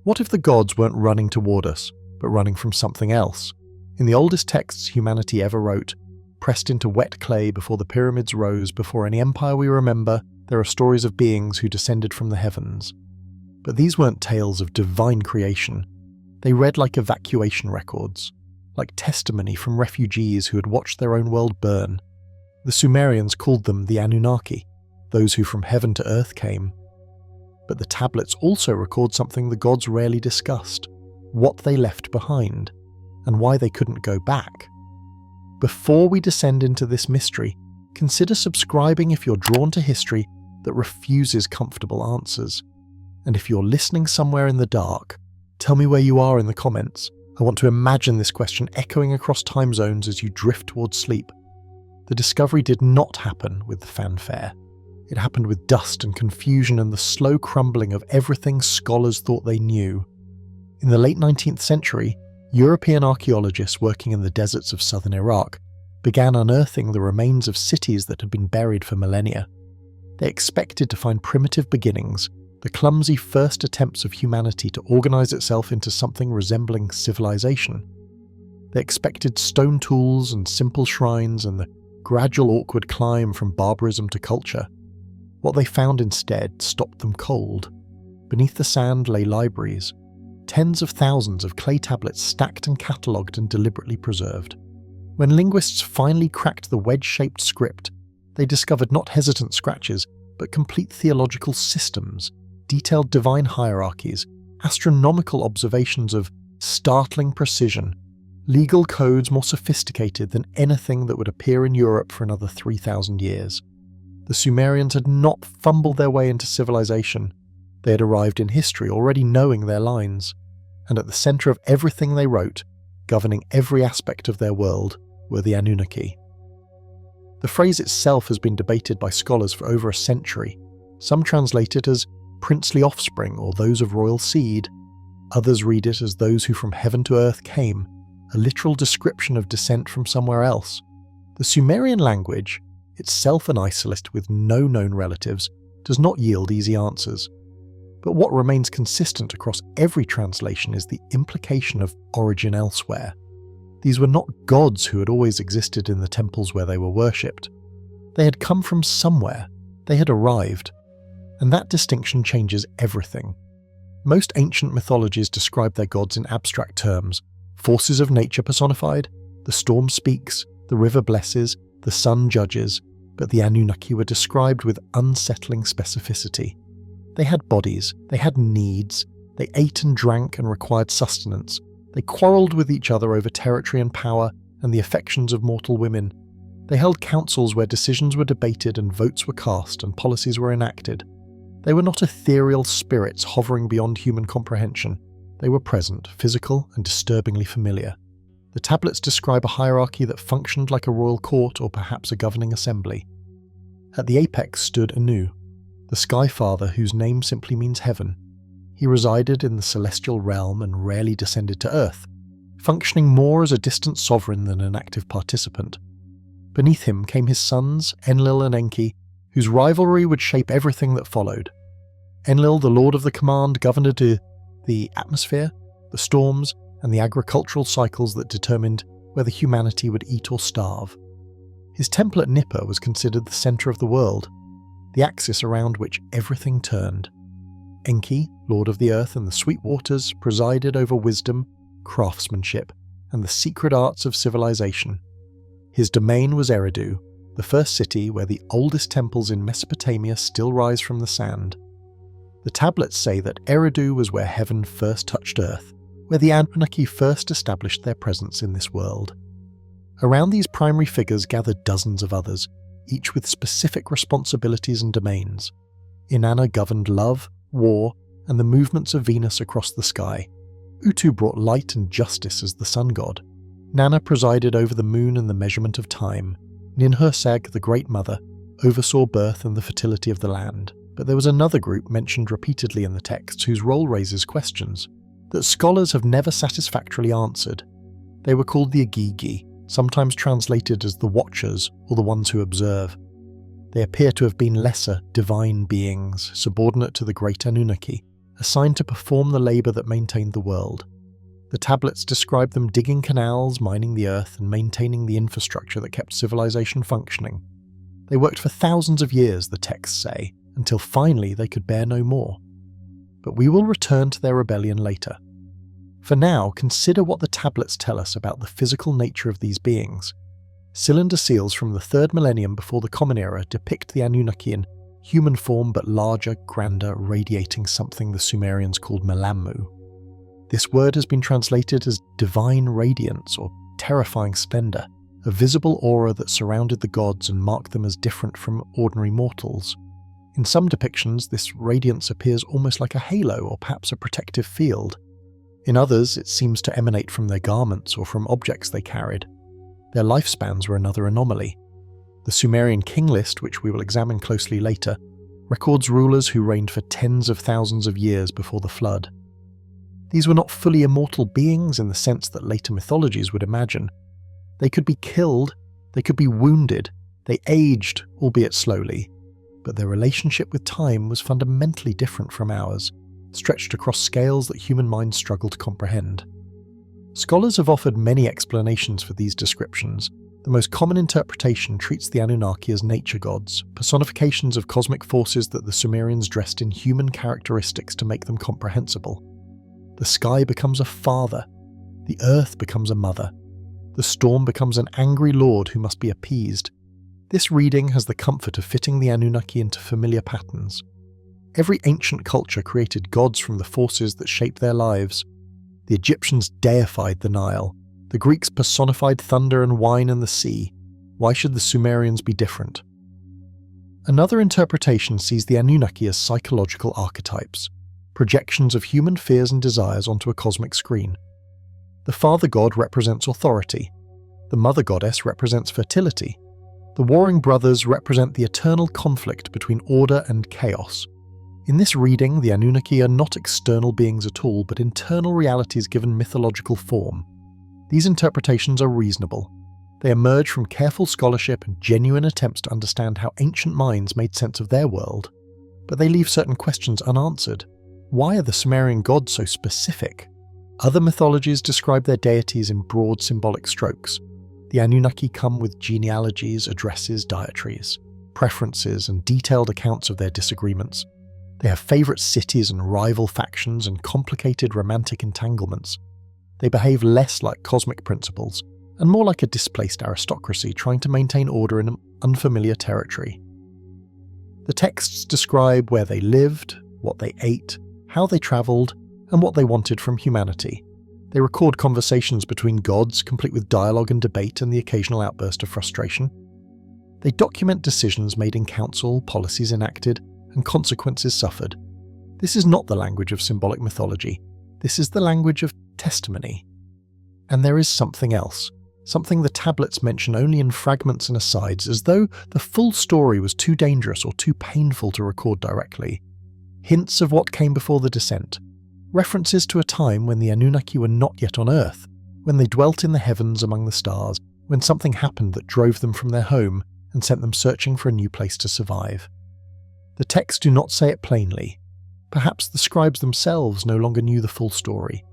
What if the gods weren't running toward us, but running from something else? In the oldest texts humanity ever wrote, pressed into wet clay before the pyramids rose, before any empire we remember, there are stories of beings who descended from the heavens. But these weren't tales of divine creation. They read like evacuation records, like testimony from refugees who had watched their own world burn. The Sumerians called them the Anunnaki, those who from heaven to earth came. But the tablets also record something the gods rarely discussed, what they left behind, and why they couldn't go back. Before we descend into this mystery, consider subscribing if you're drawn to history that refuses comfortable answers. And if you're listening somewhere in the dark, tell me where you are in the comments. I want to imagine this question echoing across time zones as you drift towards sleep. The discovery did not happen with fanfare. It happened with dust and confusion and the slow crumbling of everything scholars thought they knew. In the late 19th century, European archaeologists working in the deserts of southern Iraq began unearthing the remains of cities that had been buried for millennia. They expected to find primitive beginnings, the clumsy first attempts of humanity to organize itself into something resembling civilization. They expected stone tools and simple shrines and the gradual awkward climb from barbarism to culture. What they found instead stopped them cold. Beneath the sand lay libraries, tens of thousands of clay tablets stacked and catalogued and deliberately preserved. When linguists finally cracked the wedge-shaped script, they discovered not hesitant scratches, but complete theological systems, detailed divine hierarchies, astronomical observations of startling precision, legal codes more sophisticated than anything that would appear in Europe for another 3,000 years. The Sumerians had not fumbled their way into civilization. They had arrived in history already knowing their lines, and at the centre of everything they wrote, governing every aspect of their world, were the Anunnaki. The phrase itself has been debated by scholars for over a century. Some translate it as princely offspring or those of royal seed. Others read it as those who from heaven to earth came, a literal description of descent from somewhere else. The Sumerian language, itself an isolist with no known relatives, does not yield easy answers. But what remains consistent across every translation is the implication of origin elsewhere. These were not gods who had always existed in the temples where they were worshipped. They had come from somewhere. They had arrived. And that distinction changes everything. Most ancient mythologies describe their gods in abstract terms: forces of nature personified, the storm speaks, the river blesses, the sun judges, but the Anunnaki were described with unsettling specificity. They had bodies, they had needs, they ate and drank and required sustenance, they quarrelled with each other over territory and power and the affections of mortal women. They held councils where decisions were debated and votes were cast and policies were enacted. They were not ethereal spirits hovering beyond human comprehension. They were present, physical and disturbingly familiar. The tablets describe a hierarchy that functioned like a royal court or perhaps a governing assembly. At the apex stood Anu, the Sky Father whose name simply means heaven. He resided in the celestial realm and rarely descended to earth, functioning more as a distant sovereign than an active participant. Beneath him came his sons, Enlil and Enki, whose rivalry would shape everything that followed. Enlil, the Lord of the Command, governed the atmosphere, the storms, and the agricultural cycles that determined whether humanity would eat or starve. His temple at Nippur was considered the centre of the world, the axis around which everything turned. Enki, Lord of the Earth and the Sweet Waters, presided over wisdom, craftsmanship, and the secret arts of civilization. His domain was Eridu, the first city where the oldest temples in Mesopotamia still rise from the sand. The tablets say that Eridu was where heaven first touched earth, where the Anunnaki first established their presence in this world. Around these primary figures gathered dozens of others, each with specific responsibilities and domains. Inanna governed love, war, and the movements of Venus across the sky. Utu brought light and justice as the sun god. Nanna presided over the moon and the measurement of time. Ninhursag, the Great Mother, oversaw birth and the fertility of the land. But there was another group mentioned repeatedly in the texts whose role raises questions that scholars have never satisfactorily answered. They were called the Agigi, sometimes translated as the Watchers or the ones who observe. They appear to have been lesser, divine beings, subordinate to the great Anunnaki, assigned to perform the labour that maintained the world. The tablets describe them digging canals, mining the earth, and maintaining the infrastructure that kept civilization functioning. They worked for thousands of years, the texts say, until finally they could bear no more. But we will return to their rebellion later. For now, consider what the tablets tell us about the physical nature of these beings. Cylinder seals from the 3rd millennium before the Common Era depict the Anunnaki in human form but larger, grander, radiating something the Sumerians called Melamu. This word has been translated as divine radiance or terrifying splendour, a visible aura that surrounded the gods and marked them as different from ordinary mortals. In some depictions, this radiance appears almost like a halo or perhaps a protective field. In others, it seems to emanate from their garments or from objects they carried. Their lifespans were another anomaly. The Sumerian king list, which we will examine closely later, records rulers who reigned for tens of thousands of years before the flood. These were not fully immortal beings in the sense that later mythologies would imagine. They could be killed, they could be wounded, they aged, albeit slowly, but their relationship with time was fundamentally different from ours, stretched across scales that human minds struggle to comprehend. Scholars have offered many explanations for these descriptions. The most common interpretation treats the Anunnaki as nature gods, personifications of cosmic forces that the Sumerians dressed in human characteristics to make them comprehensible. The sky becomes a father, the earth becomes a mother, the storm becomes an angry lord who must be appeased. This reading has the comfort of fitting the Anunnaki into familiar patterns. Every ancient culture created gods from the forces that shape their lives. The Egyptians deified the Nile. The Greeks personified thunder and wine and the sea. Why should the Sumerians be different? Another interpretation sees the Anunnaki as psychological archetypes, projections of human fears and desires onto a cosmic screen. The father god represents authority. The mother goddess represents fertility. The warring brothers represent the eternal conflict between order and chaos. In this reading, the Anunnaki are not external beings at all, but internal realities given mythological form. These interpretations are reasonable. They emerge from careful scholarship and genuine attempts to understand how ancient minds made sense of their world. But they leave certain questions unanswered. Why are the Sumerian gods so specific? Other mythologies describe their deities in broad symbolic strokes. The Anunnaki come with genealogies, addresses, dietaries, preferences, and detailed accounts of their disagreements. They have favourite cities and rival factions and complicated romantic entanglements. They behave less like cosmic principles and more like a displaced aristocracy trying to maintain order in an unfamiliar territory. The texts describe where they lived, what they ate, how they travelled, and what they wanted from humanity. They record conversations between gods, complete with dialogue and debate and the occasional outburst of frustration. They document decisions made in council, policies enacted, and consequences suffered. This is not the language of symbolic mythology. This is the language of testimony. And there is something else, something the tablets mention only in fragments and asides, as though the full story was too dangerous or too painful to record directly. Hints of what came before the descent. References to a time when the Anunnaki were not yet on Earth, when they dwelt in the heavens among the stars, when something happened that drove them from their home and sent them searching for a new place to survive. The texts do not say it plainly. Perhaps the scribes themselves no longer knew the full story.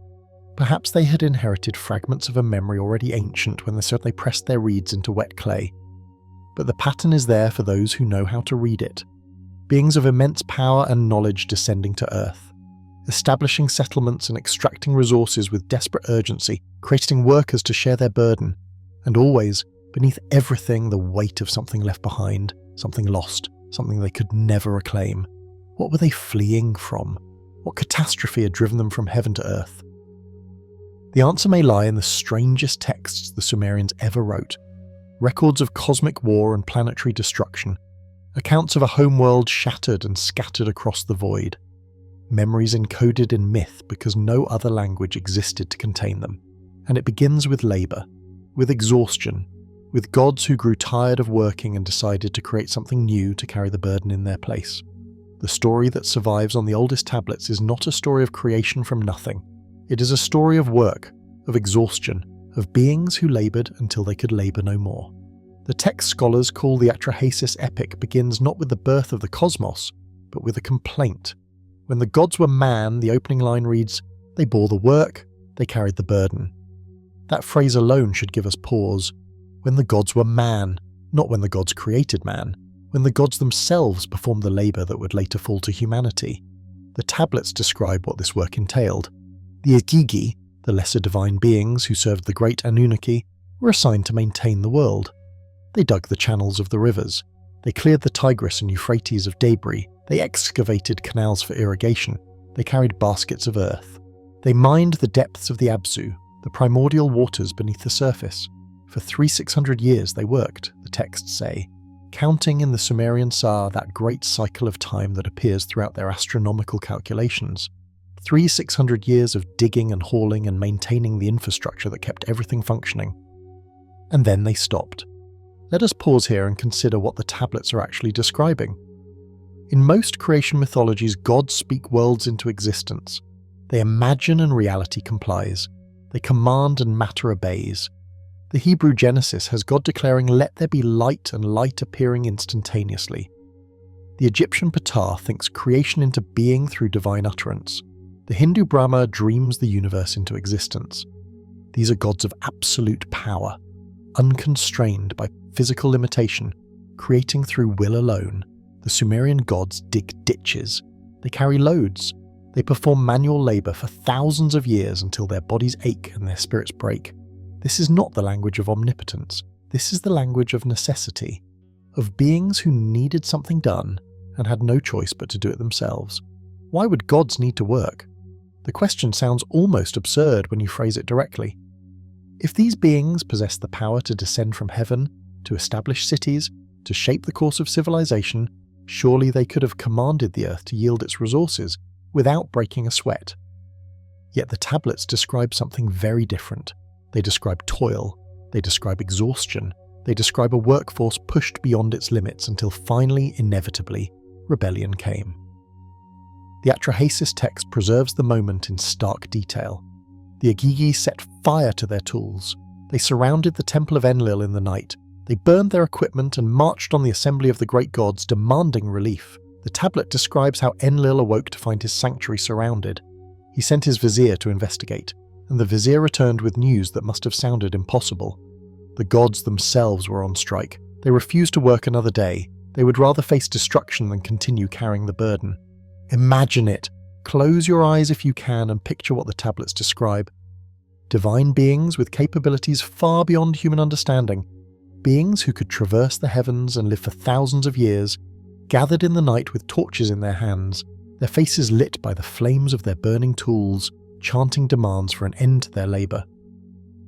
Perhaps they had inherited fragments of a memory already ancient when they pressed their reeds into wet clay. But the pattern is there for those who know how to read it. Beings of immense power and knowledge descending to Earth, establishing settlements and extracting resources with desperate urgency, creating workers to share their burden, and always, beneath everything, the weight of something left behind, something lost, something they could never reclaim. What were they fleeing from? What catastrophe had driven them from heaven to earth? The answer may lie in the strangest texts the Sumerians ever wrote. Records of cosmic war and planetary destruction. Accounts of a homeworld shattered and scattered across the void. Memories encoded in myth because no other language existed to contain them. And it begins with labour, with exhaustion, with gods who grew tired of working and decided to create something new to carry the burden in their place. The story that survives on the oldest tablets is not a story of creation from nothing. It is a story of work, of exhaustion, of beings who laboured until they could labour no more. The text scholars call the Atrahasis epic begins not with the birth of the cosmos, but with a complaint, When the gods were man, the opening line reads, they bore the work, they carried the burden. That phrase alone should give us pause. When the gods were man, not when the gods created man, when the gods themselves performed the labour that would later fall to humanity. The tablets describe what this work entailed. The Igigi, the lesser divine beings who served the great Anunnaki, were assigned to maintain the world. They dug the channels of the rivers. They cleared the Tigris and Euphrates of debris. They excavated canals for irrigation. They carried baskets of earth. They mined the depths of the Abzu, the primordial waters beneath the surface. For 600 years they worked, the texts say, counting in the Sumerian Sa that great cycle of time that appears throughout their astronomical calculations. 600 years of digging and hauling and maintaining the infrastructure that kept everything functioning. And then they stopped. Let us pause here and consider what the tablets are actually describing. In most creation mythologies, gods speak worlds into existence. They imagine and reality complies. They command and matter obeys. The Hebrew Genesis has God declaring, "Let there be light," and light appearing instantaneously. The Egyptian Ptah thinks creation into being through divine utterance. The Hindu Brahma dreams the universe into existence. These are gods of absolute power, unconstrained by physical limitation, creating through will alone. The Sumerian gods dig ditches. They carry loads. They perform manual labour for thousands of years until their bodies ache and their spirits break. This is not the language of omnipotence. This is the language of necessity, of beings who needed something done and had no choice but to do it themselves. Why would gods need to work? The question sounds almost absurd when you phrase it directly. If these beings possess the power to descend from heaven, to establish cities, to shape the course of civilization, surely they could have commanded the earth to yield its resources without breaking a sweat. Yet the tablets describe something very different. They describe toil, they describe exhaustion, they describe a workforce pushed beyond its limits until finally, inevitably, rebellion came. The Atrahasis text preserves the moment in stark detail. The Igigi set fire to their tools. They surrounded the temple of Enlil in the night. They burned their equipment and marched on the assembly of the great gods, demanding relief. The tablet describes how Enlil awoke to find his sanctuary surrounded. He sent his vizier to investigate, and the vizier returned with news that must have sounded impossible. The gods themselves were on strike. They refused to work another day. They would rather face destruction than continue carrying the burden. Imagine it. Close your eyes if you can and picture what the tablets describe. Divine beings with capabilities far beyond human understanding. Beings who could traverse the heavens and live for thousands of years, gathered in the night with torches in their hands, their faces lit by the flames of their burning tools, chanting demands for an end to their labour.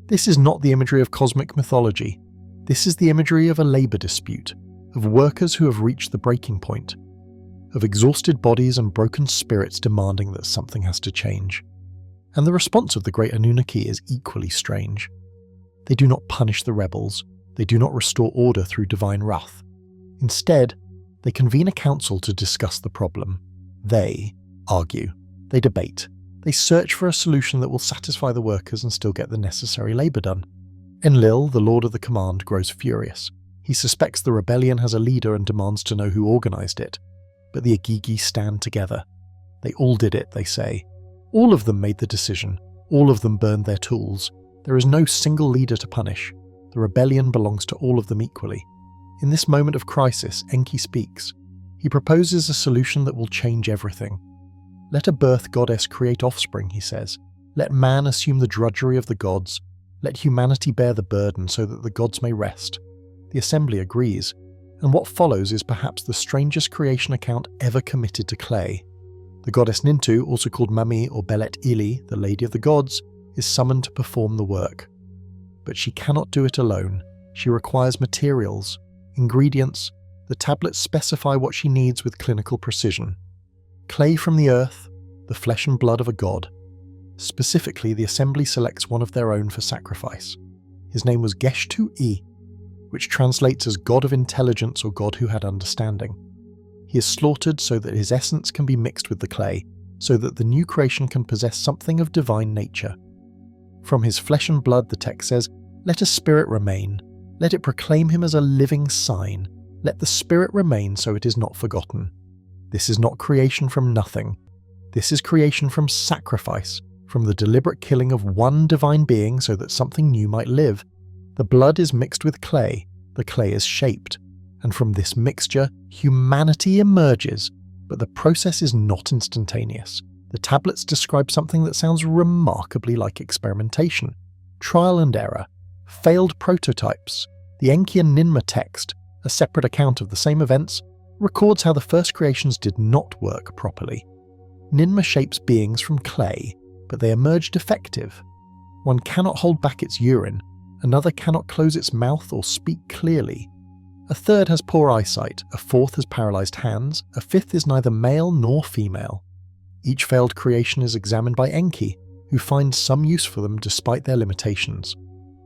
This is not the imagery of cosmic mythology. This is the imagery of a labour dispute, of workers who have reached the breaking point, of exhausted bodies and broken spirits demanding that something has to change. And the response of the great Anunnaki is equally strange. They do not punish the rebels. They do not restore order through divine wrath. Instead, they convene a council to discuss the problem. They argue. They debate. They search for a solution that will satisfy the workers and still get the necessary labour done. Enlil, the lord of the command, grows furious. He suspects the rebellion has a leader and demands to know who organised it. But the Igigi stand together. They all did it, they say. All of them made the decision. All of them burned their tools. There is no single leader to punish. The rebellion belongs to all of them equally. In this moment of crisis, Enki speaks. He proposes a solution that will change everything. Let a birth goddess create offspring, he says. Let man assume the drudgery of the gods. Let humanity bear the burden so that the gods may rest. The assembly agrees. And what follows is perhaps the strangest creation account ever committed to clay. The goddess Nintu, also called Mami or Belet Ili, the Lady of the Gods, is summoned to perform the work. But she cannot do it alone. She requires materials, ingredients. The tablets specify what she needs with clinical precision. Clay from the earth, the flesh and blood of a god. Specifically, the assembly selects one of their own for sacrifice. His name was Geshtu-I, which translates as God of Intelligence or God who had understanding. He is slaughtered so that his essence can be mixed with the clay, so that the new creation can possess something of divine nature. From his flesh and blood, the text says, let a spirit remain. Let it proclaim him as a living sign. Let the spirit remain so it is not forgotten. This is not creation from nothing. This is creation from sacrifice, from the deliberate killing of one divine being so that something new might live. The blood is mixed with clay, the clay is shaped, and from this mixture, humanity emerges, but the process is not instantaneous. The tablets describe something that sounds remarkably like experimentation, trial and error, failed prototypes. The Enki and Enuma text, a separate account of the same events, records how the first creations did not work properly. Enuma shapes beings from clay, but they emerge defective. One cannot hold back its urine, another cannot close its mouth or speak clearly. A third has poor eyesight, a fourth has paralysed hands, a fifth is neither male nor female. Each failed creation is examined by Enki, who finds some use for them despite their limitations.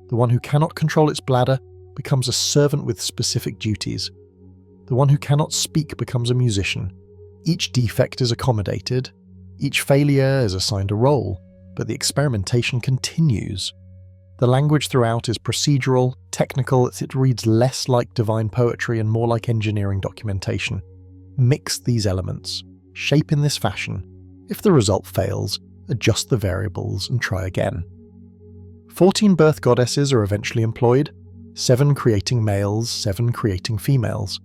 The one who cannot control its bladder becomes a servant with specific duties. The one who cannot speak becomes a musician. Each defect is accommodated, each failure is assigned a role, but the experimentation continues. The language throughout is procedural, technical, it reads less like divine poetry and more like engineering documentation. Mix these elements, shape in this fashion. If the result fails, adjust the variables and try again. 14 birth goddesses are eventually employed, 7 creating males, 7 creating females.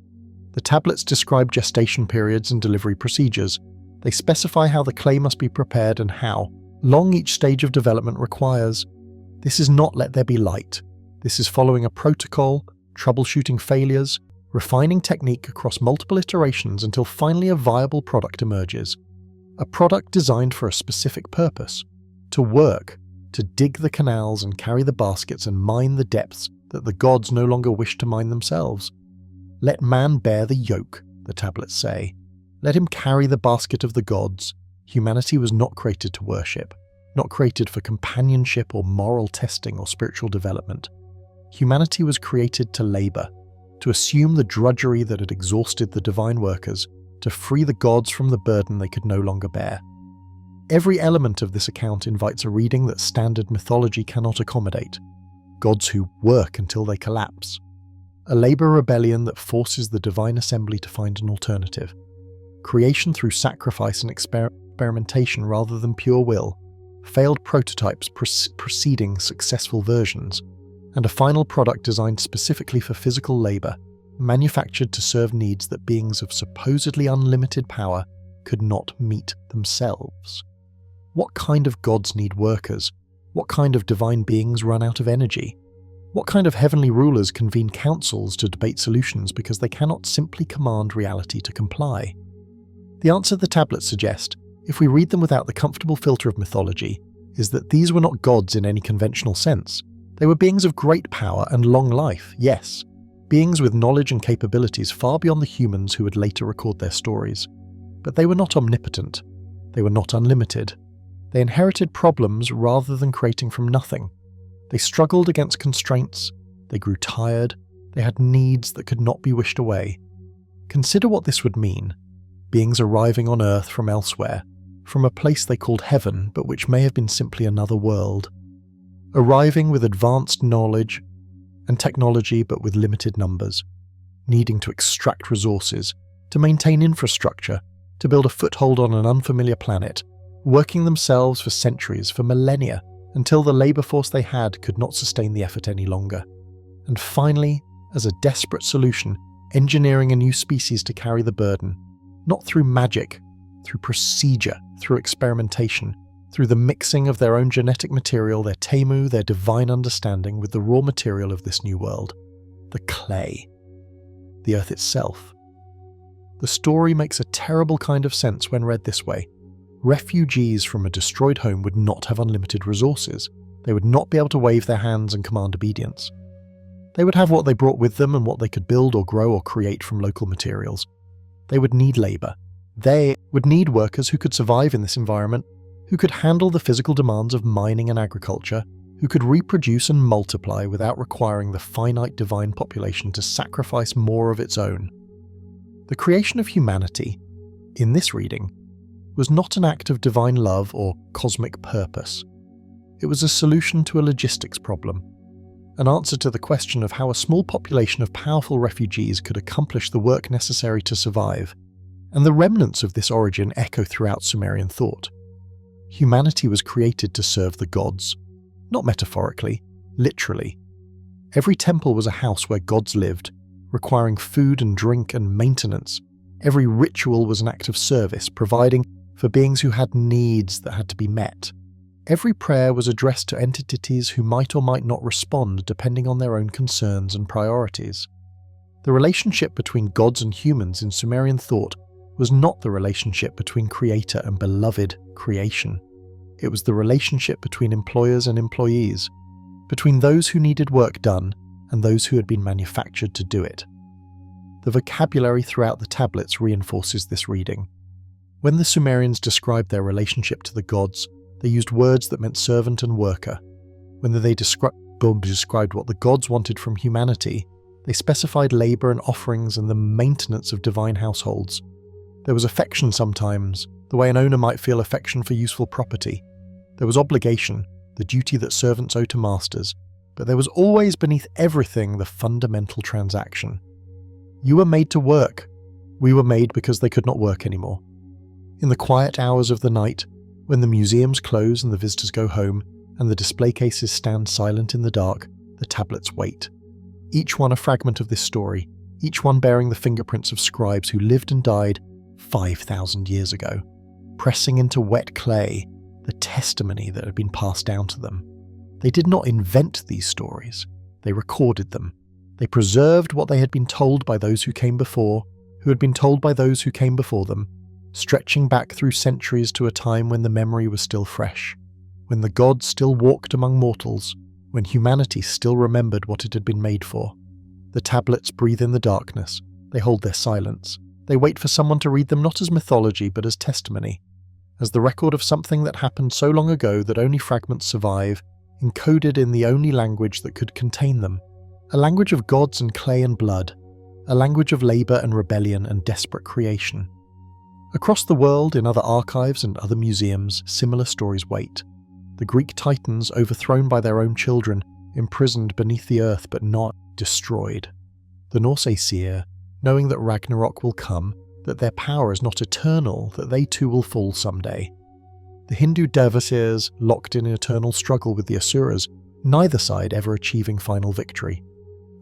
The tablets describe gestation periods and delivery procedures. They specify how the clay must be prepared and how long each stage of development requires. This is not let there be light. This is following a protocol, troubleshooting failures, refining technique across multiple iterations until finally a viable product emerges. A product designed for a specific purpose, to work, to dig the canals and carry the baskets and mine the depths that the gods no longer wish to mine themselves. Let man bear the yoke, the tablets say. Let him carry the basket of the gods. Humanity was not created to worship, not created for companionship or moral testing or spiritual development. Humanity was created to labour, to assume the drudgery that had exhausted the divine workers, to free the gods from the burden they could no longer bear. Every element of this account invites a reading that standard mythology cannot accommodate. Gods who work until they collapse. A labour rebellion that forces the divine assembly to find an alternative. Creation through sacrifice and experimentation rather than pure will. Failed prototypes preceding successful versions. And a final product designed specifically for physical labour, manufactured to serve needs that beings of supposedly unlimited power could not meet themselves. What kind of gods need workers? What kind of divine beings run out of energy? What kind of heavenly rulers convene councils to debate solutions because they cannot simply command reality to comply? The answer the tablets suggest, if we read them without the comfortable filter of mythology, is that these were not gods in any conventional sense. They were beings of great power and long life, yes. Beings with knowledge and capabilities far beyond the humans who would later record their stories. But they were not omnipotent. They were not unlimited. They inherited problems rather than creating from nothing. They struggled against constraints, they grew tired, they had needs that could not be wished away. Consider what this would mean. Beings arriving on Earth from elsewhere, from a place they called heaven but which may have been simply another world. Arriving with advanced knowledge and technology but with limited numbers, needing to extract resources, to maintain infrastructure, to build a foothold on an unfamiliar planet, working themselves for centuries, for millennia, until the labour force they had could not sustain the effort any longer. And finally, as a desperate solution, engineering a new species to carry the burden, not through magic, through procedure, through experimentation, through the mixing of their own genetic material, their temu, their divine understanding with the raw material of this new world, the clay, the earth itself. The story makes a terrible kind of sense when read this way. Refugees from a destroyed home would not have unlimited resources. They would not be able to wave their hands and command obedience. They would have what they brought with them and what they could build or grow or create from local materials. They would need labour. They would need workers who could survive in this environment, who could handle the physical demands of mining and agriculture, who could reproduce and multiply without requiring the finite divine population to sacrifice more of its own. The creation of humanity, in this reading, was not an act of divine love or cosmic purpose. It was a solution to a logistics problem, an answer to the question of how a small population of powerful refugees could accomplish the work necessary to survive, And the remnants of this origin echo throughout Sumerian thought. Humanity was created to serve the gods, not metaphorically, literally. Every temple was a house where gods lived, requiring food and drink and maintenance. Every ritual was an act of service, providing for beings who had needs that had to be met. Every prayer was addressed to entities who might or might not respond depending on their own concerns and priorities. The relationship between gods and humans in Sumerian thought was not the relationship between creator and beloved creation. It was the relationship between employers and employees, between those who needed work done and those who had been manufactured to do it. The vocabulary throughout the tablets reinforces this reading. When the Sumerians described their relationship to the gods, they used words that meant servant and worker. When they described what the gods wanted from humanity, they specified labour and offerings and the maintenance of divine households. There was affection sometimes, the way an owner might feel affection for useful property. There was obligation, the duty that servants owe to masters, but there was always beneath everything the fundamental transaction. You were made to work. We were made because they could not work anymore. In the quiet hours of the night, when the museums close and the visitors go home, and the display cases stand silent in the dark, the tablets wait. Each one a fragment of this story, each one bearing the fingerprints of scribes who lived and died 5,000 years ago, pressing into wet clay the testimony that had been passed down to them. They did not invent these stories, they recorded them. They preserved what they had been told by those who came before, who had been told by those who came before them, stretching back through centuries to a time when the memory was still fresh, when the gods still walked among mortals, when humanity still remembered what it had been made for. The tablets breathe in the darkness, they hold their silence, they wait for someone to read them not as mythology but as testimony, as the record of something that happened so long ago that only fragments survive, encoded in the only language that could contain them, a language of gods and clay and blood, a language of labour and rebellion and desperate creation. Across the world, in other archives and other museums, similar stories wait. The Greek titans overthrown by their own children, imprisoned beneath the earth but not destroyed. The Norse Aesir, knowing that Ragnarok will come, that their power is not eternal, that they too will fall someday. The Hindu Devasirs, locked in eternal struggle with the Asuras, neither side ever achieving final victory.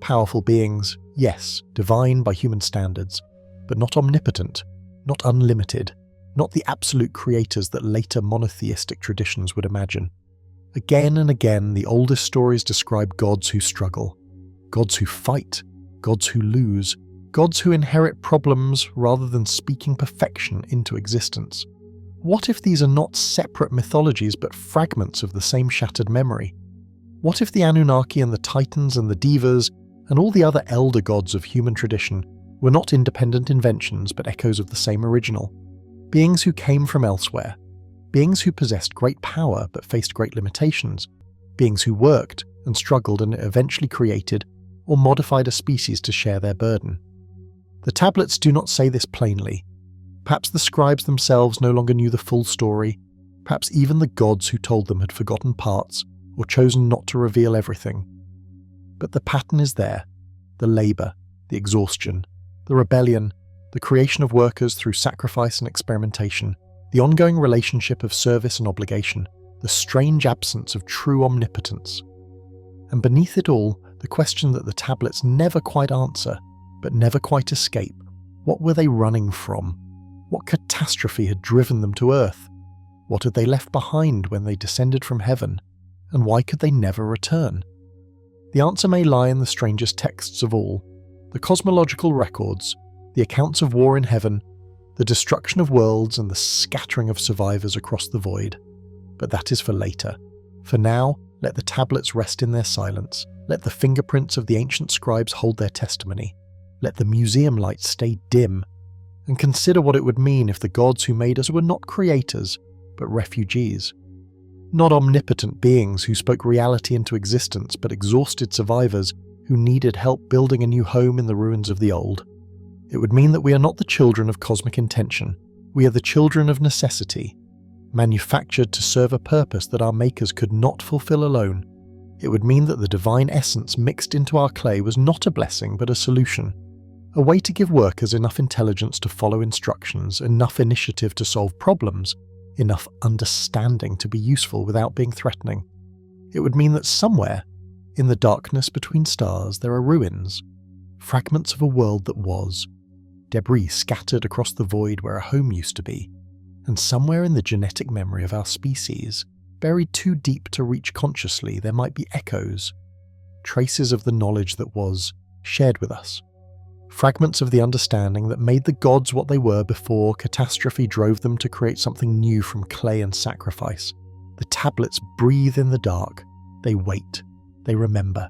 Powerful beings, yes, divine by human standards, but not omnipotent, not unlimited, not the absolute creators that later monotheistic traditions would imagine. Again and again, the oldest stories describe gods who struggle, gods who fight, gods who lose, gods who inherit problems rather than speaking perfection into existence. What if these are not separate mythologies but fragments of the same shattered memory? What if the Anunnaki and the Titans and the Devas and all the other elder gods of human tradition were not independent inventions but echoes of the same original? Beings who came from elsewhere, beings who possessed great power but faced great limitations, beings who worked and struggled and eventually created or modified a species to share their burden. The tablets do not say this plainly. Perhaps the scribes themselves no longer knew the full story, perhaps even the gods who told them had forgotten parts or chosen not to reveal everything. But the pattern is there, the labour, the exhaustion, the rebellion, the creation of workers through sacrifice and experimentation, the ongoing relationship of service and obligation, the strange absence of true omnipotence. And beneath it all, the question that the tablets never quite answer, but never quite escape. What were they running from? What catastrophe had driven them to Earth? What had they left behind when they descended from heaven? And why could they never return? The answer may lie in the strangest texts of all, the cosmological records, the accounts of war in heaven, the destruction of worlds and the scattering of survivors across the void. But that is for later. For now, let the tablets rest in their silence. Let the fingerprints of the ancient scribes hold their testimony. Let the museum lights stay dim. And consider what it would mean if the gods who made us were not creators, but refugees. Not omnipotent beings who spoke reality into existence, but exhausted survivors who needed help building a new home in the ruins of the old. It would mean that we are not the children of cosmic intention. We are the children of necessity, manufactured to serve a purpose that our makers could not fulfill alone. It would mean that the divine essence mixed into our clay was not a blessing but a solution A way to give workers enough intelligence to follow instructions, enough initiative to solve problems, enough understanding to be useful without being threatening. It would mean that somewhere, in the darkness between stars, there are ruins, fragments of a world that was, debris scattered across the void where a home used to be, and somewhere in the genetic memory of our species, buried too deep to reach consciously, there might be echoes, traces of the knowledge that was shared with us, fragments of the understanding that made the gods what they were before catastrophe drove them to create something new from clay and sacrifice. The tablets breathe in the dark, they wait, they remember.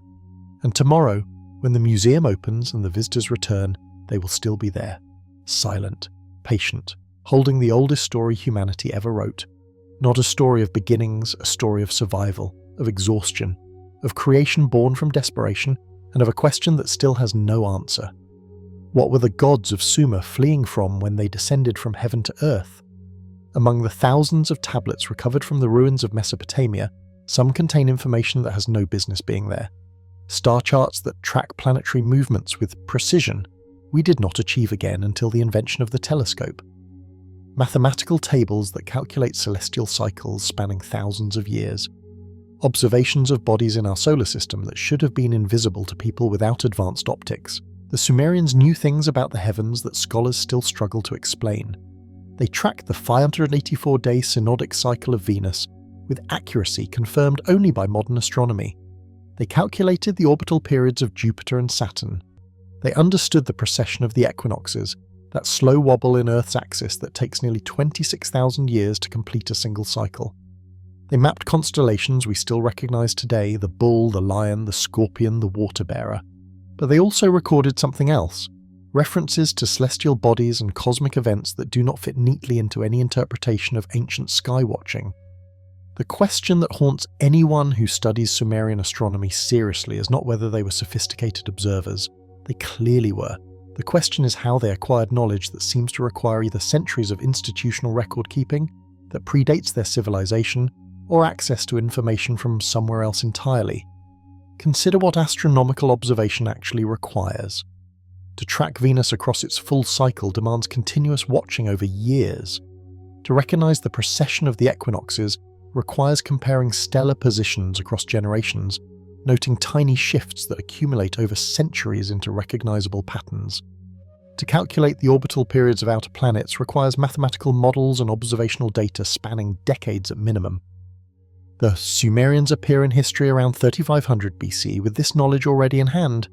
And tomorrow, when the museum opens and the visitors return, they will still be there, silent, patient, holding the oldest story humanity ever wrote. Not a story of beginnings, a story of survival, of exhaustion, of creation born from desperation, and of a question that still has no answer. What were the gods of Sumer fleeing from when they descended from heaven to earth? Among the thousands of tablets recovered from the ruins of Mesopotamia, some contain information that has no business being there. Star charts that track planetary movements with precision we did not achieve again until the invention of the telescope. Mathematical tables that calculate celestial cycles spanning thousands of years. Observations of bodies in our solar system that should have been invisible to people without advanced optics. The Sumerians knew things about the heavens that scholars still struggle to explain. They tracked the 584-day synodic cycle of Venus with accuracy confirmed only by modern astronomy. They calculated the orbital periods of Jupiter and Saturn. They understood the precession of the equinoxes, that slow wobble in Earth's axis that takes nearly 26,000 years to complete a single cycle. They mapped constellations we still recognize today, the bull, the lion, the scorpion, the water bearer. But they also recorded something else, references to celestial bodies and cosmic events that do not fit neatly into any interpretation of ancient sky-watching. The question that haunts anyone who studies Sumerian astronomy seriously is not whether they were sophisticated observers. They clearly were. The question is how they acquired knowledge that seems to require either centuries of institutional record-keeping that predates their civilization, or access to information from somewhere else entirely. Consider what astronomical observation actually requires. To track Venus across its full cycle demands continuous watching over years. To recognize the precession of the equinoxes requires comparing stellar positions across generations, noting tiny shifts that accumulate over centuries into recognizable patterns. To calculate the orbital periods of outer planets requires mathematical models and observational data spanning decades at minimum. The Sumerians appear in history around 3500 BC with this knowledge already in hand.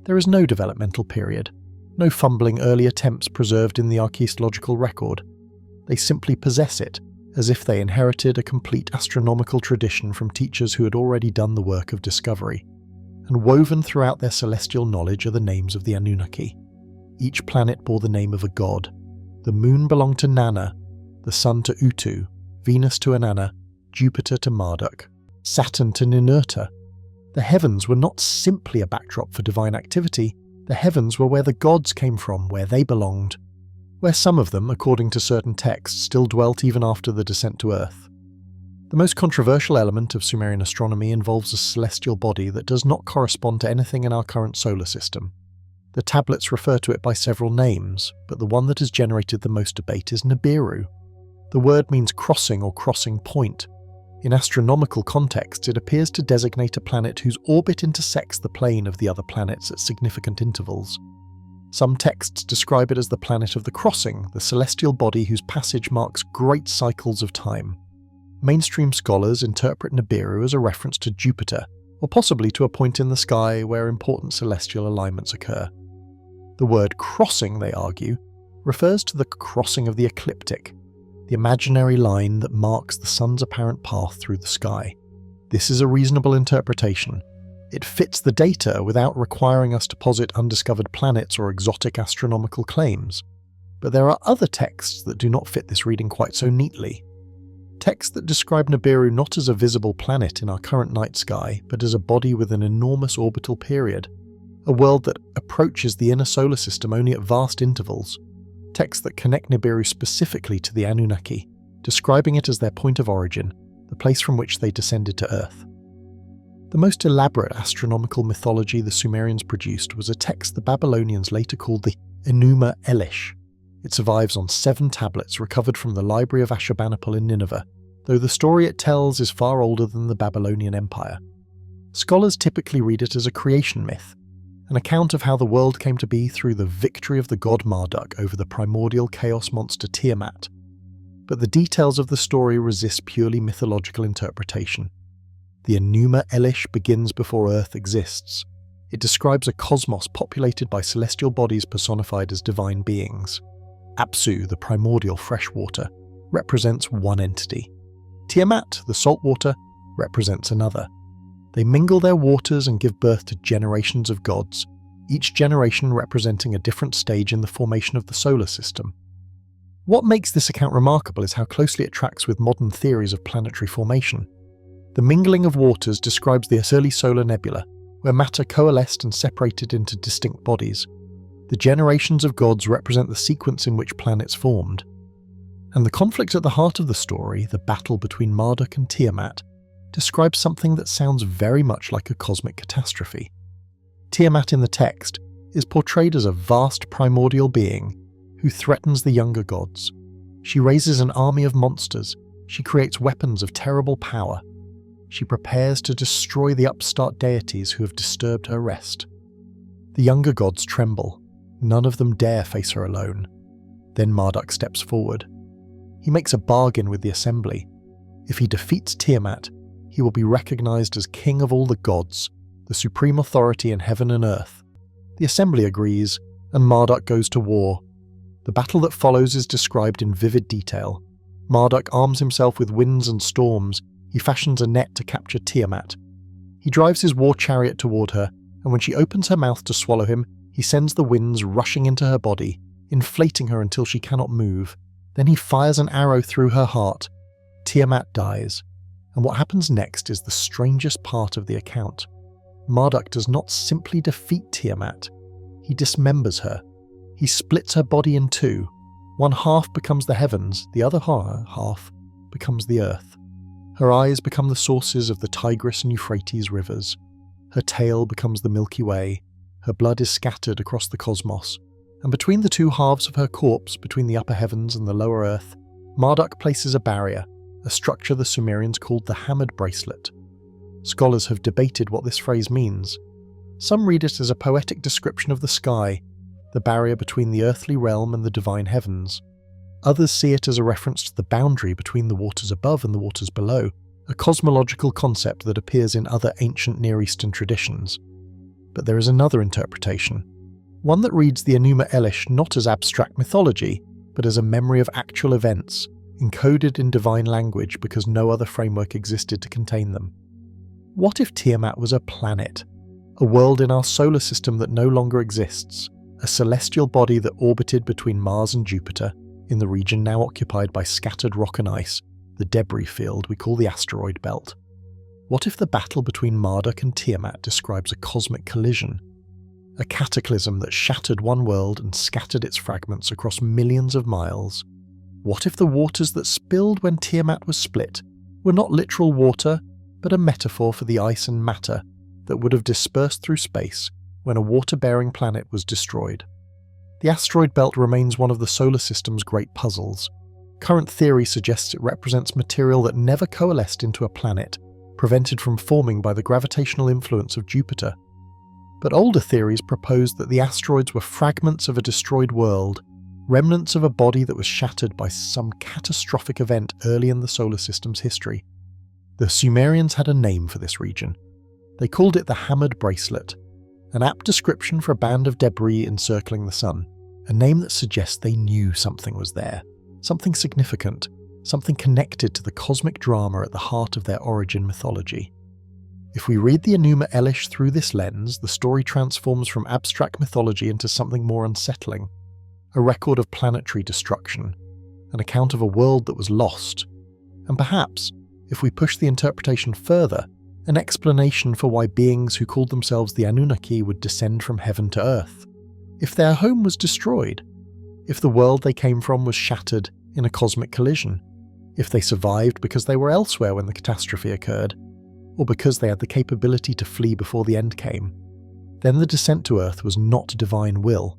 There is no developmental period, no fumbling early attempts preserved in the archaeological record. They simply possess it, as if they inherited a complete astronomical tradition from teachers who had already done the work of discovery. And woven throughout their celestial knowledge are the names of the Anunnaki. Each planet bore the name of a god. The moon belonged to Nana, the sun to Utu, Venus to Inanna, Jupiter to Marduk, Saturn to Ninurta. The heavens were not simply a backdrop for divine activity, the heavens were where the gods came from, where they belonged, where some of them, according to certain texts, still dwelt even after the descent to Earth. The most controversial element of Sumerian astronomy involves a celestial body that does not correspond to anything in our current solar system. The tablets refer to it by several names, but the one that has generated the most debate is Nibiru. The word means crossing or crossing point. In astronomical context, it appears to designate a planet whose orbit intersects the plane of the other planets at significant intervals. Some texts describe it as the planet of the crossing, the celestial body whose passage marks great cycles of time. Mainstream scholars interpret Nibiru as a reference to Jupiter, or possibly to a point in the sky where important celestial alignments occur. The word crossing, they argue, refers to the crossing of the ecliptic, the imaginary line that marks the sun's apparent path through the sky. This is a reasonable interpretation. It fits the data without requiring us to posit undiscovered planets or exotic astronomical claims. But there are other texts that do not fit this reading quite so neatly. Texts that describe Nibiru not as a visible planet in our current night sky, but as a body with an enormous orbital period, a world that approaches the inner solar system only at vast intervals. Texts that connect Nibiru specifically to the Anunnaki, describing it as their point of origin, the place from which they descended to Earth. The most elaborate astronomical mythology the Sumerians produced was a text the Babylonians later called the Enuma Elish. It survives on 7 tablets recovered from the library of Ashurbanipal in Nineveh, though the story it tells is far older than the Babylonian Empire. Scholars typically read it as a creation myth, an account of how the world came to be through the victory of the god Marduk over the primordial chaos monster Tiamat. But the details of the story resist purely mythological interpretation. The Enuma Elish begins before Earth exists. It describes a cosmos populated by celestial bodies personified as divine beings. Apsu, the primordial freshwater, represents one entity. Tiamat, the saltwater, represents another. They mingle their waters and give birth to generations of gods, each generation representing a different stage in the formation of the solar system. What makes this account remarkable is how closely it tracks with modern theories of planetary formation. The mingling of waters describes the early solar nebula, where matter coalesced and separated into distinct bodies. The generations of gods represent the sequence in which planets formed. And the conflict at the heart of the story, the battle between Marduk and Tiamat, describes something that sounds very much like a cosmic catastrophe. Tiamat in the text is portrayed as a vast primordial being who threatens the younger gods. She raises an army of monsters. She creates weapons of terrible power. She prepares to destroy the upstart deities who have disturbed her rest. The younger gods tremble. None of them dare face her alone. Then Marduk steps forward. He makes a bargain with the assembly. If he defeats Tiamat, he will be recognized as king of all the gods, the supreme authority in heaven and earth. The assembly agrees, and Marduk goes to war. The battle that follows is described in vivid detail. Marduk arms himself with winds and storms. He fashions a net to capture Tiamat. He drives his war chariot toward her, and when she opens her mouth to swallow him, he sends the winds rushing into her body, inflating her until she cannot move. Then he fires an arrow through her heart. Tiamat dies. And what happens next is the strangest part of the account. Marduk does not simply defeat Tiamat. He dismembers her. He splits her body in 2. One half becomes the heavens, the other half becomes the earth. Her eyes become the sources of the Tigris and Euphrates rivers. Her tail becomes the Milky Way. Her blood is scattered across the cosmos. And between the 2 halves of her corpse, between the upper heavens and the lower earth, Marduk places a barrier, a structure the Sumerians called the hammered bracelet. Scholars have debated what this phrase means. Some read it as a poetic description of the sky, the barrier between the earthly realm and the divine heavens. Others see it as a reference to the boundary between the waters above and the waters below, a cosmological concept that appears in other ancient Near Eastern traditions. But there is another interpretation, one that reads the Enuma Elish not as abstract mythology, but as a memory of actual events, encoded in divine language because no other framework existed to contain them. What if Tiamat was a planet, a world in our solar system that no longer exists, a celestial body that orbited between Mars and Jupiter, in the region now occupied by scattered rock and ice, the debris field we call the asteroid belt? What if the battle between Marduk and Tiamat describes a cosmic collision, a cataclysm that shattered one world and scattered its fragments across millions of miles? What if the waters that spilled when Tiamat was split were not literal water, but a metaphor for the ice and matter that would have dispersed through space when a water-bearing planet was destroyed? The asteroid belt remains one of the solar system's great puzzles. Current theory suggests it represents material that never coalesced into a planet, prevented from forming by the gravitational influence of Jupiter. But older theories proposed that the asteroids were fragments of a destroyed world, remnants of a body that was shattered by some catastrophic event early in the solar system's history. The Sumerians had a name for this region. They called it the hammered bracelet, an apt description for a band of debris encircling the sun, a name that suggests they knew something was there, something significant, something connected to the cosmic drama at the heart of their origin mythology. If we read the Enuma Elish through this lens, the story transforms from abstract mythology into something more unsettling, a record of planetary destruction, an account of a world that was lost, and perhaps, if we push the interpretation further, an explanation for why beings who called themselves the Anunnaki would descend from heaven to earth. If their home was destroyed, if the world they came from was shattered in a cosmic collision, if they survived because they were elsewhere when the catastrophe occurred, or because they had the capability to flee before the end came, then the descent to Earth was not divine will.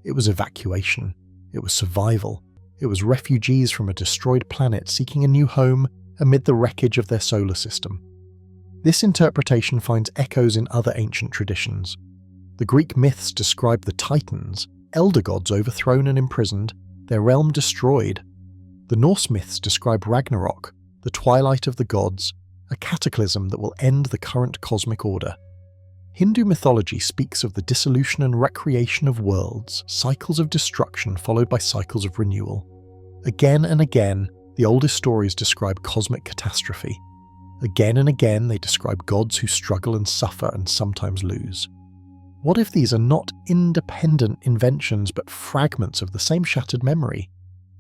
It was evacuation. It was survival. It was refugees from a destroyed planet seeking a new home amid the wreckage of their solar system. This interpretation finds echoes in other ancient traditions. The Greek myths describe the Titans, elder gods overthrown and imprisoned, their realm destroyed. The Norse myths describe Ragnarok, the twilight of the gods, a cataclysm that will end the current cosmic order. Hindu mythology speaks of the dissolution and recreation of worlds, cycles of destruction followed by cycles of renewal. Again and again, the oldest stories describe cosmic catastrophe. Again and again, they describe gods who struggle and suffer and sometimes lose. What if these are not independent inventions but fragments of the same shattered memory?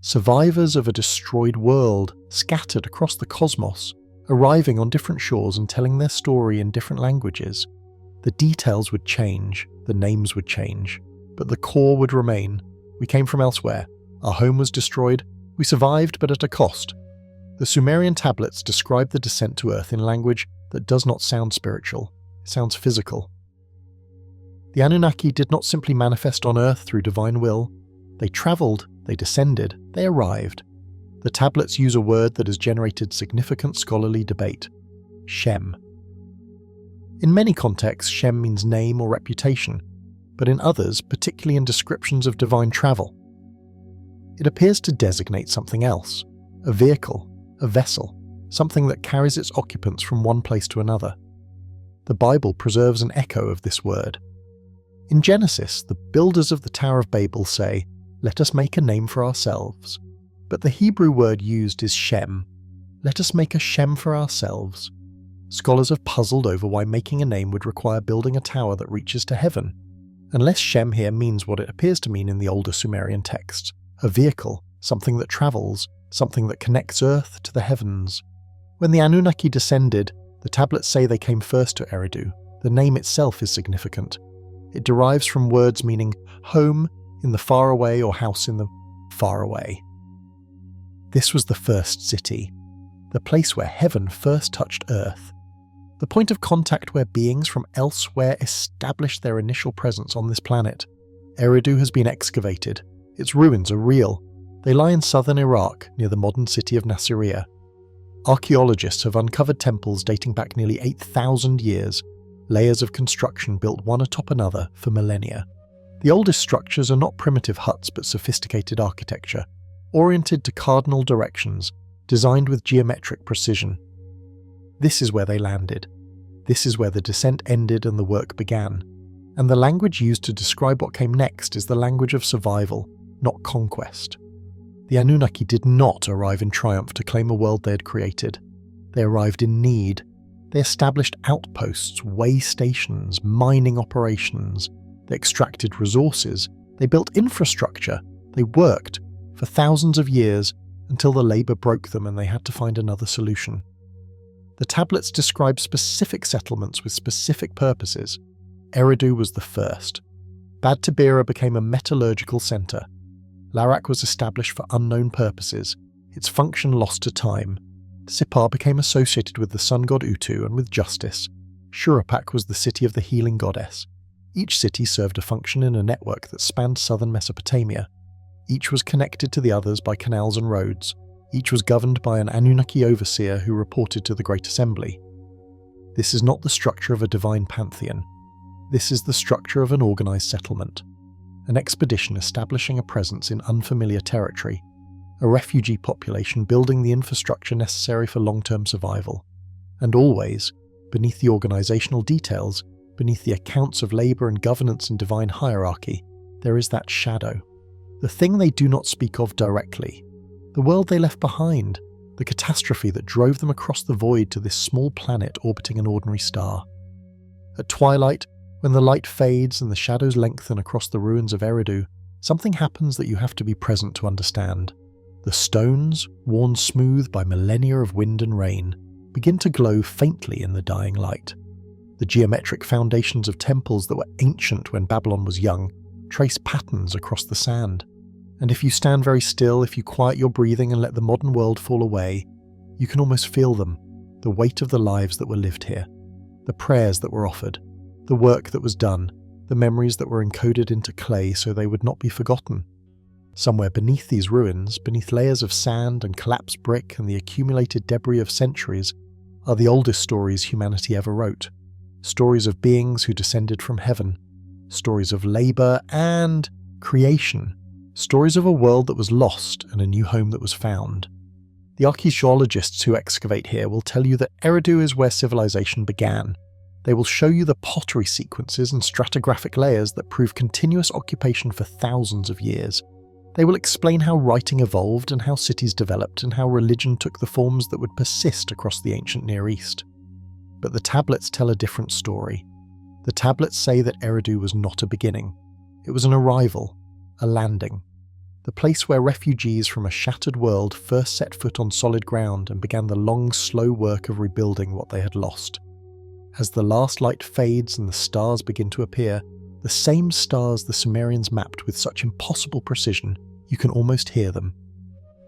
Survivors of a destroyed world, scattered across the cosmos, arriving on different shores and telling their story in different languages. The details would change, the names would change, but the core would remain. We came from elsewhere. Our home was destroyed. We survived, but at a cost. The Sumerian tablets describe the descent to Earth in language that does not sound spiritual. It sounds physical. The Anunnaki did not simply manifest on Earth through divine will. They travelled, they descended, they arrived. The tablets use a word that has generated significant scholarly debate: Shem. In many contexts, Shem means name or reputation, but in others, particularly in descriptions of divine travel, it appears to designate something else, a vehicle, a vessel, something that carries its occupants from one place to another. The Bible preserves an echo of this word. In Genesis, the builders of the Tower of Babel say, "Let us make a name for ourselves." But the Hebrew word used is Shem. Let us make a Shem for ourselves. Scholars have puzzled over why making a name would require building a tower that reaches to heaven, unless Shem here means what it appears to mean in the older Sumerian texts, a vehicle, something that travels, something that connects Earth to the heavens. When the Anunnaki descended, the tablets say they came first to Eridu. The name itself is significant. It derives from words meaning home in the far away or house in the far away. This was the first city, the place where heaven first touched Earth, the point of contact where beings from elsewhere established their initial presence on this planet. Eridu has been excavated. Its ruins are real. They lie in southern Iraq, near the modern city of Nasiriyah. Archaeologists have uncovered temples dating back nearly 8,000 years, layers of construction built one atop another for millennia. The oldest structures are not primitive huts but sophisticated architecture, oriented to cardinal directions, designed with geometric precision. This is where they landed. This is where the descent ended and the work began. And the language used to describe what came next is the language of survival, not conquest. The Anunnaki did not arrive in triumph to claim a world they had created. They arrived in need. They established outposts, way stations, mining operations. They extracted resources. They built infrastructure. They worked for thousands of years until the labour broke them and they had to find another solution. The tablets describe specific settlements with specific purposes. Eridu was the first. Bad Tabira became a metallurgical centre. Larak was established for unknown purposes, its function lost to time. Sippar became associated with the sun god Utu and with justice. Shurapak was the city of the healing goddess. Each city served a function in a network that spanned southern Mesopotamia. Each was connected to the others by canals and roads. Each was governed by an Anunnaki overseer who reported to the Great Assembly. This is not the structure of a divine pantheon. This is the structure of an organised settlement. An expedition establishing a presence in unfamiliar territory. A refugee population building the infrastructure necessary for long-term survival. And always, beneath the organisational details, beneath the accounts of labour and governance and divine hierarchy, there is that shadow. The thing they do not speak of directly. The world they left behind. The catastrophe that drove them across the void to this small planet orbiting an ordinary star. At twilight, when the light fades and the shadows lengthen across the ruins of Eridu, something happens that you have to be present to understand. The stones, worn smooth by millennia of wind and rain, begin to glow faintly in the dying light. The geometric foundations of temples that were ancient when Babylon was young trace patterns across the sand. And if you stand very still, if you quiet your breathing and let the modern world fall away, you can almost feel them. the weight of the lives that were lived here, the prayers that were offered, the work that was done, the memories that were encoded into clay so they would not be forgotten. Somewhere beneath these ruins, beneath layers of sand and collapsed brick and the accumulated debris of centuries, are the oldest stories humanity ever wrote. Stories of beings who descended from heaven. Stories of labour and creation. Stories of a world that was lost and a new home that was found. The archaeologists who excavate here will tell you that Eridu is where civilization began. They will show you the pottery sequences and stratigraphic layers that prove continuous occupation for thousands of years. They will explain how writing evolved and how cities developed and how religion took the forms that would persist across the ancient Near East. But the tablets tell a different story. The tablets say that Eridu was not a beginning. It was an arrival, a landing. The place where refugees from a shattered world first set foot on solid ground and began the long, slow work of rebuilding what they had lost. As the last light fades and the stars begin to appear, the same stars the Sumerians mapped with such impossible precision, you can almost hear them.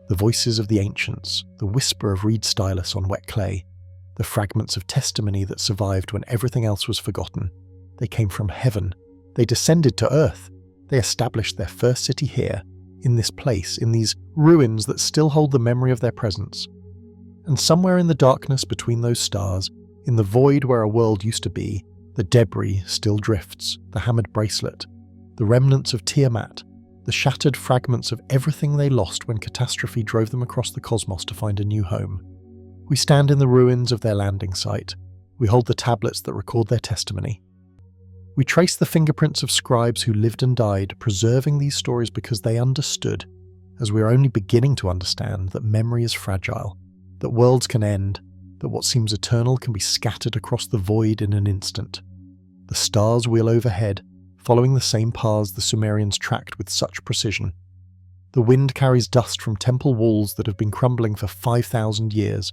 The voices of the ancients, the whisper of reed stylus on wet clay, the fragments of testimony that survived when everything else was forgotten. They came from heaven. They descended to earth. They established their first city here, in this place, in these ruins that still hold the memory of their presence. And somewhere in the darkness between those stars, in the void where a world used to be, the debris still drifts, the hammered bracelet, the remnants of Tiamat, the shattered fragments of everything they lost when Catastrophe drove them across the cosmos to find a new home. We stand in the ruins of their landing site. We hold the tablets that record their testimony. We trace the fingerprints of scribes who lived and died, preserving these stories because they understood, as we are only beginning to understand, that memory is fragile, that worlds can end, that what seems eternal can be scattered across the void in an instant. The stars wheel overhead, following the same paths the Sumerians tracked with such precision. The wind carries dust from temple walls that have been crumbling for 5,000 years,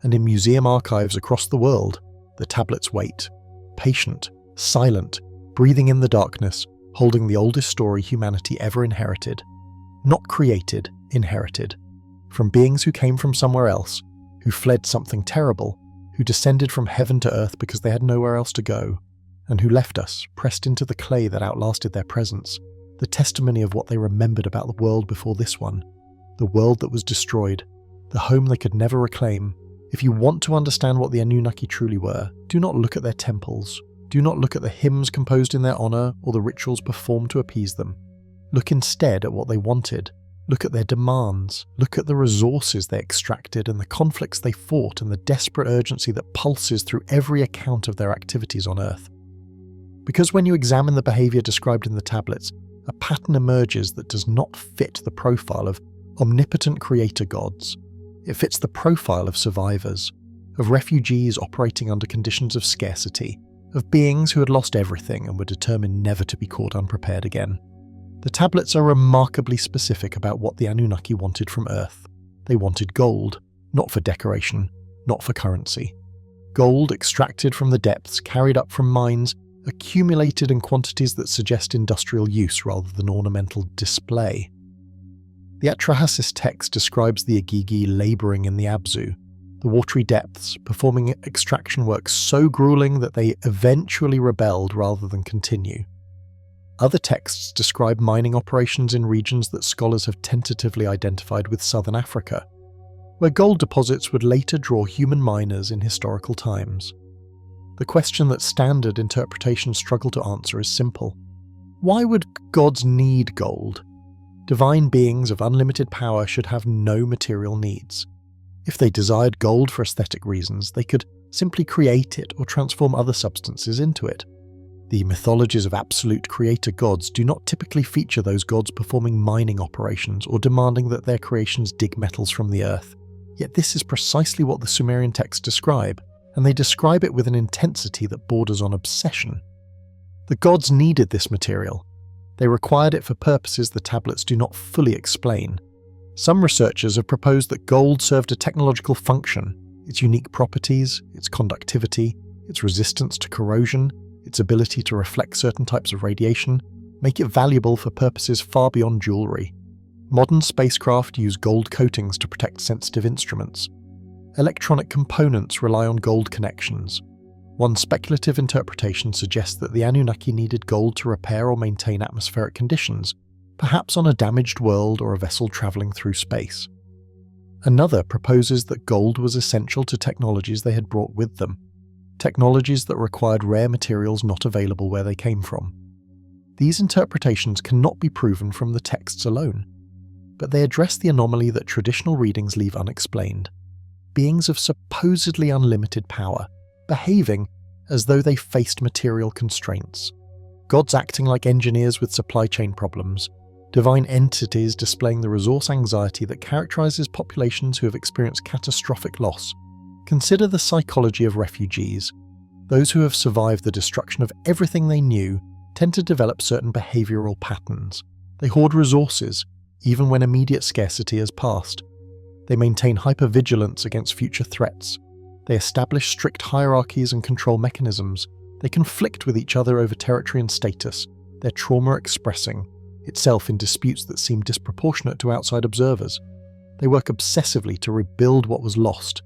and in museum archives across the world, the tablets wait, patient, silent, breathing in the darkness, holding the oldest story humanity ever inherited. Not created, inherited. From beings who came from somewhere else, who fled something terrible, who descended from heaven to earth because they had nowhere else to go, and who left us, pressed into the clay that outlasted their presence, the testimony of what they remembered about the world before this one, the world that was destroyed, the home they could never reclaim. If you want to understand what the Anunnaki truly were, do not look at their temples, do not look at the hymns composed in their honour or the rituals performed to appease them. Look instead at what they wanted. Look at their demands, look at the resources they extracted and the conflicts they fought and the desperate urgency that pulses through every account of their activities on Earth. Because when you examine the behaviour described in the tablets, a pattern emerges that does not fit the profile of omnipotent creator gods. It fits the profile of survivors, of refugees operating under conditions of scarcity, of beings who had lost everything and were determined never to be caught unprepared again. The tablets are remarkably specific about what the Anunnaki wanted from Earth. They wanted gold, not for decoration, not for currency. Gold extracted from the depths, carried up from mines, accumulated in quantities that suggest industrial use rather than ornamental display. The Atrahasis text describes the Igigi labouring in the Abzu, the watery depths, performing extraction work so grueling that they eventually rebelled rather than continue. Other texts describe mining operations in regions that scholars have tentatively identified with southern Africa, where gold deposits would later draw human miners in historical times. The question that standard interpretations struggle to answer is simple. Why would gods need gold? Divine beings of unlimited power should have no material needs. If they desired gold for aesthetic reasons, they could simply create it or transform other substances into it. The mythologies of absolute creator gods do not typically feature those gods performing mining operations or demanding that their creations dig metals from the earth. Yet this is precisely what the Sumerian texts describe, and they describe it with an intensity that borders on obsession. The gods needed this material. They required it for purposes the tablets do not fully explain. Some researchers have proposed that gold served a technological function, its unique properties, its conductivity, its resistance to corrosion, its ability to reflect certain types of radiation, make it valuable for purposes far beyond jewellery. Modern spacecraft use gold coatings to protect sensitive instruments. Electronic components rely on gold connections. One speculative interpretation suggests that the Anunnaki needed gold to repair or maintain atmospheric conditions, perhaps on a damaged world or a vessel travelling through space. Another proposes that gold was essential to technologies they had brought with them, technologies that required rare materials not available where they came from. These interpretations cannot be proven from the texts alone, but they address the anomaly that traditional readings leave unexplained. Beings of supposedly unlimited power, behaving as though they faced material constraints. Gods acting like engineers with supply chain problems. Divine entities displaying the resource anxiety that characterizes populations who have experienced catastrophic loss. Consider the psychology of refugees. Those who have survived the destruction of everything they knew tend to develop certain behavioral patterns. They hoard resources, even when immediate scarcity has passed. They maintain hypervigilance against future threats. They establish strict hierarchies and control mechanisms. They conflict with each other over territory and status, their trauma expressing itself in disputes that seem disproportionate to outside observers. They work obsessively to rebuild what was lost,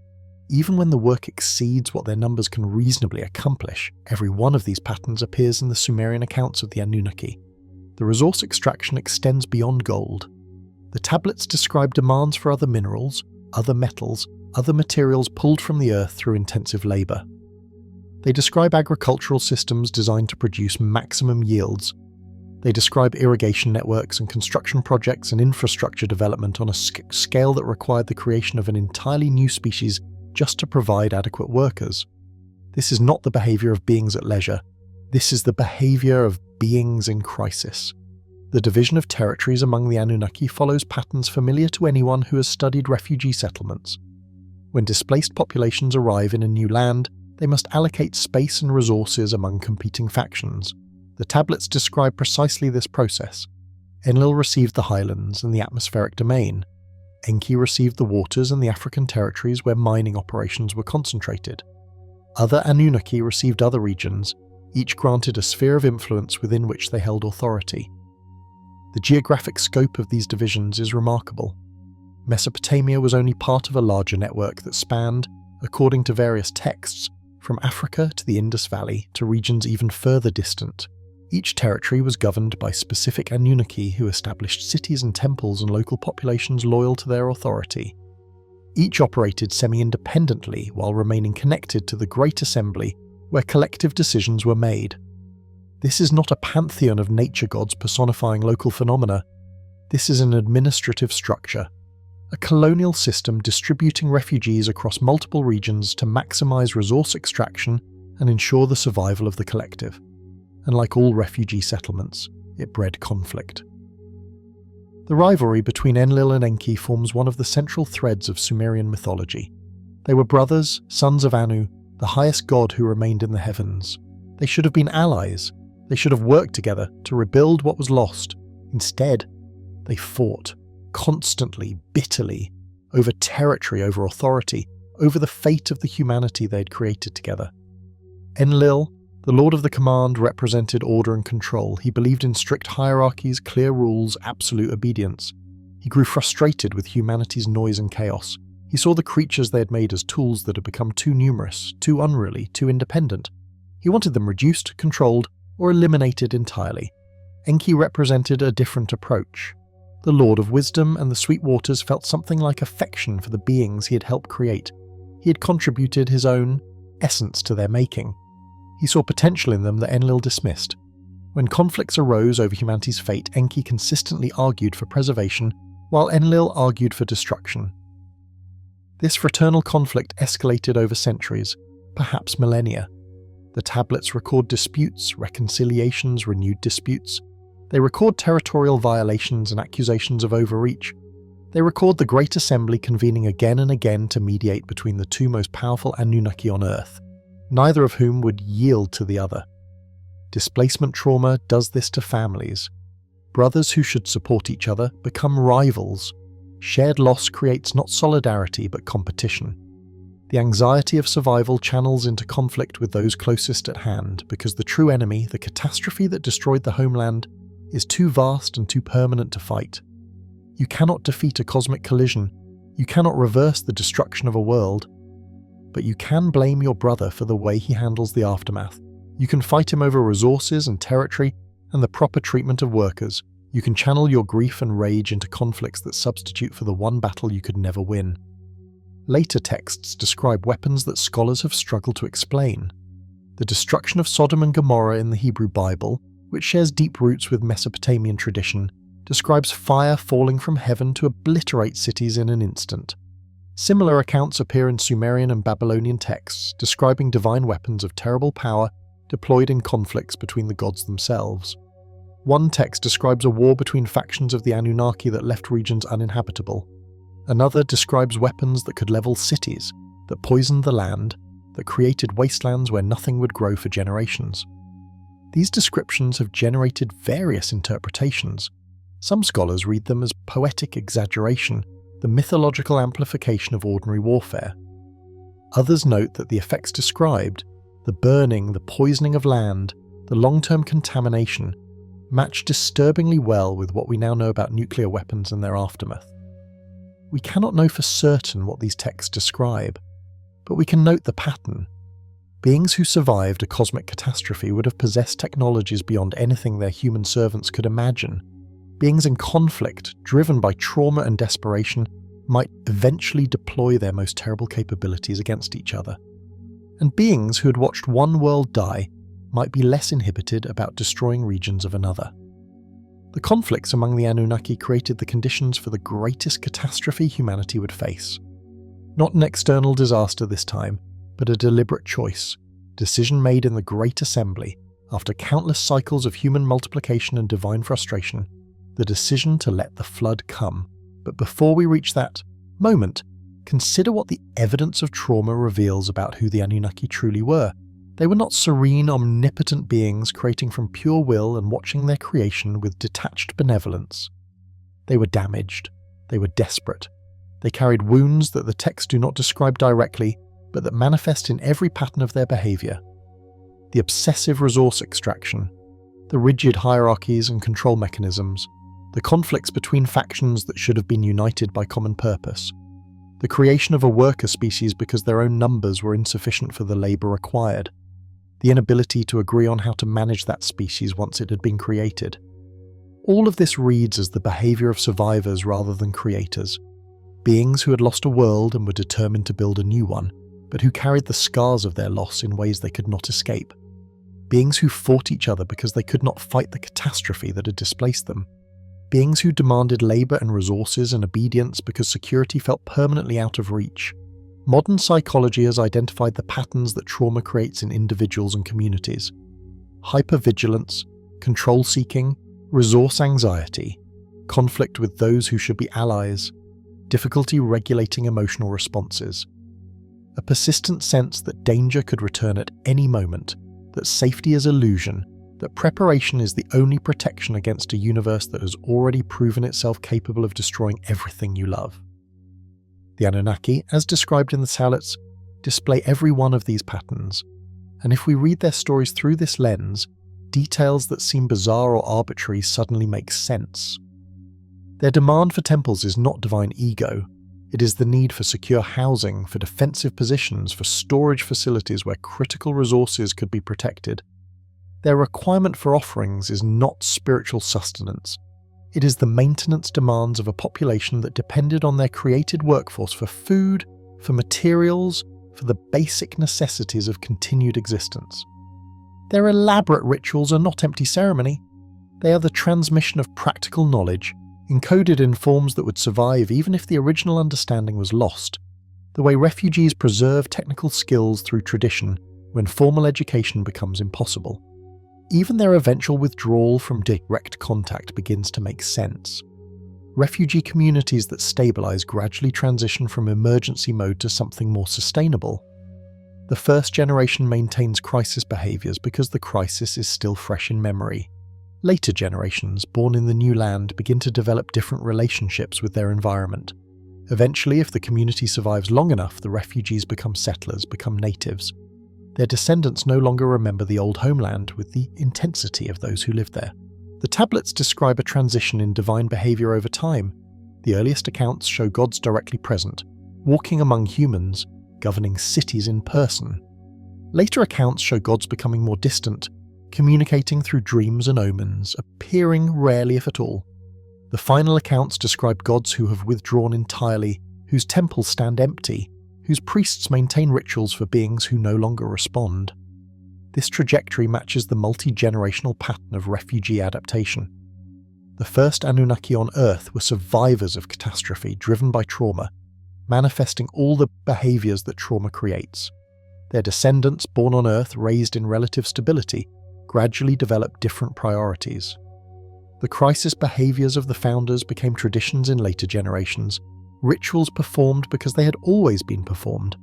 even when the work exceeds what their numbers can reasonably accomplish. Every one of these patterns appears in the Sumerian accounts of the Anunnaki. The resource extraction extends beyond gold. The tablets describe demands for other minerals, other metals, other materials pulled from the earth through intensive labour. They describe agricultural systems designed to produce maximum yields. They describe irrigation networks and construction projects and infrastructure development on a scale that required the creation of an entirely new species just to provide adequate workers. This is not the behaviour of beings at leisure. This is the behaviour of beings in crisis. The division of territories among the Anunnaki follows patterns familiar to anyone who has studied refugee settlements. When displaced populations arrive in a new land, they must allocate space and resources among competing factions. The tablets describe precisely this process. Enlil received the highlands and the atmospheric domain. Enki received the waters and the African territories where mining operations were concentrated. Other Anunnaki received other regions, each granted a sphere of influence within which they held authority. The geographic scope of these divisions is remarkable. Mesopotamia was only part of a larger network that spanned, according to various texts, from Africa to the Indus Valley to regions even further distant. Each territory was governed by specific Anunnaki who established cities and temples and local populations loyal to their authority. Each operated semi-independently while remaining connected to the Great Assembly where collective decisions were made. This is not a pantheon of nature gods personifying local phenomena. This is an administrative structure, a colonial system distributing refugees across multiple regions to maximize resource extraction and ensure the survival of the collective. And like all refugee settlements, it bred conflict. The rivalry between Enlil and Enki forms one of the central threads of Sumerian mythology. They were brothers, sons of Anu, the highest god who remained in the heavens. They should have been allies. They should have worked together to rebuild what was lost. Instead, they fought, constantly, bitterly, over territory, over authority, over the fate of the humanity they had created together. Enlil, the Lord of the Command, represented order and control. He believed in strict hierarchies, clear rules, absolute obedience. He grew frustrated with humanity's noise and chaos. He saw the creatures they had made as tools that had become too numerous, too unruly, too independent. He wanted them reduced, controlled, or eliminated entirely. Enki represented a different approach. The Lord of Wisdom and the Sweet Waters felt something like affection for the beings he had helped create. He had contributed his own essence to their making. He saw potential in them that Enlil dismissed. When conflicts arose over humanity's fate, Enki consistently argued for preservation, while Enlil argued for destruction. This fraternal conflict escalated over centuries, perhaps millennia. The tablets record disputes, reconciliations, renewed disputes. They record territorial violations and accusations of overreach. They record the Great Assembly convening again and again to mediate between the two most powerful Anunnaki on Earth, neither of whom would yield to the other. Displacement trauma does this to families. Brothers who should support each other become rivals. Shared loss creates not solidarity but competition. The anxiety of survival channels into conflict with those closest at hand because the true enemy, the catastrophe that destroyed the homeland, is too vast and too permanent to fight. You cannot defeat a cosmic collision. You cannot reverse the destruction of a world. but you can blame your brother for the way he handles the aftermath. You can fight him over resources and territory and the proper treatment of workers. You can channel your grief and rage into conflicts that substitute for the one battle you could never win. Later texts describe weapons that scholars have struggled to explain. The destruction of Sodom and Gomorrah in the Hebrew Bible, which shares deep roots with Mesopotamian tradition, describes fire falling from heaven to obliterate cities in an instant. Similar accounts appear in Sumerian and Babylonian texts, describing divine weapons of terrible power deployed in conflicts between the gods themselves. One text describes a war between factions of the Anunnaki that left regions uninhabitable. Another describes weapons that could level cities, that poisoned the land, that created wastelands where nothing would grow for generations. These descriptions have generated various interpretations. Some scholars read them as poetic exaggeration, the mythological amplification of ordinary warfare. Others note that the effects described, the burning, the poisoning of land, the long-term contamination, match disturbingly well with what we now know about nuclear weapons and their aftermath. We cannot know for certain what these texts describe, but we can note the pattern. Beings who survived a cosmic catastrophe would have possessed technologies beyond anything their human servants could imagine. Beings in conflict, driven by trauma and desperation, might eventually deploy their most terrible capabilities against each other. And beings who had watched one world die might be less inhibited about destroying regions of another. The conflicts among the Anunnaki created the conditions for the greatest catastrophe humanity would face. Not an external disaster this time, but a deliberate choice, decision made in the Great Assembly, after countless cycles of human multiplication and divine frustration, the decision to let the flood come. But before we reach that moment, consider what the evidence of trauma reveals about who the Anunnaki truly were. They were not serene, omnipotent beings creating from pure will and watching their creation with detached benevolence. They were damaged. They were desperate. They carried wounds that the texts do not describe directly, but that manifest in every pattern of their behavior. The obsessive resource extraction, the rigid hierarchies and control mechanisms, the conflicts between factions that should have been united by common purpose, the creation of a worker species because their own numbers were insufficient for the labor required, the inability to agree on how to manage that species once it had been created. All of this reads as the behavior of survivors rather than creators, beings who had lost a world and were determined to build a new one, but who carried the scars of their loss in ways they could not escape. Beings who fought each other because they could not fight the catastrophe that had displaced them. Beings who demanded labor and resources and obedience because security felt permanently out of reach. Modern psychology has identified the patterns that trauma creates in individuals and communities. Hypervigilance, control-seeking, resource anxiety, conflict with those who should be allies, difficulty regulating emotional responses. A persistent sense that danger could return at any moment, that safety is illusion, that preparation is the only protection against a universe that has already proven itself capable of destroying everything you love. The Anunnaki, as described in the Tablets, display every one of these patterns, and if we read their stories through this lens, details that seem bizarre or arbitrary suddenly make sense. Their demand for temples is not divine ego. It is the need for secure housing, for defensive positions, for storage facilities where critical resources could be protected. Their requirement for offerings is not spiritual sustenance. It is the maintenance demands of a population that depended on their created workforce for food, for materials, for the basic necessities of continued existence. Their elaborate rituals are not empty ceremony. They are the transmission of practical knowledge, encoded in forms that would survive even if the original understanding was lost, the way refugees preserve technical skills through tradition when formal education becomes impossible. Even their eventual withdrawal from direct contact begins to make sense. Refugee communities that stabilize gradually transition from emergency mode to something more sustainable. The first generation maintains crisis behaviors because the crisis is still fresh in memory. Later generations, born in the new land, begin to develop different relationships with their environment. Eventually, if the community survives long enough, the refugees become settlers, become natives. Their descendants no longer remember the old homeland with the intensity of those who lived there. The tablets describe a transition in divine behavior over time. The earliest accounts show gods directly present, walking among humans, governing cities in person. Later accounts show gods becoming more distant, communicating through dreams and omens, appearing rarely if at all. The final accounts describe gods who have withdrawn entirely, whose temples stand empty, whose priests maintain rituals for beings who no longer respond. This trajectory matches the multi-generational pattern of refugee adaptation. The first Anunnaki on Earth were survivors of catastrophe driven by trauma, manifesting all the behaviours that trauma creates. Their descendants, born on Earth raised in relative stability, gradually developed different priorities. The crisis behaviours of the founders became traditions in later generations, rituals performed because they had always been performed,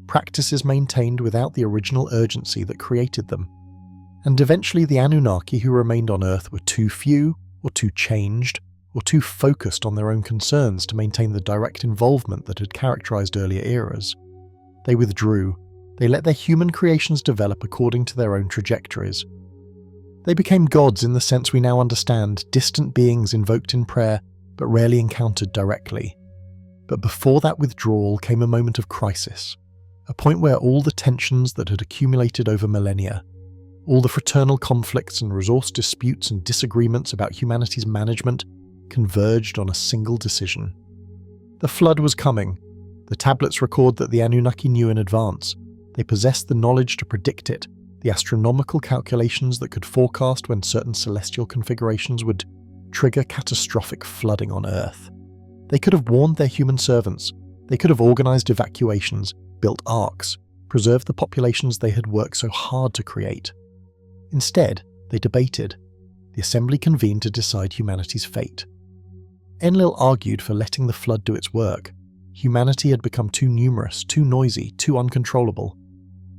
practices maintained without the original urgency that created them. And eventually the Anunnaki who remained on Earth were too few, or too changed, or too focused on their own concerns to maintain the direct involvement that had characterized earlier eras. They withdrew. They let their human creations develop according to their own trajectories. They became gods in the sense we now understand, distant beings invoked in prayer, but rarely encountered directly. But before that withdrawal came a moment of crisis, a point where all the tensions that had accumulated over millennia, all the fraternal conflicts and resource disputes and disagreements about humanity's management converged on a single decision. The flood was coming. The tablets record that the Anunnaki knew in advance. They possessed the knowledge to predict it, the astronomical calculations that could forecast when certain celestial configurations would trigger catastrophic flooding on Earth. They could have warned their human servants. They could have organized evacuations, built arks, preserved the populations they had worked so hard to create. Instead, they debated. The assembly convened to decide humanity's fate. Enlil argued for letting the flood do its work. Humanity had become too numerous, too noisy, too uncontrollable.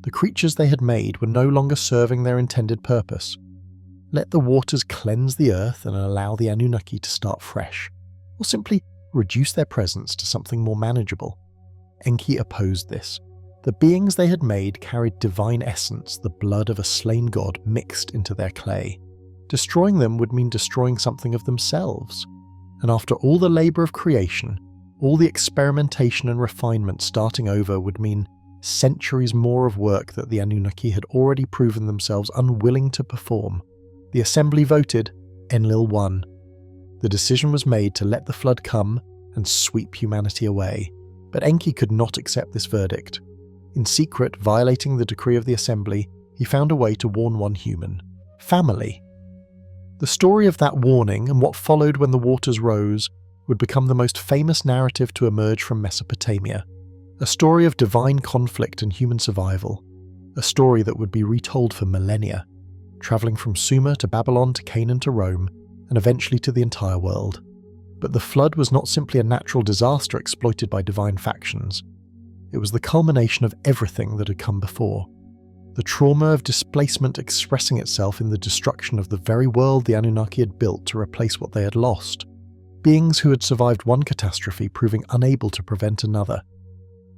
The creatures they had made were no longer serving their intended purpose. Let the waters cleanse the earth and allow the Anunnaki to start fresh, or simply reduce their presence to something more manageable. Enki opposed this. The beings they had made carried divine essence, the blood of a slain god mixed into their clay. Destroying them would mean destroying something of themselves. And after all the labour of creation, all the experimentation and refinement starting over would mean centuries more of work that the Anunnaki had already proven themselves unwilling to perform. The assembly voted, Enlil won. The decision was made to let the flood come and sweep humanity away, but Enki could not accept this verdict. In secret, violating the decree of the assembly, he found a way to warn one human, family. The story of that warning and what followed when the waters rose would become the most famous narrative to emerge from Mesopotamia, a story of divine conflict and human survival, a story that would be retold for millennia, travelling from Sumer to Babylon to Canaan to Rome, and eventually to the entire world. But the flood was not simply a natural disaster exploited by divine factions. It was the culmination of everything that had come before. The trauma of displacement expressing itself in the destruction of the very world the Anunnaki had built to replace what they had lost. Beings who had survived one catastrophe proving unable to prevent another.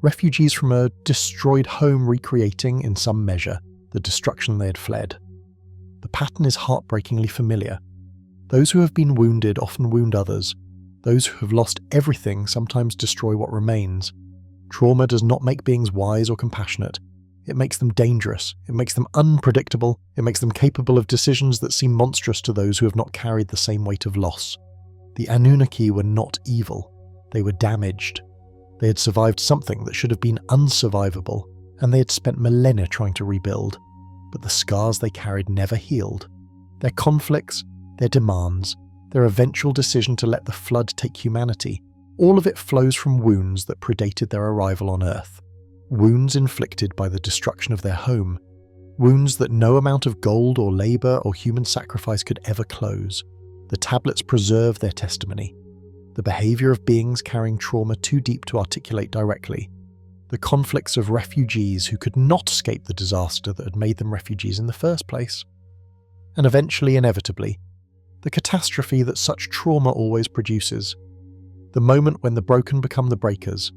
Refugees from a destroyed home recreating, in some measure, the destruction they had fled. The pattern is heartbreakingly familiar. Those who have been wounded often wound others. Those who have lost everything sometimes destroy what remains. Trauma does not make beings wise or compassionate. It makes them dangerous. It makes them unpredictable. It makes them capable of decisions that seem monstrous to those who have not carried the same weight of loss. The Anunnaki were not evil. They were damaged. They had survived something that should have been unsurvivable, and they had spent millennia trying to rebuild. But the scars they carried never healed. Their conflicts, their demands, their eventual decision to let the flood take humanity, all of it flows from wounds that predated their arrival on Earth. Wounds inflicted by the destruction of their home. Wounds that no amount of gold or labour or human sacrifice could ever close. The tablets preserve their testimony. The behaviour of beings carrying trauma too deep to articulate directly. The conflicts of refugees who could not escape the disaster that had made them refugees in the first place. And eventually, inevitably, the catastrophe that such trauma always produces. The moment when the broken become the breakers,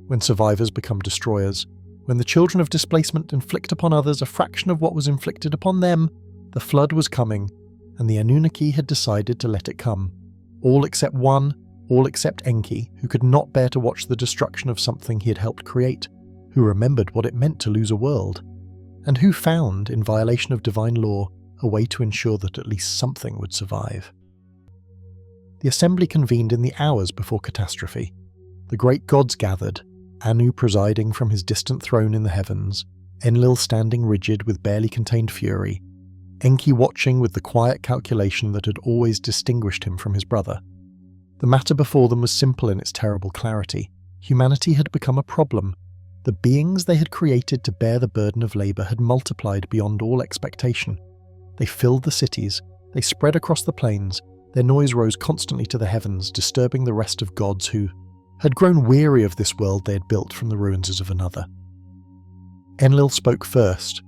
when survivors become destroyers, when the children of displacement inflict upon others a fraction of what was inflicted upon them. The flood was coming, and the Anunnaki had decided to let it come. All except one, all except Enki, who could not bear to watch the destruction of something he had helped create, who remembered what it meant to lose a world, and who found, in violation of divine law, a way to ensure that at least something would survive. The assembly convened in the hours before Catastrophe. The great gods gathered, Anu presiding from his distant throne in the heavens, Enlil standing rigid with barely contained fury, Enki watching with the quiet calculation that had always distinguished him from his brother. The matter before them was simple in its terrible clarity. Humanity had become a problem. The beings they had created to bear the burden of labour had multiplied beyond all expectation. They filled the cities, they spread across the plains, their noise rose constantly to the heavens, disturbing the rest of gods who had grown weary of this world they had built from the ruins of another. Enlil spoke first.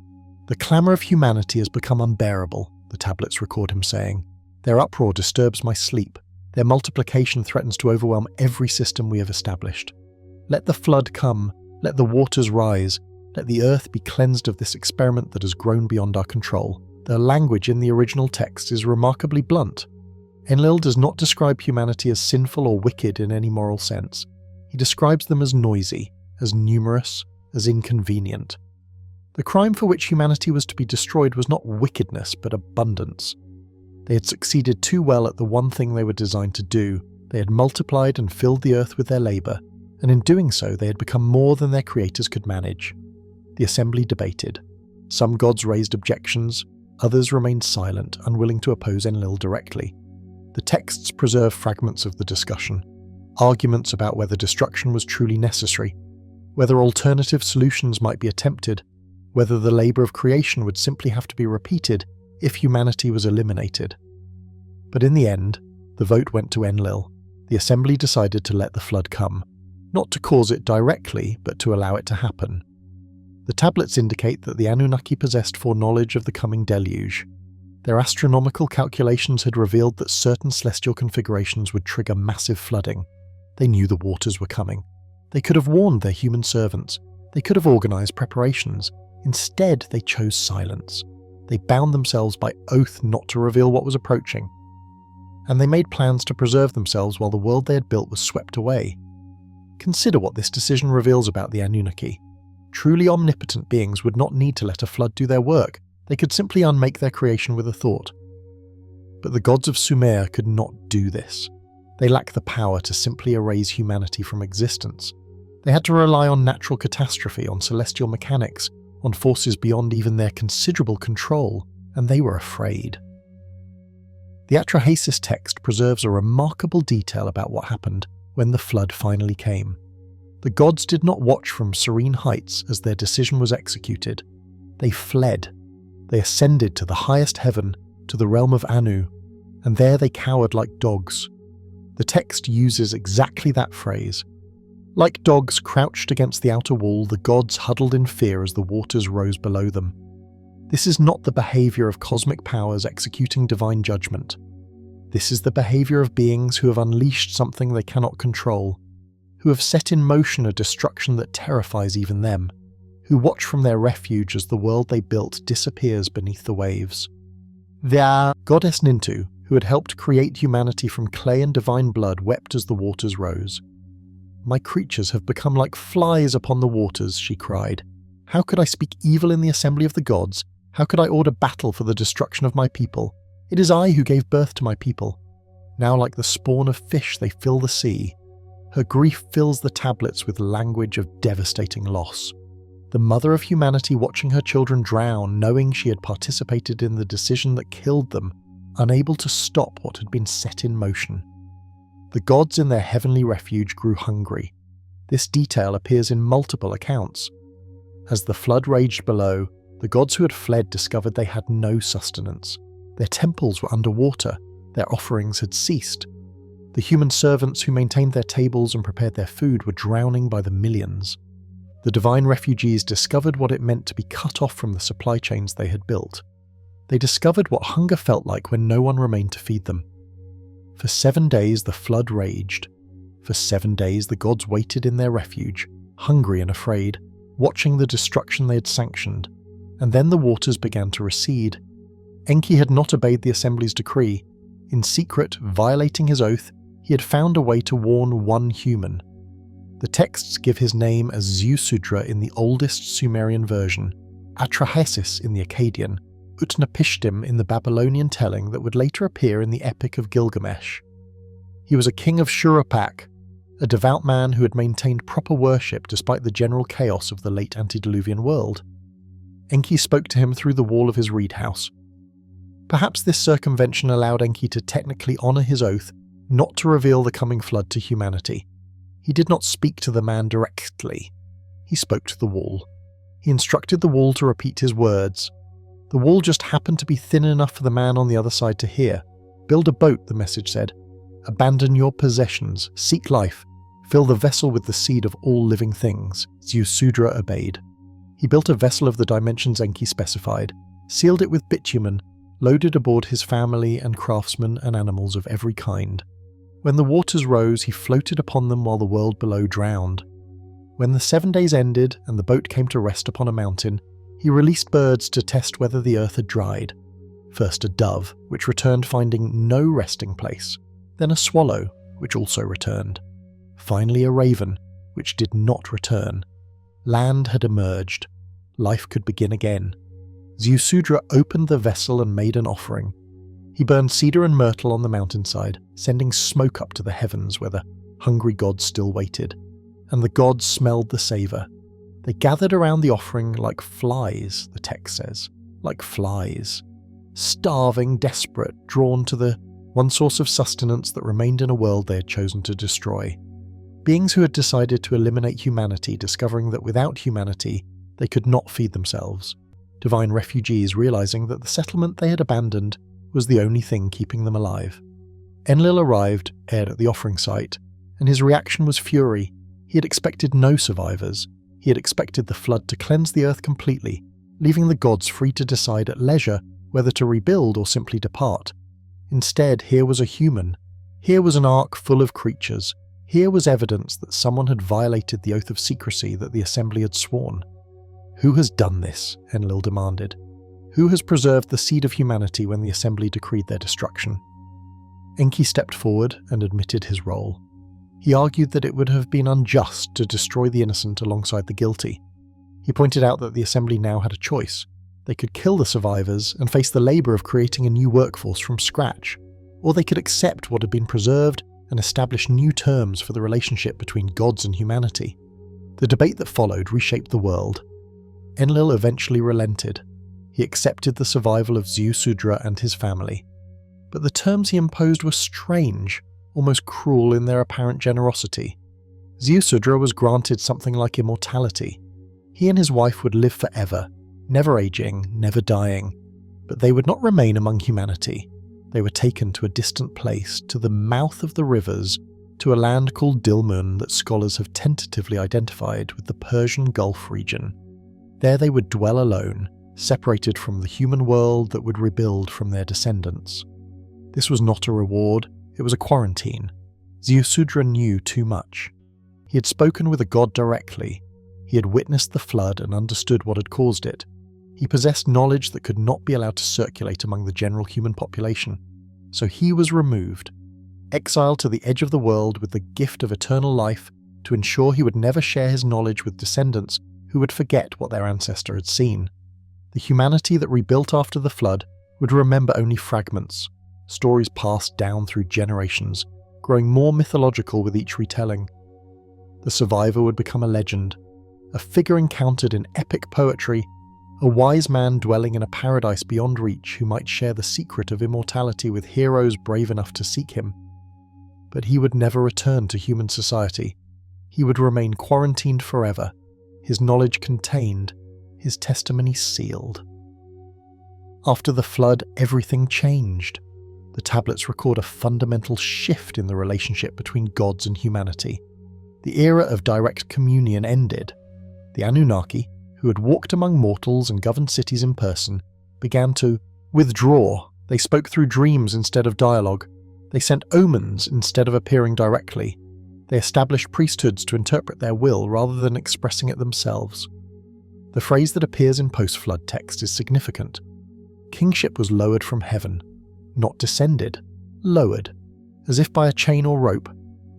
"The clamour of humanity has become unbearable," the tablets record him saying. "Their uproar disturbs my sleep. Their multiplication threatens to overwhelm every system we have established. Let the flood come, let the waters rise, let the earth be cleansed of this experiment that has grown beyond our control." The language in the original text is remarkably blunt. Enlil does not describe humanity as sinful or wicked in any moral sense. He describes them as noisy, as numerous, as inconvenient. The crime for which humanity was to be destroyed was not wickedness, but abundance. They had succeeded too well at the one thing they were designed to do. They had multiplied and filled the earth with their labour, and in doing so they had become more than their creators could manage. The assembly debated. Some gods raised objections, others remained silent, unwilling to oppose Enlil directly. The texts preserve fragments of the discussion, arguments about whether destruction was truly necessary, whether alternative solutions might be attempted, whether the labour of creation would simply have to be repeated if humanity was eliminated. But in the end, the vote went to Enlil. The assembly decided to let the flood come, not to cause it directly, but to allow it to happen. The tablets indicate that the Anunnaki possessed foreknowledge of the coming deluge. Their astronomical calculations had revealed that certain celestial configurations would trigger massive flooding. They knew the waters were coming. They could have warned their human servants. They could have organised preparations. Instead, they chose silence. They bound themselves by oath not to reveal what was approaching. And they made plans to preserve themselves while the world they had built was swept away. Consider what this decision reveals about the Anunnaki. Truly omnipotent beings would not need to let a flood do their work. They could simply unmake their creation with a thought. But the gods of Sumer could not do this. They lacked the power to simply erase humanity from existence. They had to rely on natural catastrophe, on celestial mechanics, on forces beyond even their considerable control, and they were afraid. The Atrahasis text preserves a remarkable detail about what happened when the flood finally came. The gods did not watch from serene heights as their decision was executed. They fled. They ascended to the highest heaven, to the realm of Anu, and there they cowered like dogs. The text uses exactly that phrase. Like dogs crouched against the outer wall, the gods huddled in fear as the waters rose below them. This is not the behaviour of cosmic powers executing divine judgment. This is the behaviour of beings who have unleashed something they cannot control, who have set in motion a destruction that terrifies even them, who watch from their refuge as the world they built disappears beneath the waves. The goddess Nintu, who had helped create humanity from clay and divine blood, wept as the waters rose. "My creatures have become like flies upon the waters," she cried. "How could I speak evil in the assembly of the gods? How could I order battle for the destruction of my people? It is I who gave birth to my people. Now like the spawn of fish they fill the sea." Her grief fills the tablets with language of devastating loss. The mother of humanity watching her children drown, knowing she had participated in the decision that killed them, unable to stop what had been set in motion. The gods in their heavenly refuge grew hungry. This detail appears in multiple accounts. As the flood raged below, the gods who had fled discovered they had no sustenance. Their temples were underwater, their offerings had ceased. The human servants who maintained their tables and prepared their food were drowning by the millions. The divine refugees discovered what it meant to be cut off from the supply chains they had built. They discovered what hunger felt like when no one remained to feed them. For 7 days the flood raged. For 7 days the gods waited in their refuge, hungry and afraid, watching the destruction they had sanctioned, and then the waters began to recede. Enki had not obeyed the assembly's decree. In secret, violating his oath, he had found a way to warn one human. The texts give his name as Ziusudra in the oldest Sumerian version, Atrahasis in the Akkadian, Utnapishtim in the Babylonian telling that would later appear in the Epic of Gilgamesh. He was a king of Shuruppak, a devout man who had maintained proper worship despite the general chaos of the late antediluvian world. Enki spoke to him through the wall of his reed house. Perhaps this circumvention allowed Enki to technically honour his oath not to reveal the coming flood to humanity. He did not speak to the man directly. He spoke to the wall. He instructed the wall to repeat his words. The wall just happened to be thin enough for the man on the other side to hear. "Build a boat," the message said. "Abandon your possessions, seek life, fill the vessel with the seed of all living things." Ziusudra obeyed. He built a vessel of the dimensions Enki specified, sealed it with bitumen, loaded aboard his family and craftsmen and animals of every kind. When the waters rose, he floated upon them while the world below drowned. When the 7 days ended and the boat came to rest upon a mountain, he released birds to test whether the earth had dried. First a dove, which returned finding no resting place, then a swallow, which also returned. Finally a raven, which did not return. Land had emerged. Life could begin again. Ziusudra opened the vessel and made an offering. He burned cedar and myrtle on the mountainside, sending smoke up to the heavens where the hungry gods still waited. And the gods smelled the savour. They gathered around the offering like flies, the text says, like flies. Starving, desperate, drawn to the one source of sustenance that remained in a world they had chosen to destroy. Beings who had decided to eliminate humanity, discovering that without humanity, they could not feed themselves. Divine refugees realizing that the settlement they had abandoned was the only thing keeping them alive. Enlil arrived, aired at the offering site, and his reaction was fury. He had expected no survivors. He had expected the flood to cleanse the earth completely, leaving the gods free to decide at leisure whether to rebuild or simply depart. Instead, here was a human. Here was an ark full of creatures. Here was evidence that someone had violated the oath of secrecy that the assembly had sworn. "Who has done this?" Enlil demanded. "Who has preserved the seed of humanity when the assembly decreed their destruction?" Enki stepped forward and admitted his role. He argued that it would have been unjust to destroy the innocent alongside the guilty. He pointed out that the assembly now had a choice. They could kill the survivors and face the labour of creating a new workforce from scratch, or they could accept what had been preserved and establish new terms for the relationship between gods and humanity. The debate that followed reshaped the world. Enlil eventually relented. He accepted the survival of Ziusudra and his family. But the terms he imposed were strange, almost cruel in their apparent generosity. Ziusudra was granted something like immortality. He and his wife would live forever, never aging, never dying, but they would not remain among humanity. They were taken to a distant place, to the mouth of the rivers, to a land called Dilmun that scholars have tentatively identified with the Persian Gulf region. There they would dwell alone, separated from the human world that would rebuild from their descendants. This was not a reward, it was a quarantine. Ziusudra knew too much. He had spoken with a god directly. He had witnessed the flood and understood what had caused it. He possessed knowledge that could not be allowed to circulate among the general human population. So he was removed, exiled to the edge of the world with the gift of eternal life to ensure he would never share his knowledge with descendants who would forget what their ancestor had seen. The humanity that rebuilt after the flood would remember only fragments, stories passed down through generations, growing more mythological with each retelling. The survivor would become a legend, a figure encountered in epic poetry, a wise man dwelling in a paradise beyond reach who might share the secret of immortality with heroes brave enough to seek him. But he would never return to human society. He would remain quarantined forever, his knowledge contained, his testimony sealed. After the flood, everything changed. The tablets record a fundamental shift in the relationship between gods and humanity. The era of direct communion ended. The Anunnaki, who had walked among mortals and governed cities in person, began to withdraw. They spoke through dreams instead of dialogue. They sent omens instead of appearing directly. They established priesthoods to interpret their will rather than expressing it themselves. The phrase that appears in post-flood text is significant. Kingship was lowered from heaven, not descended, lowered, as if by a chain or rope,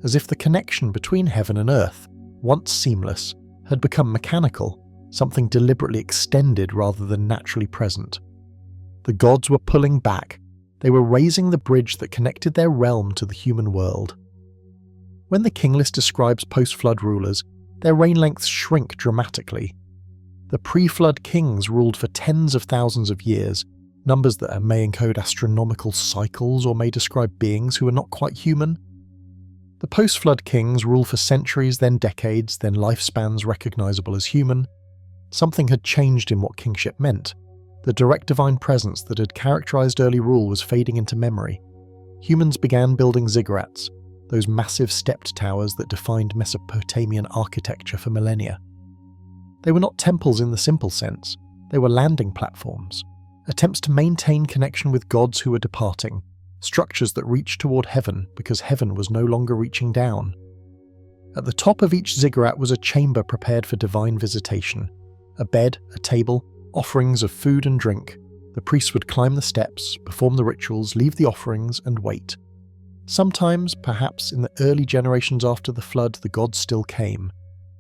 as if the connection between heaven and earth once seamless, had become mechanical, something deliberately extended rather than naturally present. The gods were pulling back. They were raising the bridge that connected their realm to the human world. When the king list describes post-flood rulers, their reign lengths shrink dramatically. The pre-flood kings ruled for tens of thousands of years, numbers that may encode astronomical cycles or may describe beings who are not quite human. The post-flood kings rule for centuries, then decades, then lifespans recognizable as human. Something had changed in what kingship meant. The direct divine presence that had characterized early rule was fading into memory. Humans began building ziggurats, those massive stepped towers that defined Mesopotamian architecture for millennia. They were not temples in the simple sense, they were landing platforms, attempts to maintain connection with gods who were departing, structures that reached toward heaven because heaven was no longer reaching down. At the top of each ziggurat was a chamber prepared for divine visitation. A bed, a table, offerings of food and drink. The priests would climb the steps, perform the rituals, leave the offerings, and wait. Sometimes, perhaps in the early generations after the flood, the gods still came.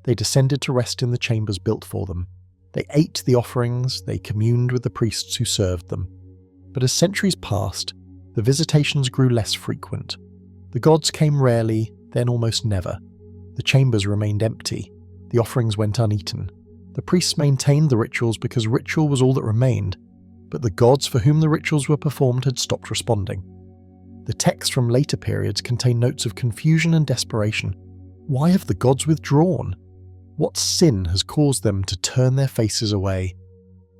They descended to rest in the chambers built for them. They ate the offerings, they communed with the priests who served them. But as centuries passed, the visitations grew less frequent. The gods came rarely, then almost never. The chambers remained empty. The offerings went uneaten. The priests maintained the rituals because ritual was all that remained, but the gods for whom the rituals were performed had stopped responding. The texts from later periods contain notes of confusion and desperation. Why have the gods withdrawn? What sin has caused them to turn their faces away?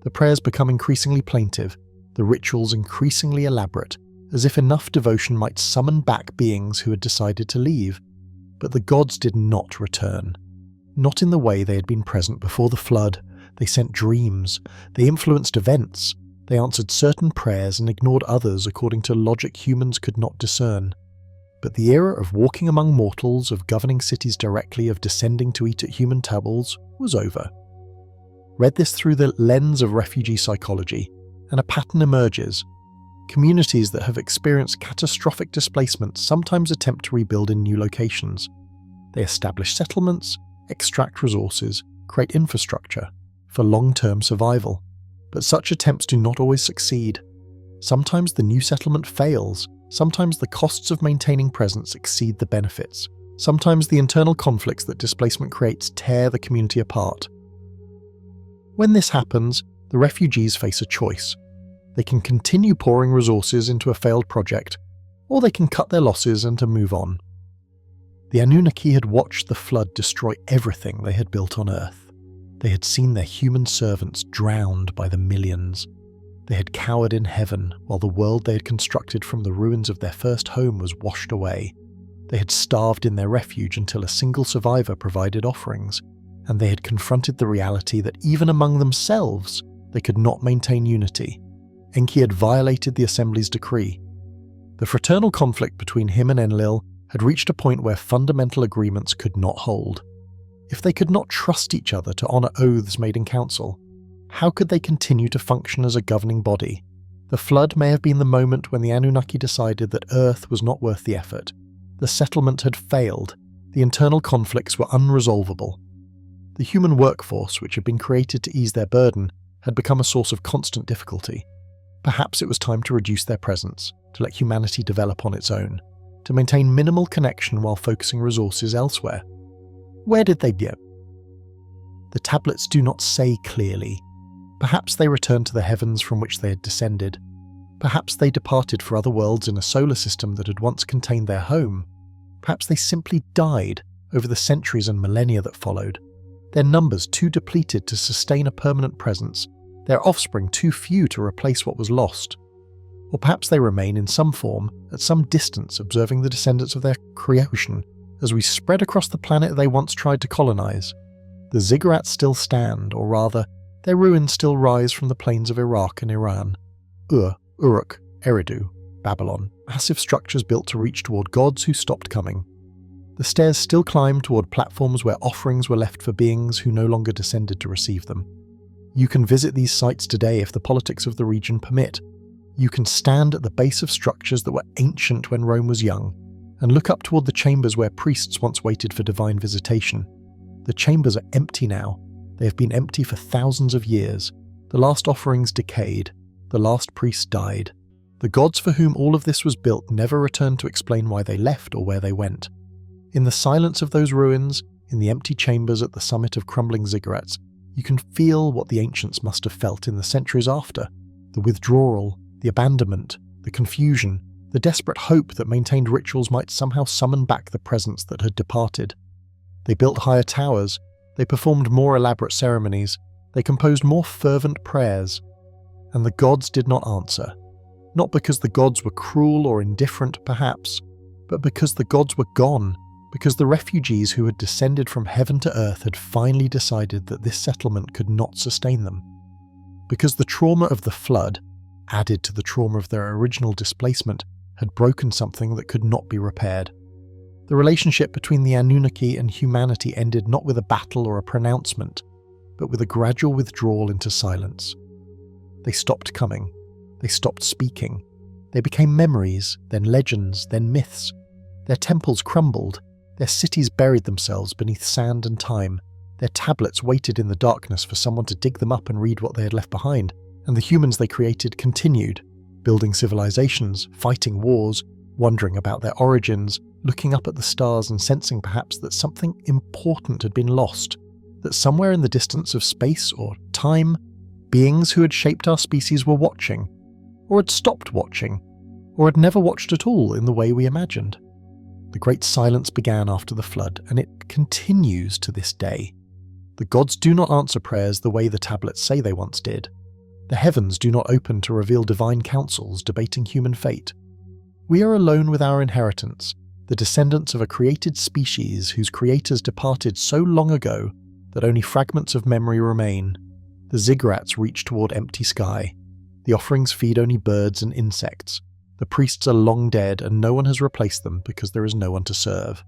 The prayers become increasingly plaintive, the rituals increasingly elaborate, as if enough devotion might summon back beings who had decided to leave. But the gods did not return. Not in the way they had been present before the flood. They sent dreams. They influenced events. They answered certain prayers and ignored others according to logic humans could not discern. But the era of walking among mortals, of governing cities directly, of descending to eat at human tables, was over. Read this through the lens of refugee psychology, and a pattern emerges. Communities that have experienced catastrophic displacement sometimes attempt to rebuild in new locations. They establish settlements, extract resources, create infrastructure for long-term survival. But such attempts do not always succeed. Sometimes the new settlement fails. Sometimes the costs of maintaining presence exceed the benefits. Sometimes the internal conflicts that displacement creates tear the community apart. When this happens, the refugees face a choice. They can continue pouring resources into a failed project, or they can cut their losses and to move on. The Anunnaki had watched the flood destroy everything they had built on Earth. They had seen their human servants drowned by the millions. They had cowered in heaven while the world they had constructed from the ruins of their first home was washed away. They had starved in their refuge until a single survivor provided offerings, and they had confronted the reality that even among themselves, they could not maintain unity. Enki had violated the assembly's decree. The fraternal conflict between him and Enlil had reached a point where fundamental agreements could not hold. If they could not trust each other to honour oaths made in council, how could they continue to function as a governing body? The flood may have been the moment when the Anunnaki decided that Earth was not worth the effort. The settlement had failed. The internal conflicts were unresolvable. The human workforce, which had been created to ease their burden, had become a source of constant difficulty. Perhaps it was time to reduce their presence, to let humanity develop on its own, to maintain minimal connection while focusing resources elsewhere. Where did they go? The tablets do not say clearly. Perhaps they returned to the heavens from which they had descended. Perhaps they departed for other worlds in a solar system that had once contained their home. Perhaps they simply died over the centuries and millennia that followed. Their numbers too depleted to sustain a permanent presence, their offspring too few to replace what was lost. Or perhaps they remain in some form, at some distance, observing the descendants of their creation as we spread across the planet they once tried to colonize. The ziggurats still stand, or rather, their ruins still rise from the plains of Iraq and Iran. Uruk, Eridu, Babylon, massive structures built to reach toward gods who stopped coming. The stairs still climb toward platforms where offerings were left for beings who no longer descended to receive them. You can visit these sites today if the politics of the region permit. You can stand at the base of structures that were ancient when Rome was young, and look up toward the chambers where priests once waited for divine visitation. The chambers are empty now. They have been empty for thousands of years. The last offerings decayed. The last priest died. The gods for whom all of this was built never returned to explain why they left or where they went. In the silence of those ruins, in the empty chambers at the summit of crumbling ziggurats, you can feel what the ancients must have felt in the centuries after. The withdrawal, the abandonment, the confusion, the desperate hope that maintained rituals might somehow summon back the presence that had departed. They built higher towers, they performed more elaborate ceremonies, they composed more fervent prayers, and the gods did not answer. Not because the gods were cruel or indifferent, perhaps, but because the gods were gone, because the refugees who had descended from heaven to earth had finally decided that this settlement could not sustain them. Because the trauma of the flood, added to the trauma of their original displacement, had broken something that could not be repaired. The relationship between the Anunnaki and humanity ended not with a battle or a pronouncement, but with a gradual withdrawal into silence. They stopped coming. They stopped speaking. They became memories, then legends, then myths. Their temples crumbled. Their cities buried themselves beneath sand and time. Their tablets waited in the darkness for someone to dig them up and read what they had left behind. And the humans they created continued, building civilizations, fighting wars, wondering about their origins, looking up at the stars and sensing perhaps that something important had been lost, that somewhere in the distance of space or time, beings who had shaped our species were watching, or had stopped watching, or had never watched at all in the way we imagined. The great silence began after the flood, and it continues to this day. The gods do not answer prayers the way the tablets say they once did. The heavens do not open to reveal divine councils debating human fate. We are alone with our inheritance, the descendants of a created species whose creators departed so long ago that only fragments of memory remain. The ziggurats reach toward empty sky. The offerings feed only birds and insects. The priests are long dead and no one has replaced them because there is no one to serve.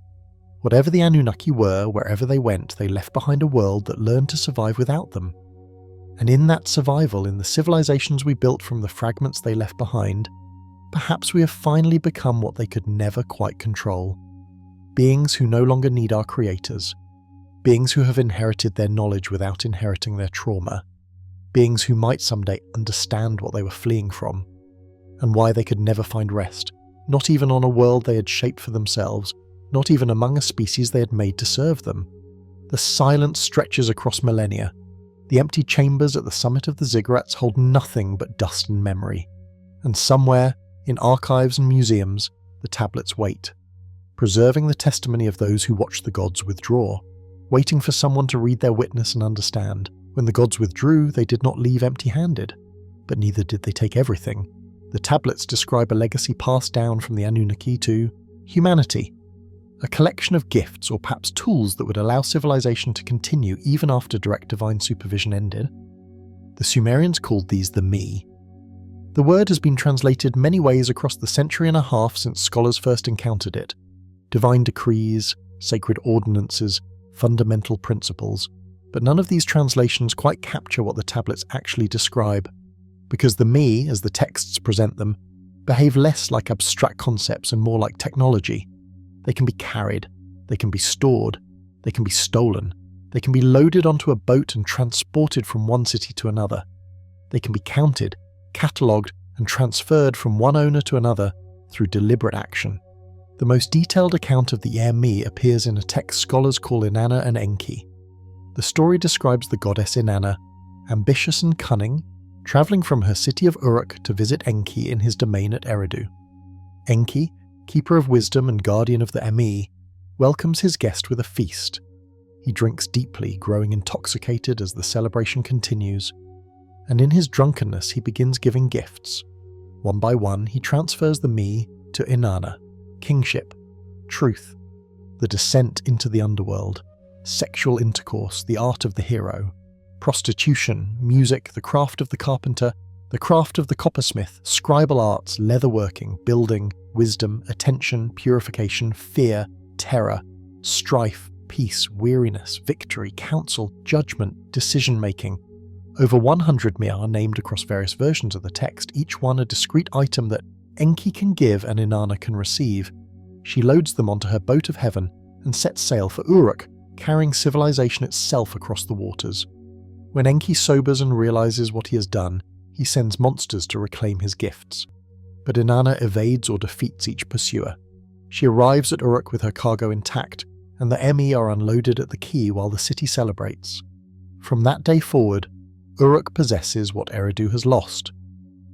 Whatever the Anunnaki were, wherever they went, they left behind a world that learned to survive without them. And in that survival, in the civilizations we built from the fragments they left behind, perhaps we have finally become what they could never quite control. Beings who no longer need our creators. Beings who have inherited their knowledge without inheriting their trauma. Beings who might someday understand what they were fleeing from, and why they could never find rest, not even on a world they had shaped for themselves, not even among a species they had made to serve them. The silence stretches across millennia. The empty chambers at the summit of the ziggurats hold nothing but dust and memory. And somewhere, in archives and museums, the tablets wait, preserving the testimony of those who watched the gods withdraw, waiting for someone to read their witness and understand. When the gods withdrew, they did not leave empty-handed, but neither did they take everything. The tablets describe a legacy passed down from the Anunnaki to humanity, a collection of gifts or perhaps tools that would allow civilization to continue even after direct divine supervision ended. The Sumerians called these the Me. The word has been translated many ways across the century and a half since scholars first encountered it. Divine decrees, sacred ordinances, fundamental principles, but none of these translations quite capture what the tablets actually describe, because the Me, as the texts present them, behave less like abstract concepts and more like technology. They can be carried, they can be stored, they can be stolen, they can be loaded onto a boat and transported from one city to another. They can be counted, catalogued, and transferred from one owner to another through deliberate action. The most detailed account of the Me appears in a text scholars call Inanna and Enki. The story describes the goddess Inanna, ambitious and cunning, travelling from her city of Uruk to visit Enki in his domain at Eridu. Enki, keeper of wisdom and guardian of the Me, welcomes his guest with a feast. He drinks deeply, growing intoxicated as the celebration continues, and in his drunkenness he begins giving gifts. One by one he transfers the Me to Inanna, kingship, truth, the descent into the underworld, sexual intercourse, the art of the hero, prostitution, music, the craft of the carpenter, the craft of the coppersmith, scribal arts, leatherworking, building, wisdom, attention, purification, fear, terror, strife, peace, weariness, victory, counsel, judgment, decision-making. Over 100 Me are named across various versions of the text, each one a discrete item that Enki can give and Inanna can receive. She loads them onto her boat of heaven and sets sail for Uruk, carrying civilization itself across the waters. When Enki sobers and realizes what he has done, he sends monsters to reclaim his gifts. But Inanna evades or defeats each pursuer. She arrives at Uruk with her cargo intact, and the Emi are unloaded at the quay while the city celebrates. From that day forward, Uruk possesses what Eridu has lost.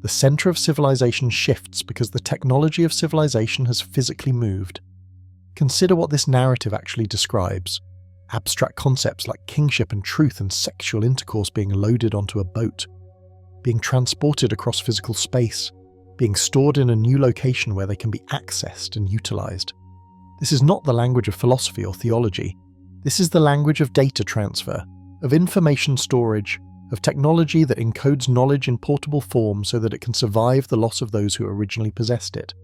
The center of civilization shifts because the technology of civilization has physically moved. Consider what this narrative actually describes. Abstract concepts like kingship and truth and sexual intercourse being loaded onto a boat, being transported across physical space, being stored in a new location where they can be accessed and utilized. This is not the language of philosophy or theology. This is the language of data transfer, of information storage, of technology that encodes knowledge in portable form so that it can survive the loss of those who originally possessed it.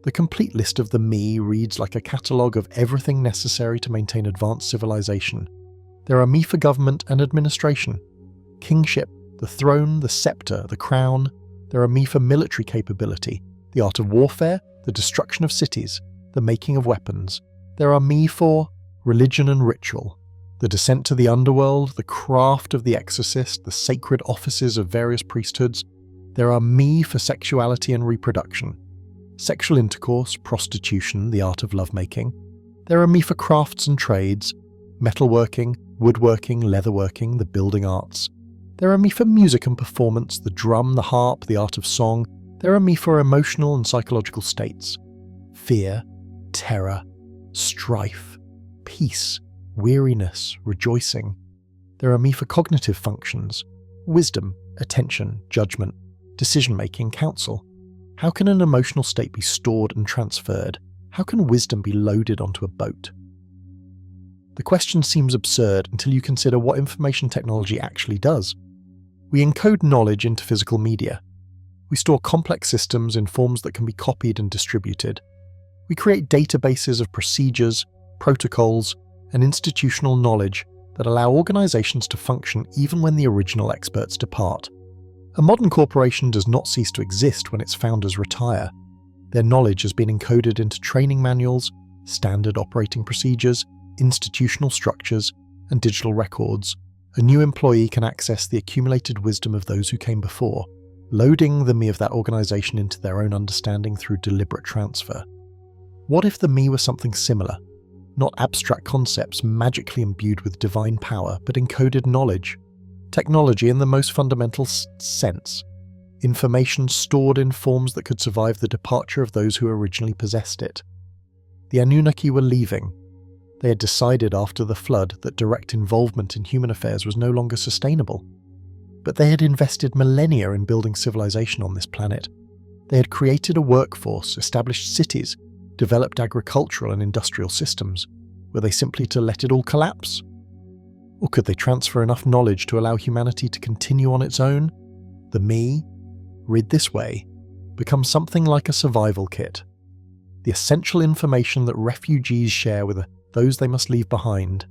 The complete list of the me reads like a catalogue of everything necessary to maintain advanced civilization. There are me for government and administration, kingship, the throne, the scepter, the crown. There are me for military capability, the art of warfare, the destruction of cities, the making of weapons. There are me for religion and ritual, the descent to the underworld, the craft of the exorcist, the sacred offices of various priesthoods. There are me for sexuality and reproduction, sexual intercourse, prostitution, the art of lovemaking. There are me for crafts and trades, metalworking, woodworking, leatherworking, the building arts. There are me for music and performance, the drum, the harp, the art of song. There are me for emotional and psychological states, fear, terror, strife, peace, weariness, rejoicing. There are me for cognitive functions, wisdom, attention, judgment, decision-making, counsel. How can an emotional state be stored and transferred? How can wisdom be loaded onto a boat? The question seems absurd until you consider what information technology actually does. We encode knowledge into physical media. We store complex systems in forms that can be copied and distributed. We create databases of procedures, protocols, and institutional knowledge that allow organizations to function even when the original experts depart. A modern corporation does not cease to exist when its founders retire. Their knowledge has been encoded into training manuals, standard operating procedures, institutional structures, and digital records. A new employee can access the accumulated wisdom of those who came before, loading the me of that organization into their own understanding through deliberate transfer. What if the me were something similar? Not abstract concepts magically imbued with divine power, but encoded knowledge. Technology in the most fundamental sense. Information stored in forms that could survive the departure of those who originally possessed it. The Anunnaki were leaving. They had decided after the flood that direct involvement in human affairs was no longer sustainable. But they had invested millennia in building civilization on this planet. They had created a workforce, established cities, developed agricultural and industrial systems. Were they simply to let it all collapse? Or could they transfer enough knowledge to allow humanity to continue on its own? The me, read this way, becomes something like a survival kit. The essential information that refugees share with those they must leave behind.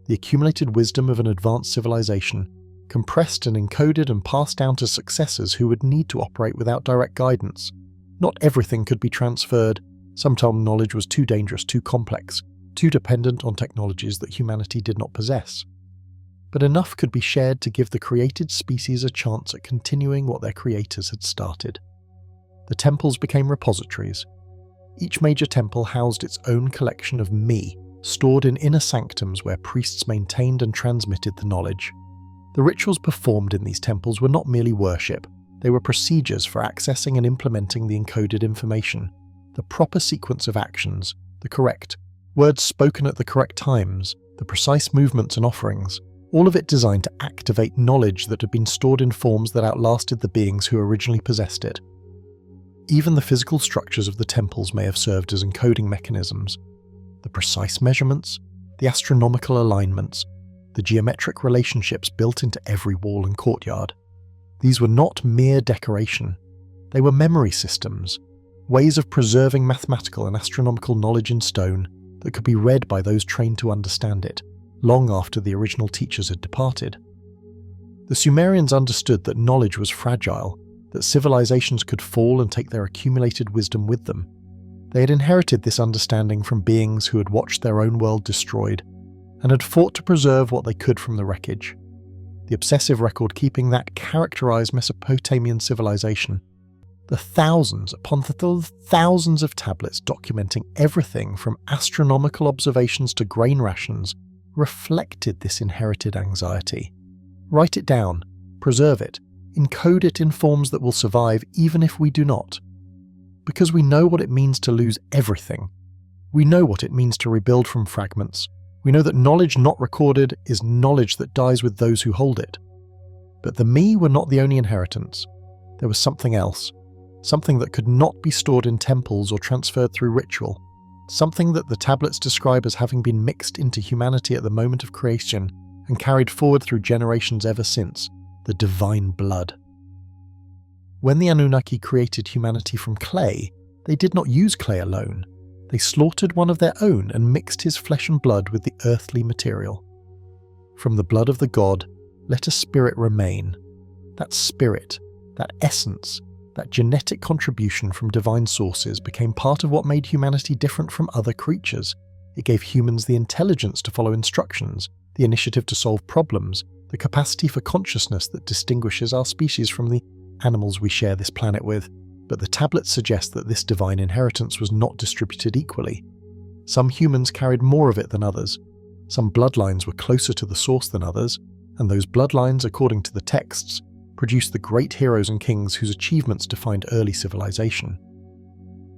The accumulated wisdom of an advanced civilization, compressed and encoded and passed down to successors who would need to operate without direct guidance. Not everything could be transferred. Sometimes knowledge was too dangerous, too complex, too dependent on technologies that humanity did not possess. But enough could be shared to give the created species a chance at continuing what their creators had started. The temples became repositories. Each major temple housed its own collection of me, stored in inner sanctums where priests maintained and transmitted the knowledge. The rituals performed in these temples were not merely worship, they were procedures for accessing and implementing the encoded information, the proper sequence of actions, the correct words spoken at the correct times, the precise movements and offerings, all of it designed to activate knowledge that had been stored in forms that outlasted the beings who originally possessed it. Even the physical structures of the temples may have served as encoding mechanisms. The precise measurements, the astronomical alignments, the geometric relationships built into every wall and courtyard. These were not mere decoration. They were memory systems, ways of preserving mathematical and astronomical knowledge in stone that could be read by those trained to understand it, long after the original teachers had departed. The Sumerians understood that knowledge was fragile, that civilizations could fall and take their accumulated wisdom with them. They had inherited this understanding from beings who had watched their own world destroyed, and had fought to preserve what they could from the wreckage. The obsessive record-keeping that characterized Mesopotamian civilization. The thousands upon thousands of tablets documenting everything from astronomical observations to grain rations reflected this inherited anxiety. Write it down, preserve it, encode it in forms that will survive even if we do not. Because we know what it means to lose everything. We know what it means to rebuild from fragments. We know that knowledge not recorded is knowledge that dies with those who hold it. But the me were not the only inheritance. There was something else. Something that could not be stored in temples or transferred through ritual. Something that the tablets describe as having been mixed into humanity at the moment of creation and carried forward through generations ever since, the divine blood. When the Anunnaki created humanity from clay, they did not use clay alone. They slaughtered one of their own and mixed his flesh and blood with the earthly material. From the blood of the god, let a spirit remain. That spirit, that essence, that genetic contribution from divine sources became part of what made humanity different from other creatures. It gave humans the intelligence to follow instructions, the initiative to solve problems, the capacity for consciousness that distinguishes our species from the animals we share this planet with. But the tablets suggest that this divine inheritance was not distributed equally. Some humans carried more of it than others. Some bloodlines were closer to the source than others, and those bloodlines, according to the texts, produced the great heroes and kings whose achievements defined early civilization.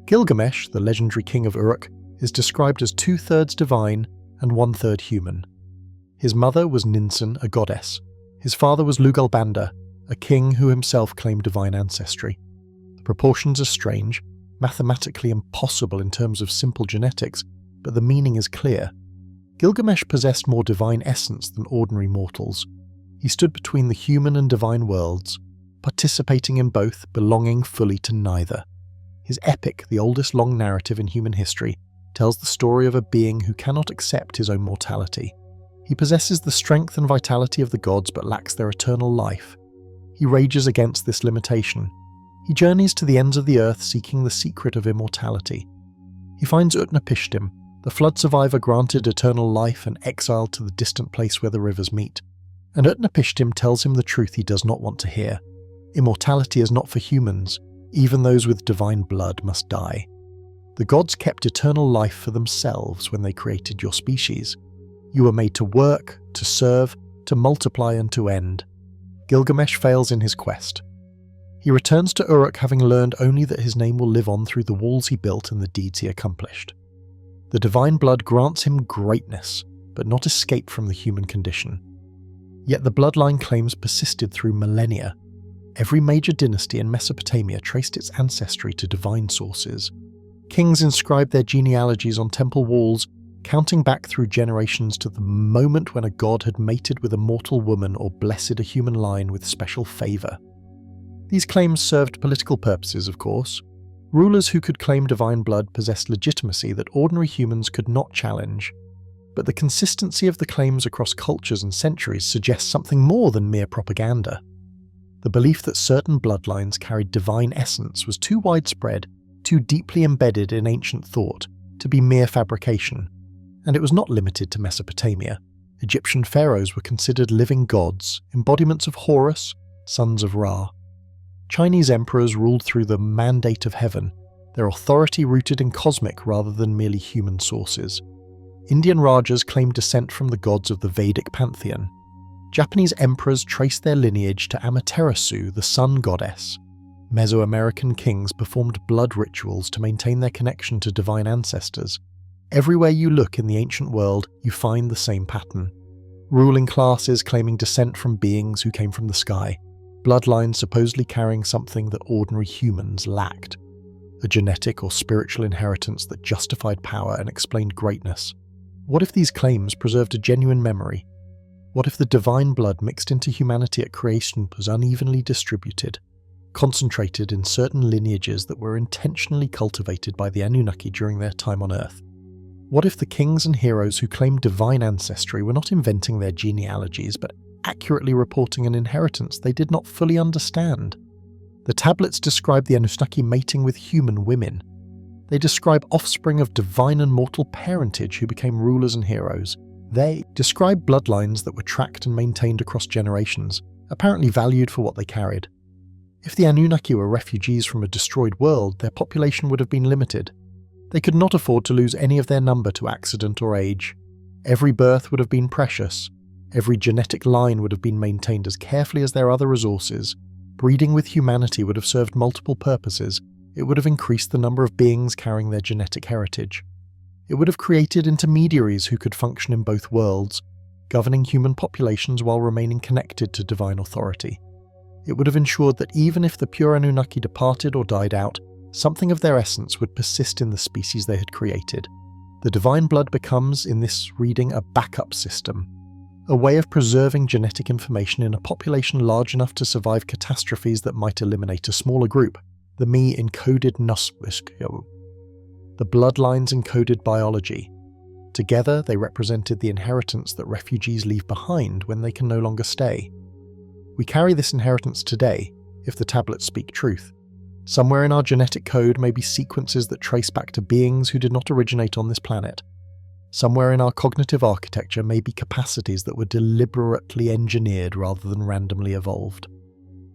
Gilgamesh, the legendary king of Uruk, is described as 2/3 divine and 1/3 human. His mother was Ninsun, a goddess. His father was Lugalbanda, a king who himself claimed divine ancestry. The proportions are strange, mathematically impossible in terms of simple genetics, but the meaning is clear. Gilgamesh possessed more divine essence than ordinary mortals. He stood between the human and divine worlds, participating in both, belonging fully to neither. His epic, the oldest long narrative in human history, tells the story of a being who cannot accept his own mortality. He possesses the strength and vitality of the gods but lacks their eternal life. He rages against this limitation. He journeys to the ends of the earth seeking the secret of immortality. He finds Utnapishtim, the flood survivor granted eternal life and exiled to the distant place where the rivers meet. And Utnapishtim tells him the truth he does not want to hear. Immortality is not for humans. Even those with divine blood must die. The gods kept eternal life for themselves when they created your species. You were made to work, to serve, to multiply and to end. Gilgamesh fails in his quest. He returns to Uruk having learned only that his name will live on through the walls he built and the deeds he accomplished. The divine blood grants him greatness, but not escape from the human condition. Yet the bloodline claims persisted through millennia. Every major dynasty in Mesopotamia traced its ancestry to divine sources. Kings inscribed their genealogies on temple walls, counting back through generations to the moment when a god had mated with a mortal woman or blessed a human line with special favour. These claims served political purposes, of course. Rulers who could claim divine blood possessed legitimacy that ordinary humans could not challenge. But the consistency of the claims across cultures and centuries suggests something more than mere propaganda. The belief that certain bloodlines carried divine essence was too widespread, too deeply embedded in ancient thought, to be mere fabrication. And it was not limited to Mesopotamia. Egyptian pharaohs were considered living gods, embodiments of Horus, sons of Ra. Chinese emperors ruled through the mandate of heaven, their authority rooted in cosmic rather than merely human sources. Indian rajas claimed descent from the gods of the Vedic pantheon. Japanese emperors traced their lineage to Amaterasu, the sun goddess. Mesoamerican kings performed blood rituals to maintain their connection to divine ancestors. Everywhere you look in the ancient world, you find the same pattern. Ruling classes claiming descent from beings who came from the sky. Bloodlines supposedly carrying something that ordinary humans lacked. A genetic or spiritual inheritance that justified power and explained greatness. What if these claims preserved a genuine memory? What if the divine blood mixed into humanity at creation was unevenly distributed, concentrated in certain lineages that were intentionally cultivated by the Anunnaki during their time on Earth? What if the kings and heroes who claimed divine ancestry were not inventing their genealogies, but accurately reporting an inheritance they did not fully understand? The tablets describe the Anunnaki mating with human women. They describe offspring of divine and mortal parentage who became rulers and heroes. They describe bloodlines that were tracked and maintained across generations, apparently valued for what they carried. If the Anunnaki were refugees from a destroyed world, their population would have been limited. They could not afford to lose any of their number to accident or age. Every birth would have been precious. Every genetic line would have been maintained as carefully as their other resources. Breeding with humanity would have served multiple purposes. It would have increased the number of beings carrying their genetic heritage. It would have created intermediaries who could function in both worlds, governing human populations while remaining connected to divine authority. It would have ensured that even if the pure Anunnaki departed or died out, something of their essence would persist in the species they had created. The divine blood becomes, in this reading, a backup system, a way of preserving genetic information in a population large enough to survive catastrophes that might eliminate a smaller group. The me encoded the bloodlines encoded biology. Together, they represented the inheritance that refugees leave behind when they can no longer stay. We carry this inheritance today, if the tablets speak truth. Somewhere in our genetic code may be sequences that trace back to beings who did not originate on this planet. Somewhere in our cognitive architecture may be capacities that were deliberately engineered rather than randomly evolved.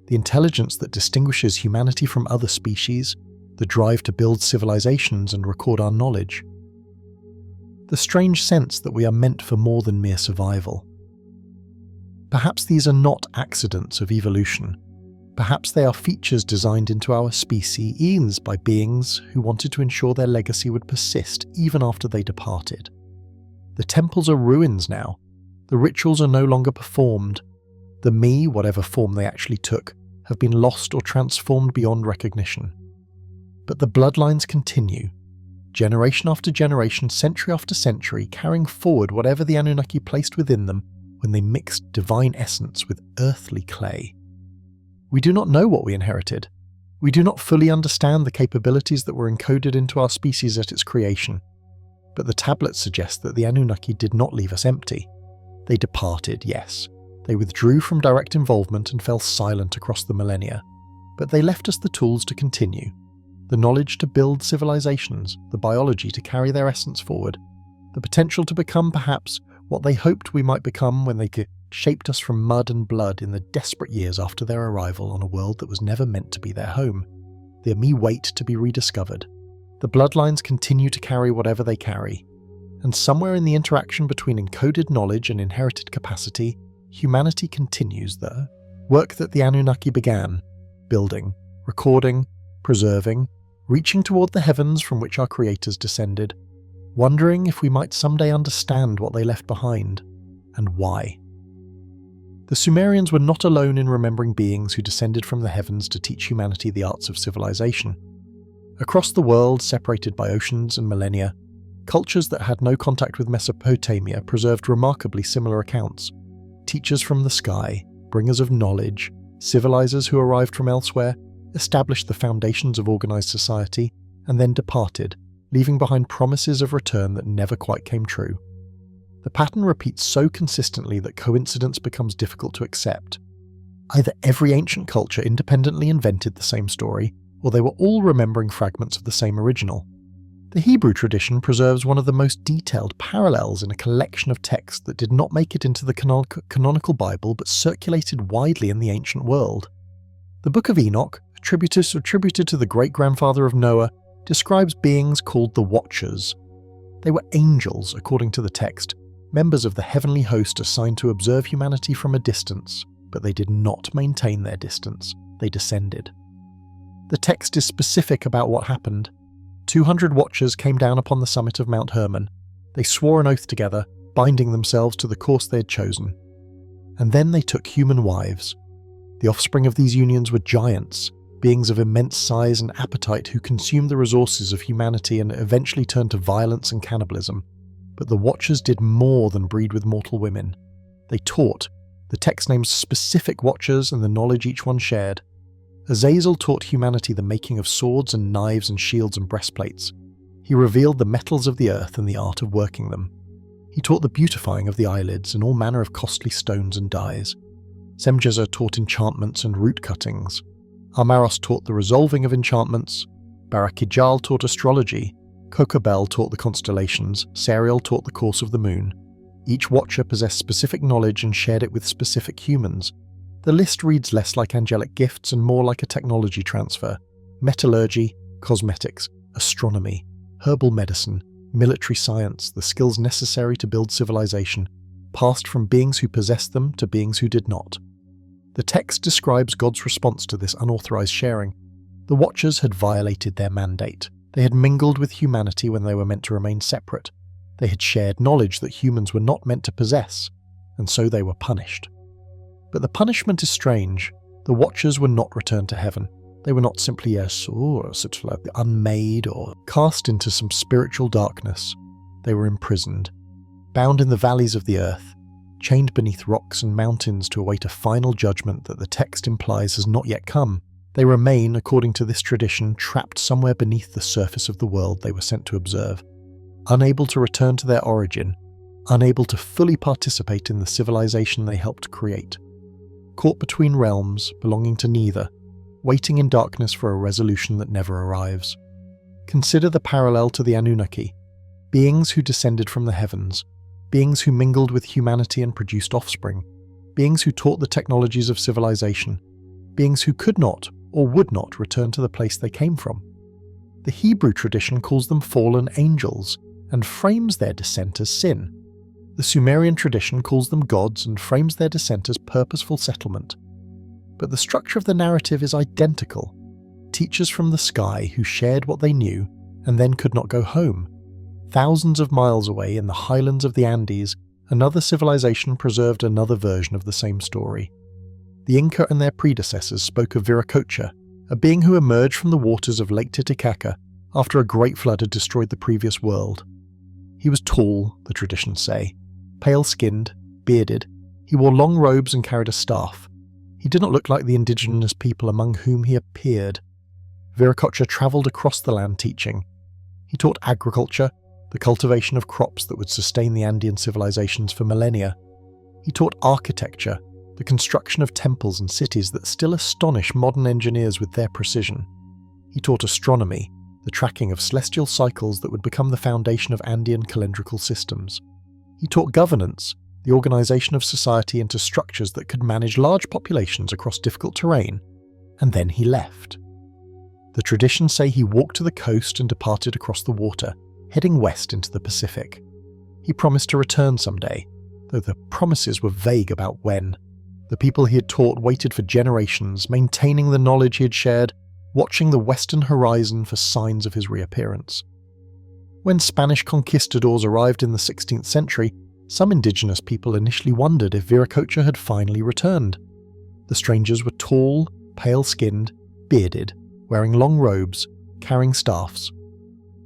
The intelligence that distinguishes humanity from other species, the drive to build civilizations and record our knowledge. The strange sense that we are meant for more than mere survival. Perhaps these are not accidents of evolution. Perhaps they are features designed into our species by beings who wanted to ensure their legacy would persist even after they departed. The temples are ruins now. The rituals are no longer performed. The me, whatever form they actually took, have been lost or transformed beyond recognition. But the bloodlines continue, generation after generation, century after century, carrying forward whatever the Anunnaki placed within them when they mixed divine essence with earthly clay. We do not know what we inherited. We do not fully understand the capabilities that were encoded into our species at its creation. But the tablets suggest that the Anunnaki did not leave us empty. They departed, yes. They withdrew from direct involvement and fell silent across the millennia. But they left us the tools to continue. The knowledge to build civilizations, the biology to carry their essence forward, the potential to become perhaps what they hoped we might become when they shaped us from mud and blood in the desperate years after their arrival on a world that was never meant to be their home. They me wait to be rediscovered. The bloodlines continue to carry whatever they carry, and somewhere in the interaction between encoded knowledge and inherited capacity, humanity continues the work that the Anunnaki began, building, recording, preserving, reaching toward the heavens from which our creators descended, wondering if we might someday understand what they left behind, and why. The Sumerians were not alone in remembering beings who descended from the heavens to teach humanity the arts of civilization. Across the world, separated by oceans and millennia, cultures that had no contact with Mesopotamia preserved remarkably similar accounts. Teachers from the sky, bringers of knowledge, civilizers who arrived from elsewhere, established the foundations of organized society, and then departed, leaving behind promises of return that never quite came true. The pattern repeats so consistently that coincidence becomes difficult to accept. Either every ancient culture independently invented the same story, or they were all remembering fragments of the same original. The Hebrew tradition preserves one of the most detailed parallels in a collection of texts that did not make it into the canonical Bible but circulated widely in the ancient world. The Book of Enoch, attributed to the great-grandfather of Noah, describes beings called the Watchers. They were angels, according to the text, members of the heavenly host assigned to observe humanity from a distance, but they did not maintain their distance. They descended. The text is specific about what happened. 200 Watchers came down upon the summit of Mount Hermon. They swore an oath together, binding themselves to the course they had chosen. And then they took human wives. The offspring of these unions were giants, beings of immense size and appetite who consumed the resources of humanity and eventually turned to violence and cannibalism. But the Watchers did more than breed with mortal women. They taught. The text names specific Watchers and the knowledge each one shared. Azazel taught humanity the making of swords and knives and shields and breastplates. He revealed the metals of the earth and the art of working them. He taught the beautifying of the eyelids and all manner of costly stones and dyes. Semjeza taught enchantments and root cuttings. Amaros taught the resolving of enchantments. Barakijal taught astrology. Kokabel taught the constellations. Sariel taught the course of the moon. Each watcher possessed specific knowledge and shared it with specific humans. The list reads less like angelic gifts and more like a technology transfer. Metallurgy, cosmetics, astronomy, herbal medicine, military science, the skills necessary to build civilization, passed from beings who possessed them to beings who did not. The text describes God's response to this unauthorized sharing. The Watchers had violated their mandate. They had mingled with humanity when they were meant to remain separate. They had shared knowledge that humans were not meant to possess, and so they were punished. But the punishment is strange. The Watchers were not returned to heaven. They were not simply sort of like unmade or cast into some spiritual darkness. They were imprisoned, bound in the valleys of the earth, chained beneath rocks and mountains to await a final judgment that the text implies has not yet come. They remain, according to this tradition, trapped somewhere beneath the surface of the world they were sent to observe, unable to return to their origin, unable to fully participate in the civilization they helped create, caught between realms belonging to neither, waiting in darkness for a resolution that never arrives. Consider the parallel to the Anunnaki, beings who descended from the heavens, beings who mingled with humanity and produced offspring, beings who taught the technologies of civilization, beings who could not or would not return to the place they came from. The Hebrew tradition calls them fallen angels and frames their descent as sin. The Sumerian tradition calls them gods and frames their descent as purposeful settlement. But the structure of the narrative is identical. Teachers from the sky who shared what they knew and then could not go home. Thousands of miles away in the highlands of the Andes, another civilization preserved another version of the same story. The Inca and their predecessors spoke of Viracocha, a being who emerged from the waters of Lake Titicaca after a great flood had destroyed the previous world. He was tall, the traditions say, pale-skinned, bearded. He wore long robes and carried a staff. He did not look like the indigenous people among whom he appeared. Viracocha travelled across the land teaching. He taught agriculture, the cultivation of crops that would sustain the Andean civilizations for millennia. He taught architecture, the construction of temples and cities that still astonish modern engineers with their precision. He taught astronomy, the tracking of celestial cycles that would become the foundation of Andean calendrical systems. He taught governance, the organization of society into structures that could manage large populations across difficult terrain, and then he left. The traditions say he walked to the coast and departed across the water, heading west into the Pacific. He promised to return someday, though the promises were vague about when. The people he had taught waited for generations, maintaining the knowledge he had shared, watching the western horizon for signs of his reappearance. When Spanish conquistadors arrived in the 16th century, some indigenous people initially wondered if Viracocha had finally returned. The strangers were tall, pale-skinned, bearded, wearing long robes, carrying staffs.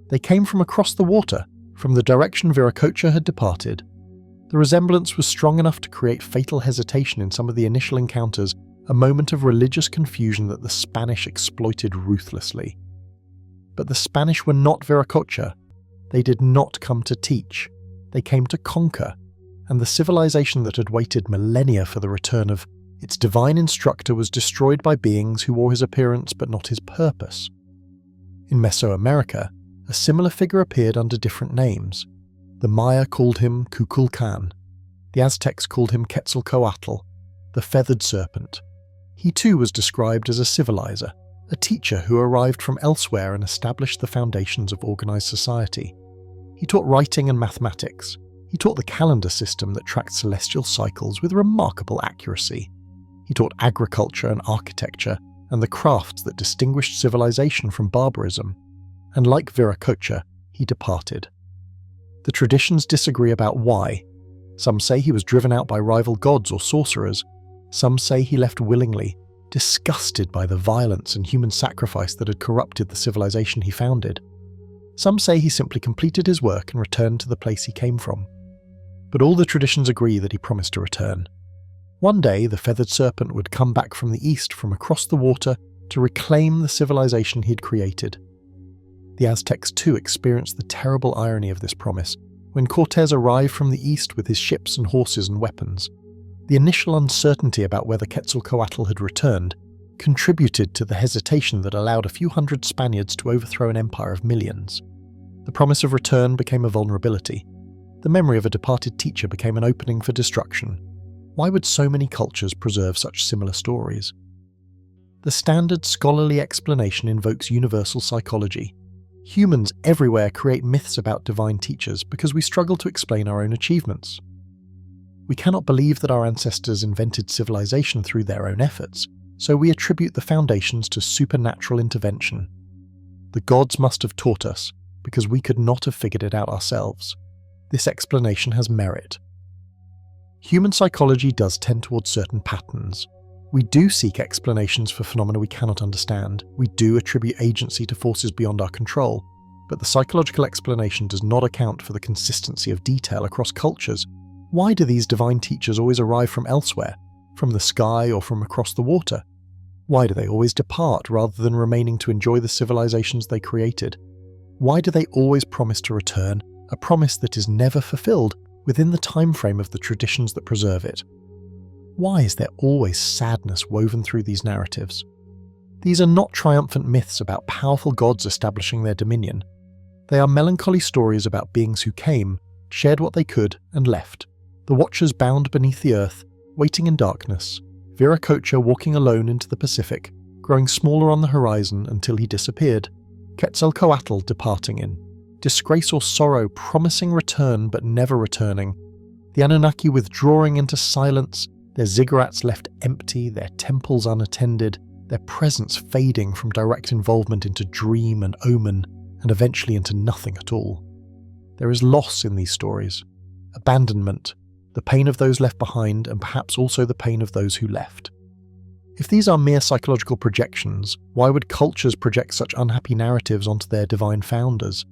They came from across the water, from the direction Viracocha had departed. The resemblance was strong enough to create fatal hesitation in some of the initial encounters, a moment of religious confusion that the Spanish exploited ruthlessly. But the Spanish were not Viracocha. They did not come to teach. They came to conquer, and the civilization that had waited millennia for the return of its divine instructor was destroyed by beings who wore his appearance but not his purpose. In Mesoamerica, a similar figure appeared under different names. The Maya called him Kukulkan. The Aztecs called him Quetzalcoatl, the feathered serpent. He too was described as a civilizer, a teacher who arrived from elsewhere and established the foundations of organized society. He taught writing and mathematics. He taught the calendar system that tracked celestial cycles with remarkable accuracy. He taught agriculture and architecture and the crafts that distinguished civilization from barbarism. And like Viracocha, he departed. The traditions disagree about why. Some say he was driven out by rival gods or sorcerers. Some say he left willingly, disgusted by the violence and human sacrifice that had corrupted the civilization he founded. Some say he simply completed his work and returned to the place he came from. But all the traditions agree that he promised to return. One day, the feathered serpent would come back from the east from across the water to reclaim the civilization he'd created. The Aztecs too experienced the terrible irony of this promise when Cortés arrived from the east with his ships and horses and weapons. The initial uncertainty about whether Quetzalcoatl had returned contributed to the hesitation that allowed a few hundred Spaniards to overthrow an empire of millions. The promise of return became a vulnerability. The memory of a departed teacher became an opening for destruction. Why would so many cultures preserve such similar stories? The standard scholarly explanation invokes universal psychology. Humans everywhere create myths about divine teachers because we struggle to explain our own achievements. We cannot believe that our ancestors invented civilization through their own efforts, so we attribute the foundations to supernatural intervention. The gods must have taught us, because we could not have figured it out ourselves. This explanation has merit. Human psychology does tend towards certain patterns. We do seek explanations for phenomena we cannot understand. We do attribute agency to forces beyond our control, but the psychological explanation does not account for the consistency of detail across cultures. Why do these divine teachers always arrive from elsewhere, from the sky or from across the water? Why do they always depart rather than remaining to enjoy the civilizations they created? Why do they always promise to return, a promise that is never fulfilled within the time frame of the traditions that preserve it? Why is there always sadness woven through these narratives? These are not triumphant myths about powerful gods establishing their dominion. They are melancholy stories about beings who came, shared what they could, and left. The Watchers bound beneath the earth, waiting in darkness. Viracocha walking alone into the Pacific, growing smaller on the horizon until he disappeared. Quetzalcoatl departing in. Disgrace or sorrow promising return but never returning. The Anunnaki withdrawing into silence, their ziggurats left empty, their temples unattended, their presence fading from direct involvement into dream and omen, and eventually into nothing at all. There is loss in these stories. Abandonment, the pain of those left behind, and perhaps also the pain of those who left. If these are mere psychological projections, why would cultures project such unhappy narratives onto their divine founders?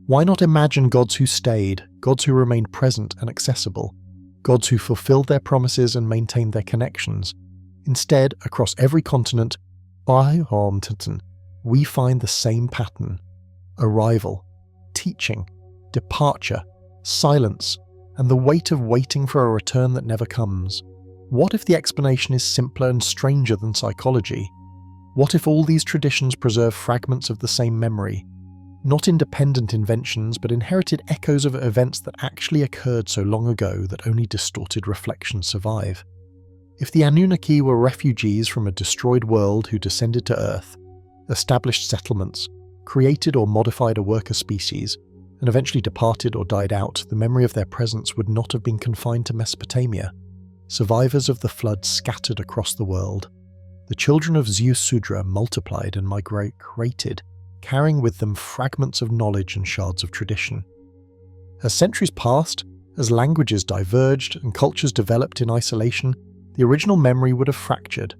Why not imagine gods who stayed, gods who remained present and accessible, gods who fulfilled their promises and maintained their connections? Instead, across every continent, we find the same pattern: arrival, teaching, departure, silence, and the weight of waiting for a return that never comes. What if the explanation is simpler and stranger than psychology? What if all these traditions preserve fragments of the same memory? Not independent inventions, but inherited echoes of events that actually occurred so long ago that only distorted reflections survive. If the Anunnaki were refugees from a destroyed world who descended to Earth, established settlements, created or modified a worker species, and eventually departed or died out, the memory of their presence would not have been confined to Mesopotamia. Survivors of the flood scattered across the world. The children of Zeus Sudra multiplied and migrated, carrying with them fragments of knowledge and shards of tradition. As centuries passed, as languages diverged and cultures developed in isolation, the original memory would have fractured.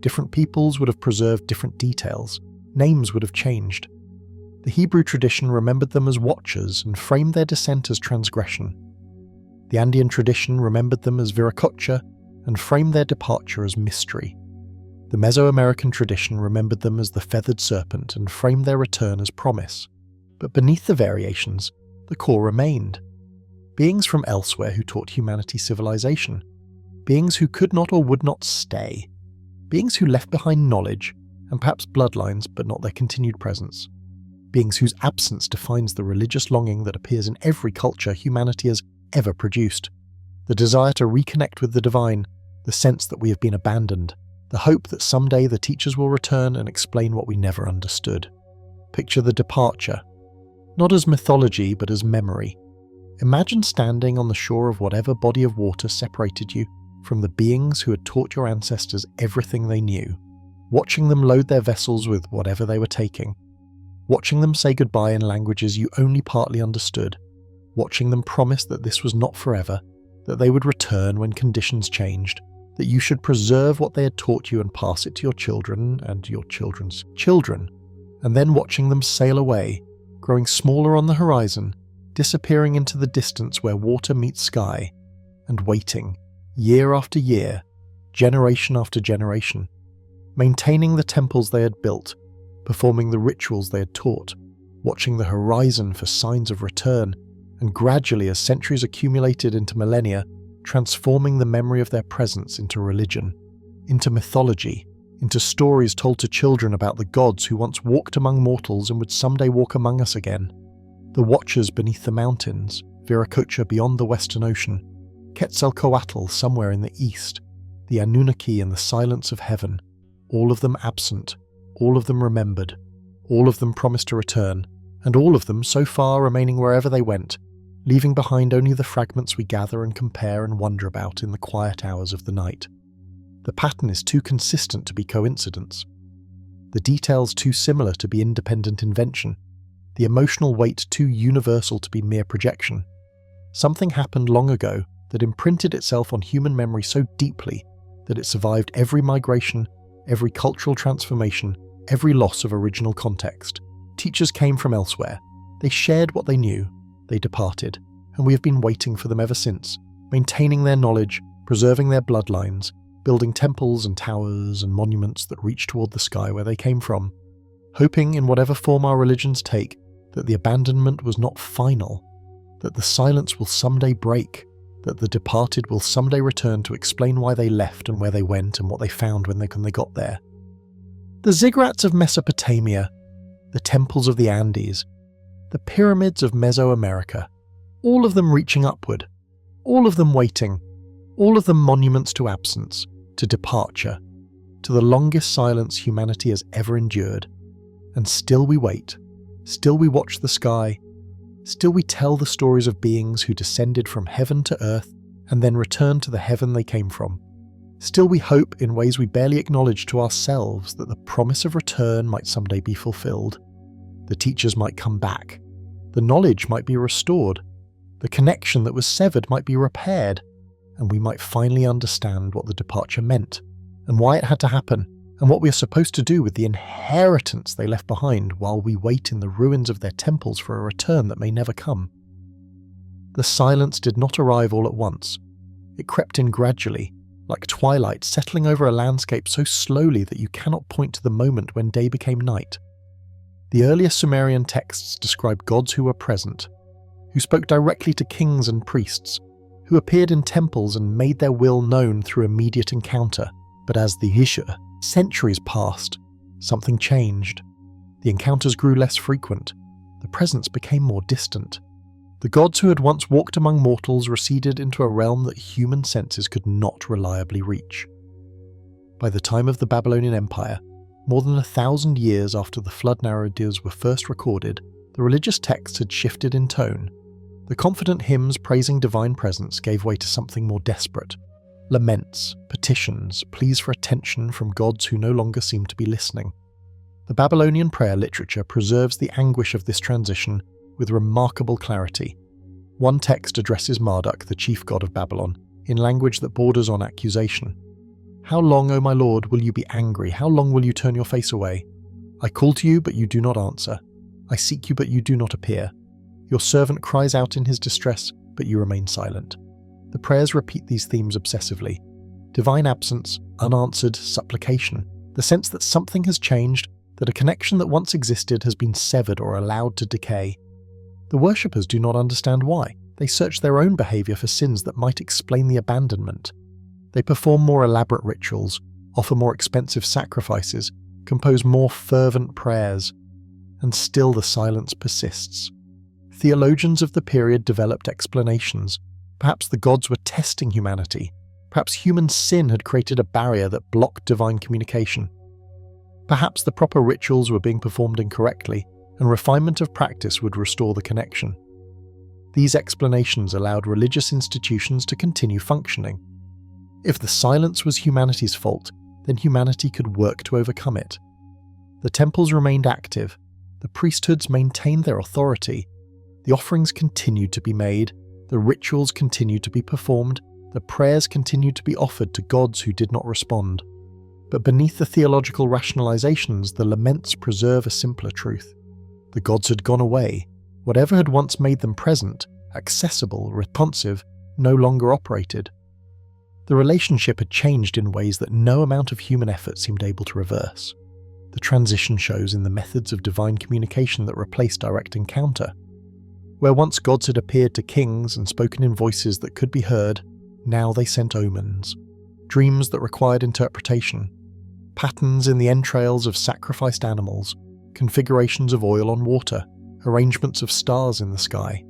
Different peoples would have preserved different details. Names would have changed. The Hebrew tradition remembered them as watchers and framed their descent as transgression. The Andean tradition remembered them as Viracocha and framed their departure as mystery. The Mesoamerican tradition remembered them as the feathered serpent and framed their return as promise. But beneath the variations, the core remained. Beings from elsewhere who taught humanity civilization. Beings who could not or would not stay. Beings who left behind knowledge, and perhaps bloodlines, but not their continued presence. Beings whose absence defines the religious longing that appears in every culture humanity has ever produced. The desire to reconnect with the divine, the sense that we have been abandoned, the hope that someday the teachers will return and explain what we never understood. Picture the departure, not as mythology but as memory. Imagine standing on the shore of whatever body of water separated you from the beings who had taught your ancestors everything they knew, watching them load their vessels with whatever they were taking, watching them say goodbye in languages you only partly understood, watching them promise that this was not forever, that they would return when conditions changed, that you should preserve what they had taught you and pass it to your children and your children's children, and then watching them sail away, growing smaller on the horizon, disappearing into the distance where water meets sky, and waiting, year after year, generation after generation, maintaining the temples they had built, performing the rituals they had taught, watching the horizon for signs of return, and gradually, as centuries accumulated into millennia, transforming the memory of their presence into religion, into mythology, into stories told to children about the gods who once walked among mortals and would someday walk among us again. The watchers beneath the mountains, Viracocha beyond the Western Ocean, Quetzalcoatl somewhere in the east, the Anunnaki and the silence of heaven, all of them absent, all of them remembered, all of them promised to return, and all of them so far remaining wherever they went, leaving behind only the fragments we gather and compare and wonder about in the quiet hours of the night. The pattern is too consistent to be coincidence. The details too similar to be independent invention. The emotional weight too universal to be mere projection. Something happened long ago that imprinted itself on human memory so deeply that it survived every migration, every cultural transformation, every loss of original context. Teachers came from elsewhere. They shared what they knew. They departed, and we have been waiting for them ever since, maintaining their knowledge, preserving their bloodlines, building temples and towers and monuments that reach toward the sky where they came from, hoping in whatever form our religions take that the abandonment was not final, that the silence will someday break, that the departed will someday return to explain why they left and where they went and what they found when they got there. The ziggurats of Mesopotamia, the temples of the Andes, the pyramids of Mesoamerica, all of them reaching upward, all of them waiting, all of them monuments to absence, to departure, to the longest silence humanity has ever endured. And still we wait, still we watch the sky, still we tell the stories of beings who descended from heaven to earth and then returned to the heaven they came from. Still we hope in ways we barely acknowledge to ourselves that the promise of return might someday be fulfilled. The teachers might come back. The knowledge might be restored. The connection that was severed might be repaired. And we might finally understand what the departure meant, and why it had to happen, and what we are supposed to do with the inheritance they left behind while we wait in the ruins of their temples for a return that may never come. The silence did not arrive all at once. It crept in gradually, like twilight settling over a landscape so slowly that you cannot point to the moment when day became night. The earlier Sumerian texts describe gods who were present, who spoke directly to kings and priests, who appeared in temples and made their will known through immediate encounter. But as the centuries passed, something changed. The encounters grew less frequent. The presence became more distant. The gods who had once walked among mortals receded into a realm that human senses could not reliably reach. By the time of the Babylonian Empire, more than 1,000 years after the flood narratives were first recorded, the religious texts had shifted in tone. The confident hymns praising divine presence gave way to something more desperate. Laments, petitions, pleas for attention from gods who no longer seemed to be listening. The Babylonian prayer literature preserves the anguish of this transition with remarkable clarity. One text addresses Marduk, the chief god of Babylon, in language that borders on accusation. "How long, O my lord, will you be angry? How long will you turn your face away? I call to you, but you do not answer. I seek you, but you do not appear. Your servant cries out in his distress, but you remain silent." The prayers repeat these themes obsessively. Divine absence, unanswered supplication, the sense that something has changed, that a connection that once existed has been severed or allowed to decay. The worshippers do not understand why. They search their own behaviour for sins that might explain the abandonment. They perform more elaborate rituals, offer more expensive sacrifices, compose more fervent prayers, and still the silence persists. Theologians of the period developed explanations. Perhaps the gods were testing humanity. Perhaps human sin had created a barrier that blocked divine communication. Perhaps the proper rituals were being performed incorrectly, and refinement of practice would restore the connection. These explanations allowed religious institutions to continue functioning. If the silence was humanity's fault, then humanity could work to overcome it. The temples remained active, the priesthoods maintained their authority, the offerings continued to be made, the rituals continued to be performed, the prayers continued to be offered to gods who did not respond. But beneath the theological rationalizations, the laments preserve a simpler truth. The gods had gone away. Whatever had once made them present, accessible, responsive, no longer operated. The relationship had changed in ways that no amount of human effort seemed able to reverse. The transition shows in the methods of divine communication that replaced direct encounter. Where once gods had appeared to kings and spoken in voices that could be heard, now they sent omens, dreams that required interpretation, patterns in the entrails of sacrificed animals, configurations of oil on water, arrangements of stars in the sky.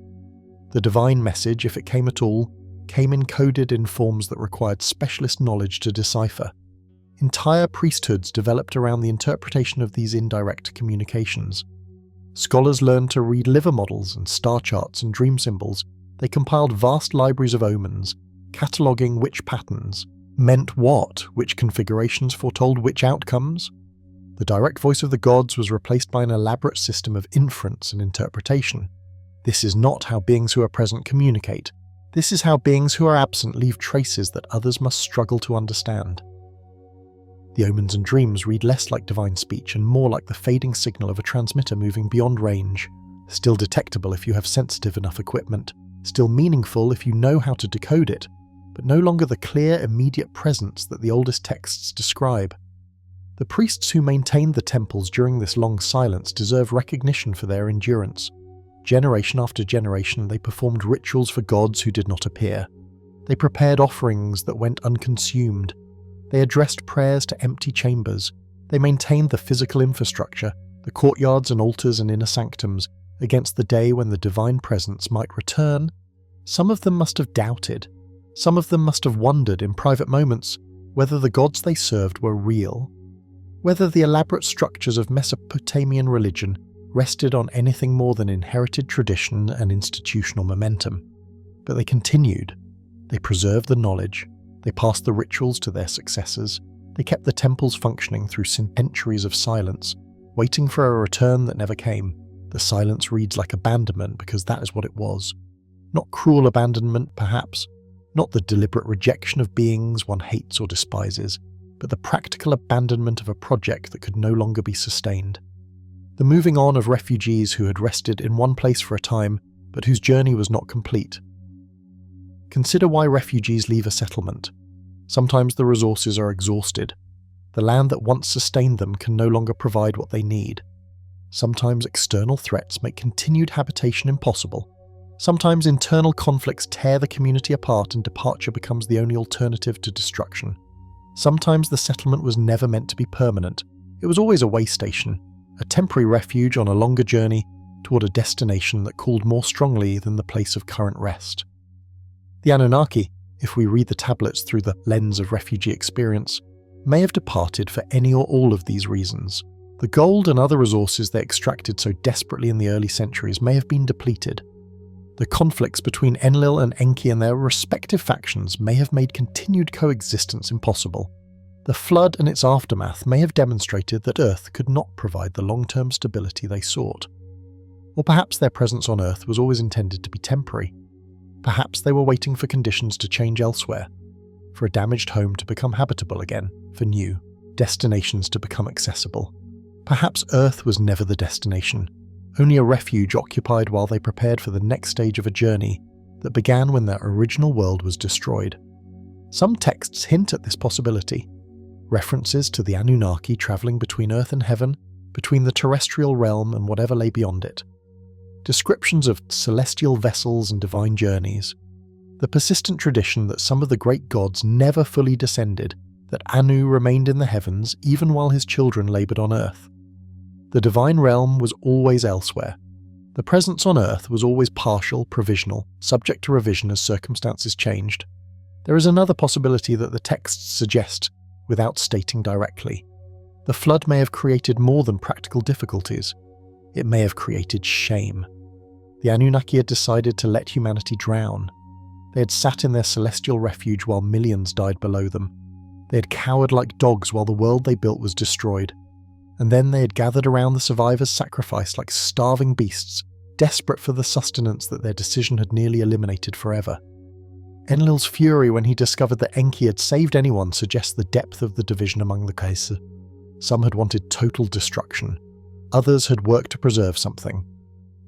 The divine message, if it came at all, came encoded in forms that required specialist knowledge to decipher. Entire priesthoods developed around the interpretation of these indirect communications. Scholars learned to read liver models and star charts and dream symbols. They compiled vast libraries of omens, cataloguing which patterns meant what, which configurations foretold which outcomes. The direct voice of the gods was replaced by an elaborate system of inference and interpretation. This is not how beings who are present communicate. This is how beings who are absent leave traces that others must struggle to understand. The omens and dreams read less like divine speech and more like the fading signal of a transmitter moving beyond range, still detectable if you have sensitive enough equipment, still meaningful if you know how to decode it, but no longer the clear, immediate presence that the oldest texts describe. The priests who maintained the temples during this long silence deserve recognition for their endurance. Generation after generation, they performed rituals for gods who did not appear. They prepared offerings that went unconsumed. They addressed prayers to empty chambers. They maintained the physical infrastructure, the courtyards and altars and inner sanctums, against the day when the divine presence might return. Some of them must have doubted. Some of them must have wondered in private moments whether the gods they served were real, whether the elaborate structures of Mesopotamian religion rested on anything more than inherited tradition and institutional momentum. But they continued. They preserved the knowledge. They passed the rituals to their successors. They kept the temples functioning through centuries of silence, waiting for a return that never came. The silence reads like abandonment because that is what it was. Not cruel abandonment, perhaps. Not the deliberate rejection of beings one hates or despises, but the practical abandonment of a project that could no longer be sustained. The moving on of refugees who had rested in one place for a time, but whose journey was not complete. Consider why refugees leave a settlement. Sometimes the resources are exhausted. The land that once sustained them can no longer provide what they need. Sometimes external threats make continued habitation impossible. Sometimes internal conflicts tear the community apart and departure becomes the only alternative to destruction. Sometimes the settlement was never meant to be permanent. It was always a way station, a temporary refuge on a longer journey toward a destination that called more strongly than the place of current rest. The Anunnaki, if we read the tablets through the lens of refugee experience, may have departed for any or all of these reasons. The gold and other resources they extracted so desperately in the early centuries may have been depleted. The conflicts between Enlil and Enki and their respective factions may have made continued coexistence impossible. The flood and its aftermath may have demonstrated that Earth could not provide the long-term stability they sought. Or perhaps their presence on Earth was always intended to be temporary. Perhaps they were waiting for conditions to change elsewhere, for a damaged home to become habitable again, for new destinations to become accessible. Perhaps Earth was never the destination, only a refuge occupied while they prepared for the next stage of a journey that began when their original world was destroyed. Some texts hint at this possibility. References to the Anunnaki travelling between Earth and Heaven, between the terrestrial realm and whatever lay beyond it. Descriptions of celestial vessels and divine journeys. The persistent tradition that some of the great gods never fully descended, that Anu remained in the heavens even while his children laboured on Earth. The divine realm was always elsewhere. The presence on Earth was always partial, provisional, subject to revision as circumstances changed. There is another possibility that the texts suggest, without stating directly. The flood may have created more than practical difficulties. It may have created shame. The Anunnaki had decided to let humanity drown. They had sat in their celestial refuge while millions died below them. They had cowered like dogs while the world they built was destroyed. And then they had gathered around the survivors' sacrifice like starving beasts, desperate for the sustenance that their decision had nearly eliminated forever. Enlil's fury when he discovered that Enki had saved anyone suggests the depth of the division among the Kaiser. Some had wanted total destruction. Others had worked to preserve something.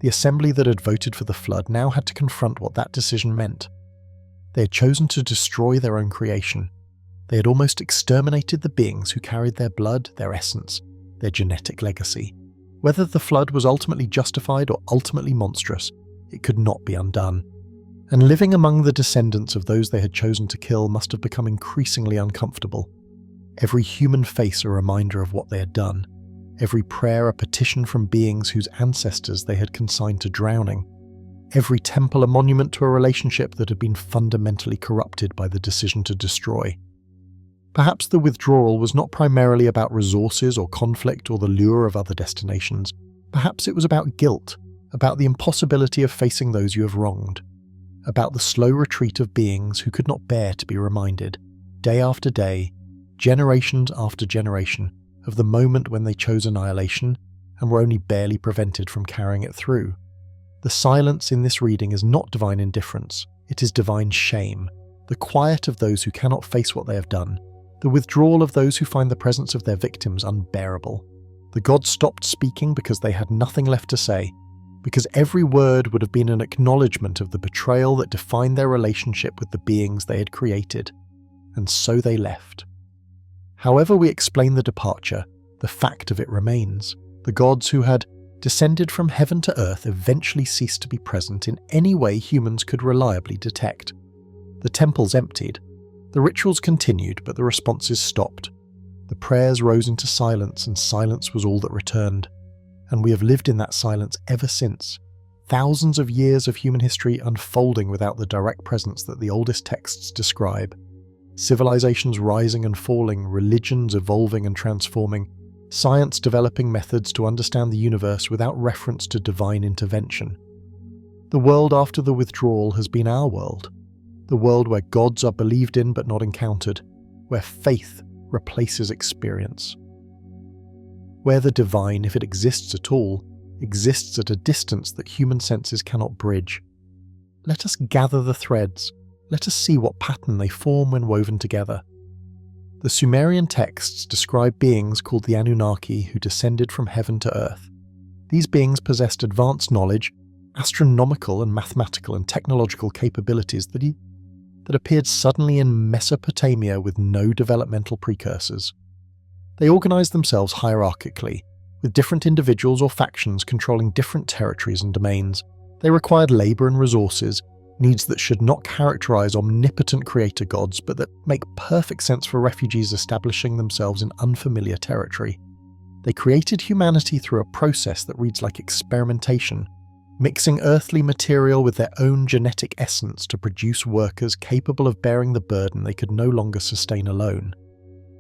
The assembly that had voted for the flood now had to confront what that decision meant. They had chosen to destroy their own creation. They had almost exterminated the beings who carried their blood, their essence, their genetic legacy. Whether the flood was ultimately justified or ultimately monstrous, it could not be undone. And living among the descendants of those they had chosen to kill must have become increasingly uncomfortable. Every human face a reminder of what they had done. Every prayer a petition from beings whose ancestors they had consigned to drowning. every temple a monument to a relationship that had been fundamentally corrupted by the decision to destroy. Perhaps the withdrawal was not primarily about resources or conflict or the lure of other destinations. Perhaps it was about guilt, about the impossibility of facing those you have wronged, about the slow retreat of beings who could not bear to be reminded, day after day, generations after generation, of the moment when they chose annihilation and were only barely prevented from carrying it through. The silence in this reading is not divine indifference, it is divine shame, the quiet of those who cannot face what they have done, the withdrawal of those who find the presence of their victims unbearable. The gods stopped speaking because they had nothing left to say, because every word would have been an acknowledgement of the betrayal that defined their relationship with the beings they had created, and so they left. However we explain the departure, the fact of it remains. The gods who had descended from heaven to earth eventually ceased to be present in any way humans could reliably detect. The temples emptied. The rituals continued, but the responses stopped. The prayers rose into silence, and silence was all that returned. And we have lived in that silence ever since. Thousands of years of human history unfolding without the direct presence that the oldest texts describe. Civilizations rising and falling, religions evolving and transforming, science developing methods to understand the universe without reference to divine intervention. The world after the withdrawal has been our world. The world where gods are believed in but not encountered, where faith replaces experience. Where the divine, if it exists at all, exists at a distance that human senses cannot bridge. Let us gather the threads. Let us see what pattern they form when woven together. The Sumerian texts describe beings called the Anunnaki who descended from heaven to earth. These beings possessed advanced knowledge, astronomical and mathematical and technological capabilities that appeared suddenly in Mesopotamia with no developmental precursors. They organized themselves hierarchically, with different individuals or factions controlling different territories and domains. They required labor and resources, needs that should not characterize omnipotent creator gods, but that make perfect sense for refugees establishing themselves in unfamiliar territory. They created humanity through a process that reads like experimentation, mixing earthly material with their own genetic essence to produce workers capable of bearing the burden they could no longer sustain alone.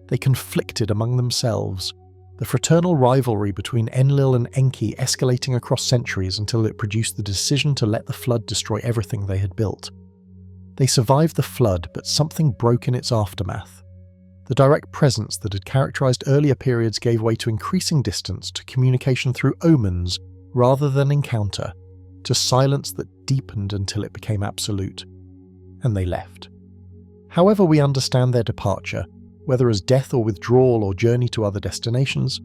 They conflicted among themselves, the fraternal rivalry between Enlil and Enki escalating across centuries until it produced the decision to let the flood destroy everything they had built. They survived the flood, but something broke in its aftermath. The direct presence that had characterized earlier periods gave way to increasing distance, to communication through omens rather than encounter, to silence that deepened until it became absolute. And they left. However we understand their departure, whether as death or withdrawal or journey to other destinations,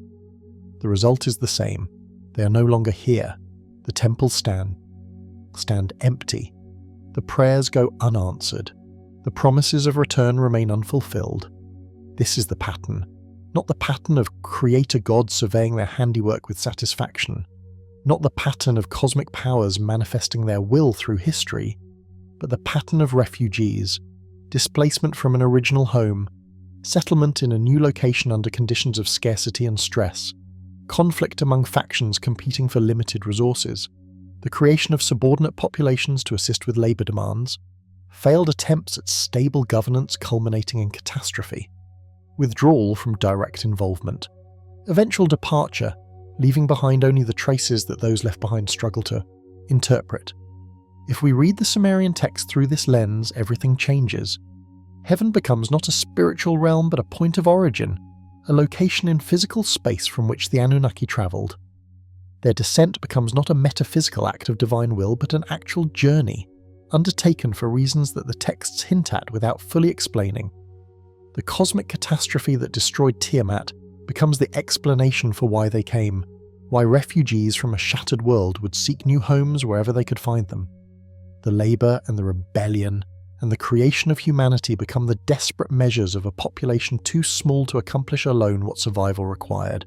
the result is the same. They are no longer here. The temples stand empty. The prayers go unanswered. The promises of return remain unfulfilled. This is the pattern, not the pattern of creator gods surveying their handiwork with satisfaction, not the pattern of cosmic powers manifesting their will through history, but the pattern of refugees, displacement from an original home, settlement in a new location under conditions of scarcity and stress, conflict among factions competing for limited resources, the creation of subordinate populations to assist with labor demands, failed attempts at stable governance culminating in catastrophe, withdrawal from direct involvement, eventual departure, leaving behind only the traces that those left behind struggle to interpret. If we read the Sumerian text through this lens, everything changes. Heaven becomes not a spiritual realm but a point of origin, a location in physical space from which the Anunnaki travelled. Their descent becomes not a metaphysical act of divine will but an actual journey, undertaken for reasons that the texts hint at without fully explaining. The cosmic catastrophe that destroyed Tiamat becomes the explanation for why they came, why refugees from a shattered world would seek new homes wherever they could find them. The labour and the rebellion and the creation of humanity become the desperate measures of a population too small to accomplish alone what survival required.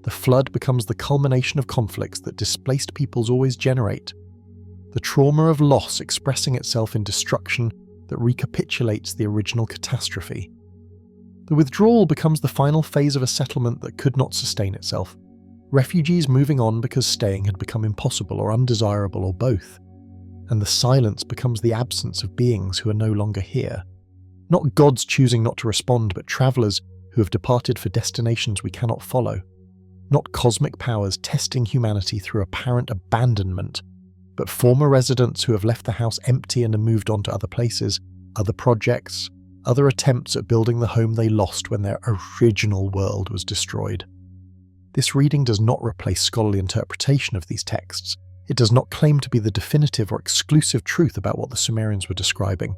The flood becomes the culmination of conflicts that displaced peoples always generate. The trauma of loss expressing itself in destruction that recapitulates the original catastrophe. The withdrawal becomes the final phase of a settlement that could not sustain itself. Refugees moving on because staying had become impossible or undesirable or both. and the silence becomes the absence of beings who are no longer here. Not gods choosing not to respond, but travelers who have departed for destinations we cannot follow. Not cosmic powers testing humanity through apparent abandonment, but former residents who have left the house empty and have moved on to other places, other projects, other attempts at building the home they lost when their original world was destroyed. This reading does not replace scholarly interpretation of these texts. It does not claim to be the definitive or exclusive truth about what the Sumerians were describing.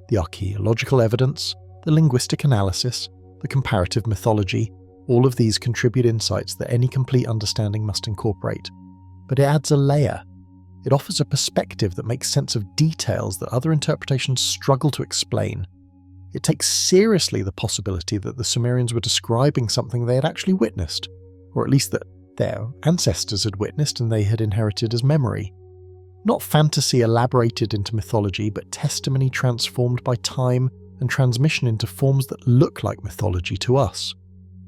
The archaeological evidence, the linguistic analysis, the comparative mythology, all of these contribute insights that any complete understanding must incorporate. But it adds a layer. It offers a perspective that makes sense of details that other interpretations struggle to explain. It takes seriously the possibility that the Sumerians were describing something they had actually witnessed, or at least that their ancestors had witnessed and they had inherited as memory. Not fantasy elaborated into mythology, but testimony transformed by time and transmission into forms that look like mythology to us.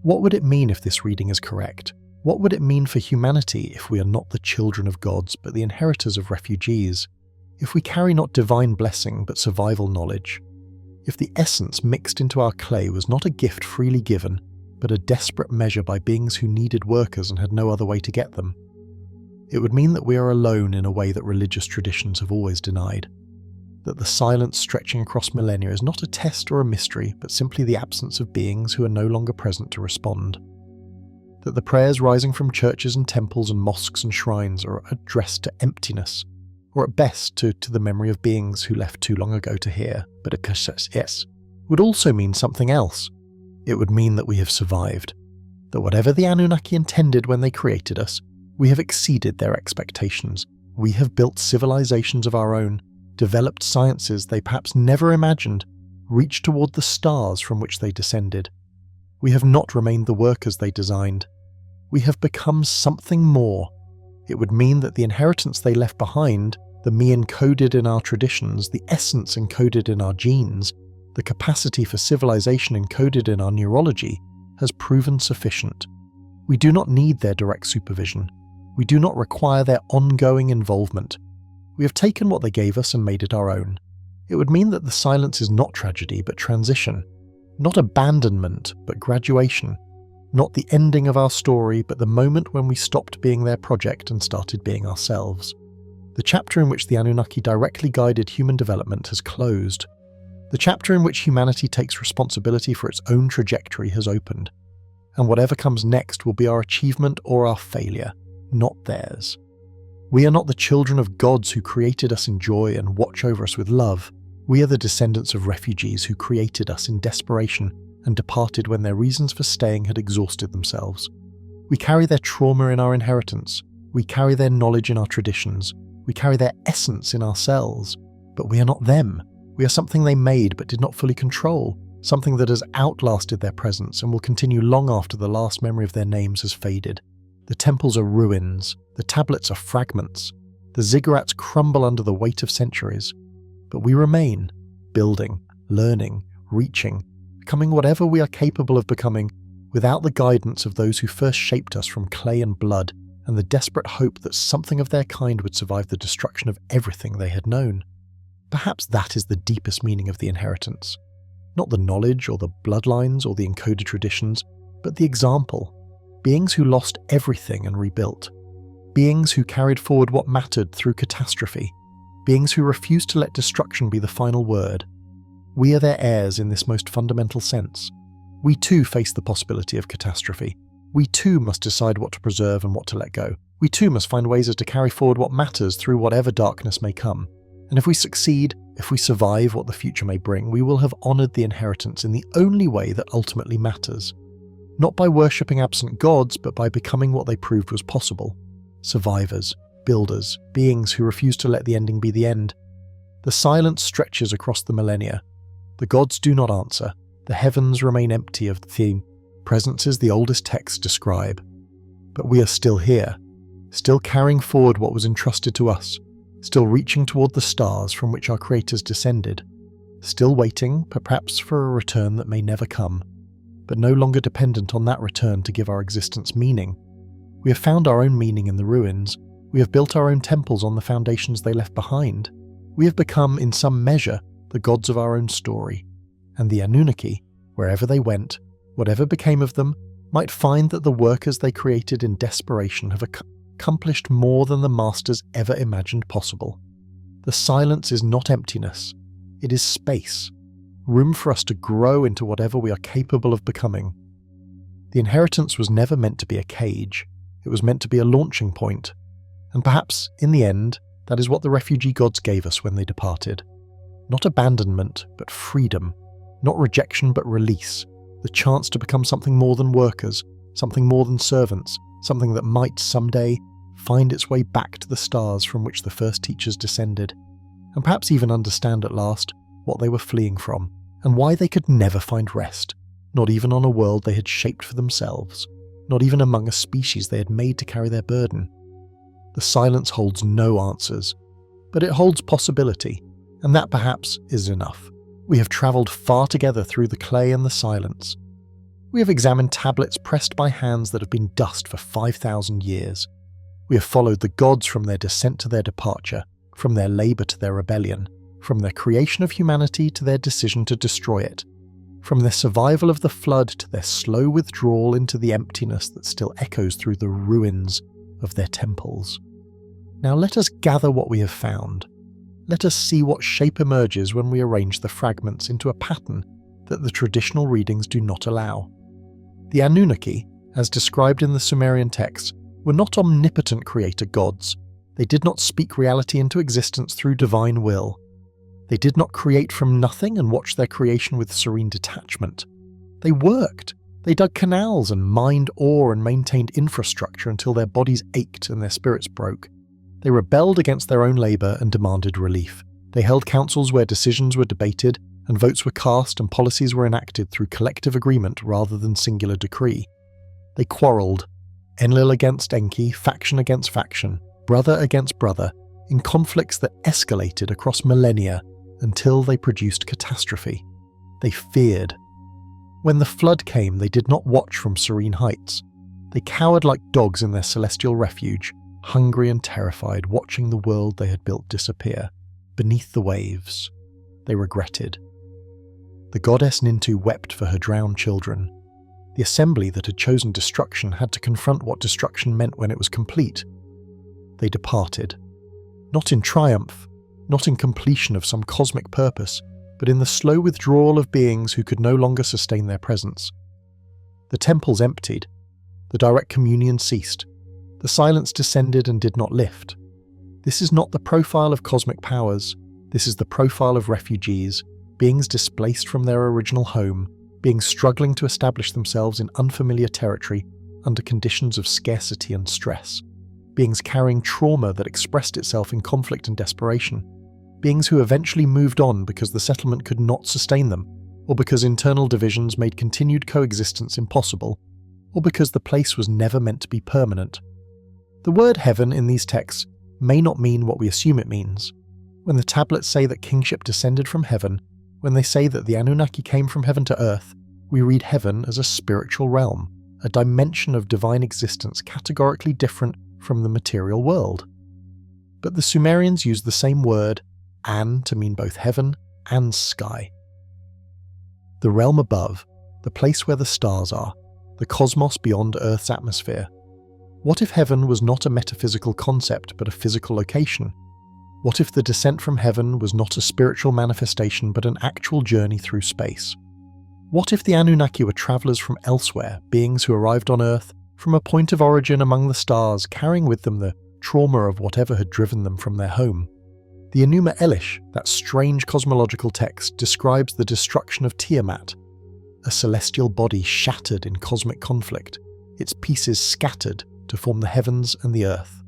What would it mean if this reading is correct? What would it mean for humanity if we are not the children of gods, but the inheritors of refugees? If we carry not divine blessing, but survival knowledge? If the essence mixed into our clay was not a gift freely given, but a desperate measure by beings who needed workers and had no other way to get them? It would mean that we are alone in a way that religious traditions have always denied. That the silence stretching across millennia is not a test or a mystery, but simply the absence of beings who are no longer present to respond. That the prayers rising from churches and temples and mosques and shrines are addressed to emptiness, or at best to the memory of beings who left too long ago to hear, but yes, would also mean something else. It would mean that we have survived. That whatever the Anunnaki intended when they created us, we have exceeded their expectations. We have built civilizations of our own, developed sciences they perhaps never imagined, reached toward the stars from which they descended. We have not remained the workers they designed. We have become something more. It would mean that the inheritance they left behind, the me encoded in our traditions, the essence encoded in our genes, the capacity for civilization encoded in our neurology, has proven sufficient. We do not need their direct supervision. We do not require their ongoing involvement. We have taken what they gave us and made it our own. It would mean that the silence is not tragedy but transition, not abandonment but graduation, not the ending of our story but the moment when we stopped being their project and started being ourselves. The chapter in which the Anunnaki directly guided human development has closed. The chapter in which humanity takes responsibility for its own trajectory has opened, and whatever comes next will be our achievement or our failure, not theirs. We are not the children of gods who created us in joy and watch over us with love. We are the descendants of refugees who created us in desperation and departed when their reasons for staying had exhausted themselves. We carry their trauma in our inheritance. We carry their knowledge in our traditions. We carry their essence in our cells. But we are not them. We are something they made but did not fully control, something that has outlasted their presence and will continue long after the last memory of their names has faded. The temples are ruins, the tablets are fragments, the ziggurats crumble under the weight of centuries. But we remain, building, learning, reaching, becoming whatever we are capable of becoming, without the guidance of those who first shaped us from clay and blood, and the desperate hope that something of their kind would survive the destruction of everything they had known. Perhaps that is the deepest meaning of the inheritance. Not the knowledge or the bloodlines or the encoded traditions, but the example. Beings who lost everything and rebuilt. Beings who carried forward what mattered through catastrophe. Beings who refused to let destruction be the final word. We are their heirs in this most fundamental sense. We too face the possibility of catastrophe. We too must decide what to preserve and what to let go. We too must find ways to carry forward what matters through whatever darkness may come. And if we succeed, if we survive what the future may bring, we will have honoured the inheritance in the only way that ultimately matters. Not by worshipping absent gods, but by becoming what they proved was possible. Survivors, builders, beings who refuse to let the ending be the end. The silence stretches across the millennia. The gods do not answer. The heavens remain empty of the theme. Presences the oldest texts describe. But we are still here, still carrying forward what was entrusted to us, still reaching toward the stars from which our creators descended, still waiting, perhaps for a return that may never come, but no longer dependent on that return to give our existence meaning. We have found our own meaning in the ruins, We have built our own temples on the foundations they left behind. We have become, in some measure, the gods of our own story. And the Anunnaki, wherever they went, whatever became of them, might find that the workers they created in desperation have accomplished more than the masters ever imagined possible. The silence is not emptiness. It is space. Room for us to grow into whatever we are capable of becoming. The inheritance was never meant to be a cage. It was meant to be a launching point. And perhaps, in the end, that is what the refugee gods gave us when they departed. Not abandonment, but freedom. Not rejection, but release. The chance to become something more than workers, something more than servants, something that might someday find its way back to the stars from which the first teachers descended, and perhaps even understand at last what they were fleeing from, and why they could never find rest, not even on a world they had shaped for themselves, not even among a species they had made to carry their burden. The silence holds no answers, but it holds possibility, and that perhaps is enough. We have travelled far together through the clay and the silence. We have examined tablets pressed by hands that have been dust for 5,000 years. We have followed the gods from their descent to their departure, from their labour to their rebellion, from their creation of humanity to their decision to destroy it, from their survival of the flood to their slow withdrawal into the emptiness that still echoes through the ruins of their temples. Now let us gather what we have found. Let us see what shape emerges when we arrange the fragments into a pattern that the traditional readings do not allow. The Anunnaki, as described in the Sumerian texts, were not omnipotent creator gods. They did not speak reality into existence through divine will. They did not create from nothing and watch their creation with serene detachment. They worked. They dug canals and mined ore and maintained infrastructure until their bodies ached and their spirits broke. They rebelled against their own labour and demanded relief. They held councils where decisions were debated and votes were cast and policies were enacted through collective agreement rather than singular decree. They quarrelled, Enlil against Enki, faction against faction, brother against brother, in conflicts that escalated across millennia until they produced Catastrophe. They feared. When the flood came, they did not watch from serene heights. They cowered like dogs in their celestial refuge, hungry and terrified, watching the world they had built disappear, beneath the waves. They regretted. The goddess Nintu wept for her drowned children. The assembly that had chosen destruction had to confront what destruction meant when it was complete. They departed. Not in triumph, not in completion of some cosmic purpose, but in the slow withdrawal of beings who could no longer sustain their presence. The temples emptied. The direct communion ceased. The silence descended and did not lift. This is not the profile of cosmic powers. This is the profile of refugees, beings displaced from their original home, beings struggling to establish themselves in unfamiliar territory under conditions of scarcity and stress, beings carrying trauma that expressed itself in conflict and desperation, beings who eventually moved on because the settlement could not sustain them, or because internal divisions made continued coexistence impossible, or because the place was never meant to be permanent. The word heaven in these texts may not mean what we assume it means. When the tablets say that kingship descended from heaven, when they say that the Anunnaki came from heaven to earth, we read heaven as a spiritual realm, a dimension of divine existence categorically different from the material world. But the Sumerians used the same word, An, to mean both heaven and sky. The realm above, the place where the stars are, the cosmos beyond Earth's atmosphere. What if heaven was not a metaphysical concept but a physical location? What if the descent from heaven was not a spiritual manifestation but an actual journey through space? What if the Anunnaki were travellers from elsewhere, beings who arrived on Earth from a point of origin among the stars, carrying with them the trauma of whatever had driven them from their home? The Enuma Elish, that strange cosmological text, describes the destruction of Tiamat, a celestial body shattered in cosmic conflict, its pieces scattered to form the heavens and the earth.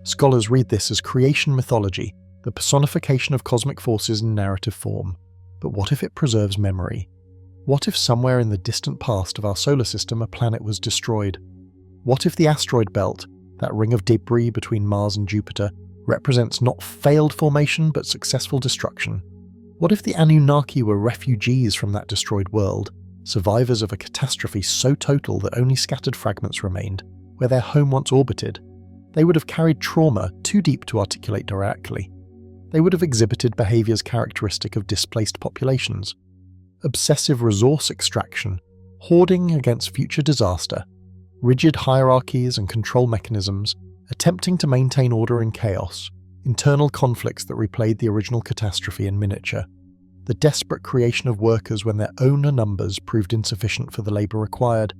Scholars read this as creation mythology, the personification of cosmic forces in narrative form. But what if it preserves memory? What if somewhere in the distant past of our solar system a planet was destroyed? What if the asteroid belt, that ring of debris between Mars and Jupiter, represents not failed formation but successful destruction? What if the Anunnaki were refugees from that destroyed world, survivors of a catastrophe so total that only scattered fragments remained, where their home once orbited? They would have carried trauma too deep to articulate directly. They would have exhibited behaviours characteristic of displaced populations. Obsessive resource extraction, hoarding against future disaster, rigid hierarchies and control mechanisms, attempting to maintain order in chaos, internal conflicts that replayed the original catastrophe in miniature, the desperate creation of workers when their own numbers proved insufficient for the labour required,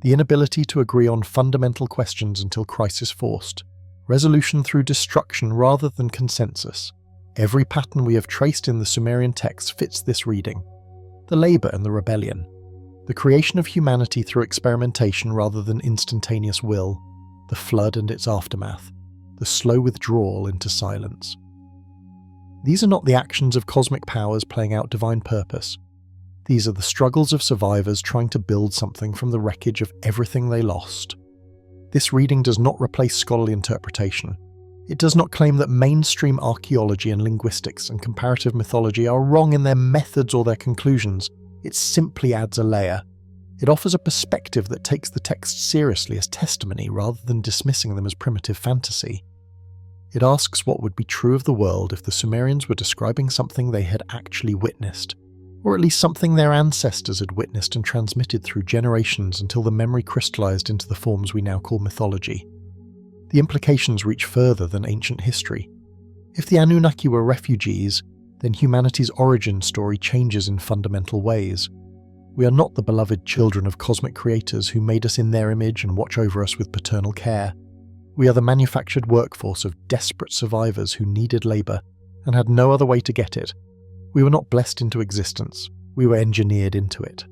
the inability to agree on fundamental questions until crisis forced, resolution through destruction rather than consensus. Every pattern we have traced in the Sumerian texts fits this reading. The labour and the rebellion. The creation of humanity through experimentation rather than instantaneous will. The flood and its aftermath. The slow withdrawal into silence. These are not the actions of cosmic powers playing out divine purpose. These are the struggles of survivors trying to build something from the wreckage of everything they lost. This reading does not replace scholarly interpretation. It does not claim that mainstream archaeology and linguistics and comparative mythology are wrong in their methods or their conclusions. It simply adds a layer. It offers a perspective that takes the text seriously as testimony rather than dismissing them as primitive fantasy. It asks what would be true of the world if the Sumerians were describing something they had actually witnessed, or at least something their ancestors had witnessed and transmitted through generations until the memory crystallized into the forms we now call mythology. The implications reach further than ancient history. If the Anunnaki were refugees, then humanity's origin story changes in fundamental ways. We are not the beloved children of cosmic creators who made us in their image and watch over us with paternal care. We are the manufactured workforce of desperate survivors who needed labour and had no other way to get it. We were not blessed into existence, we were engineered into it.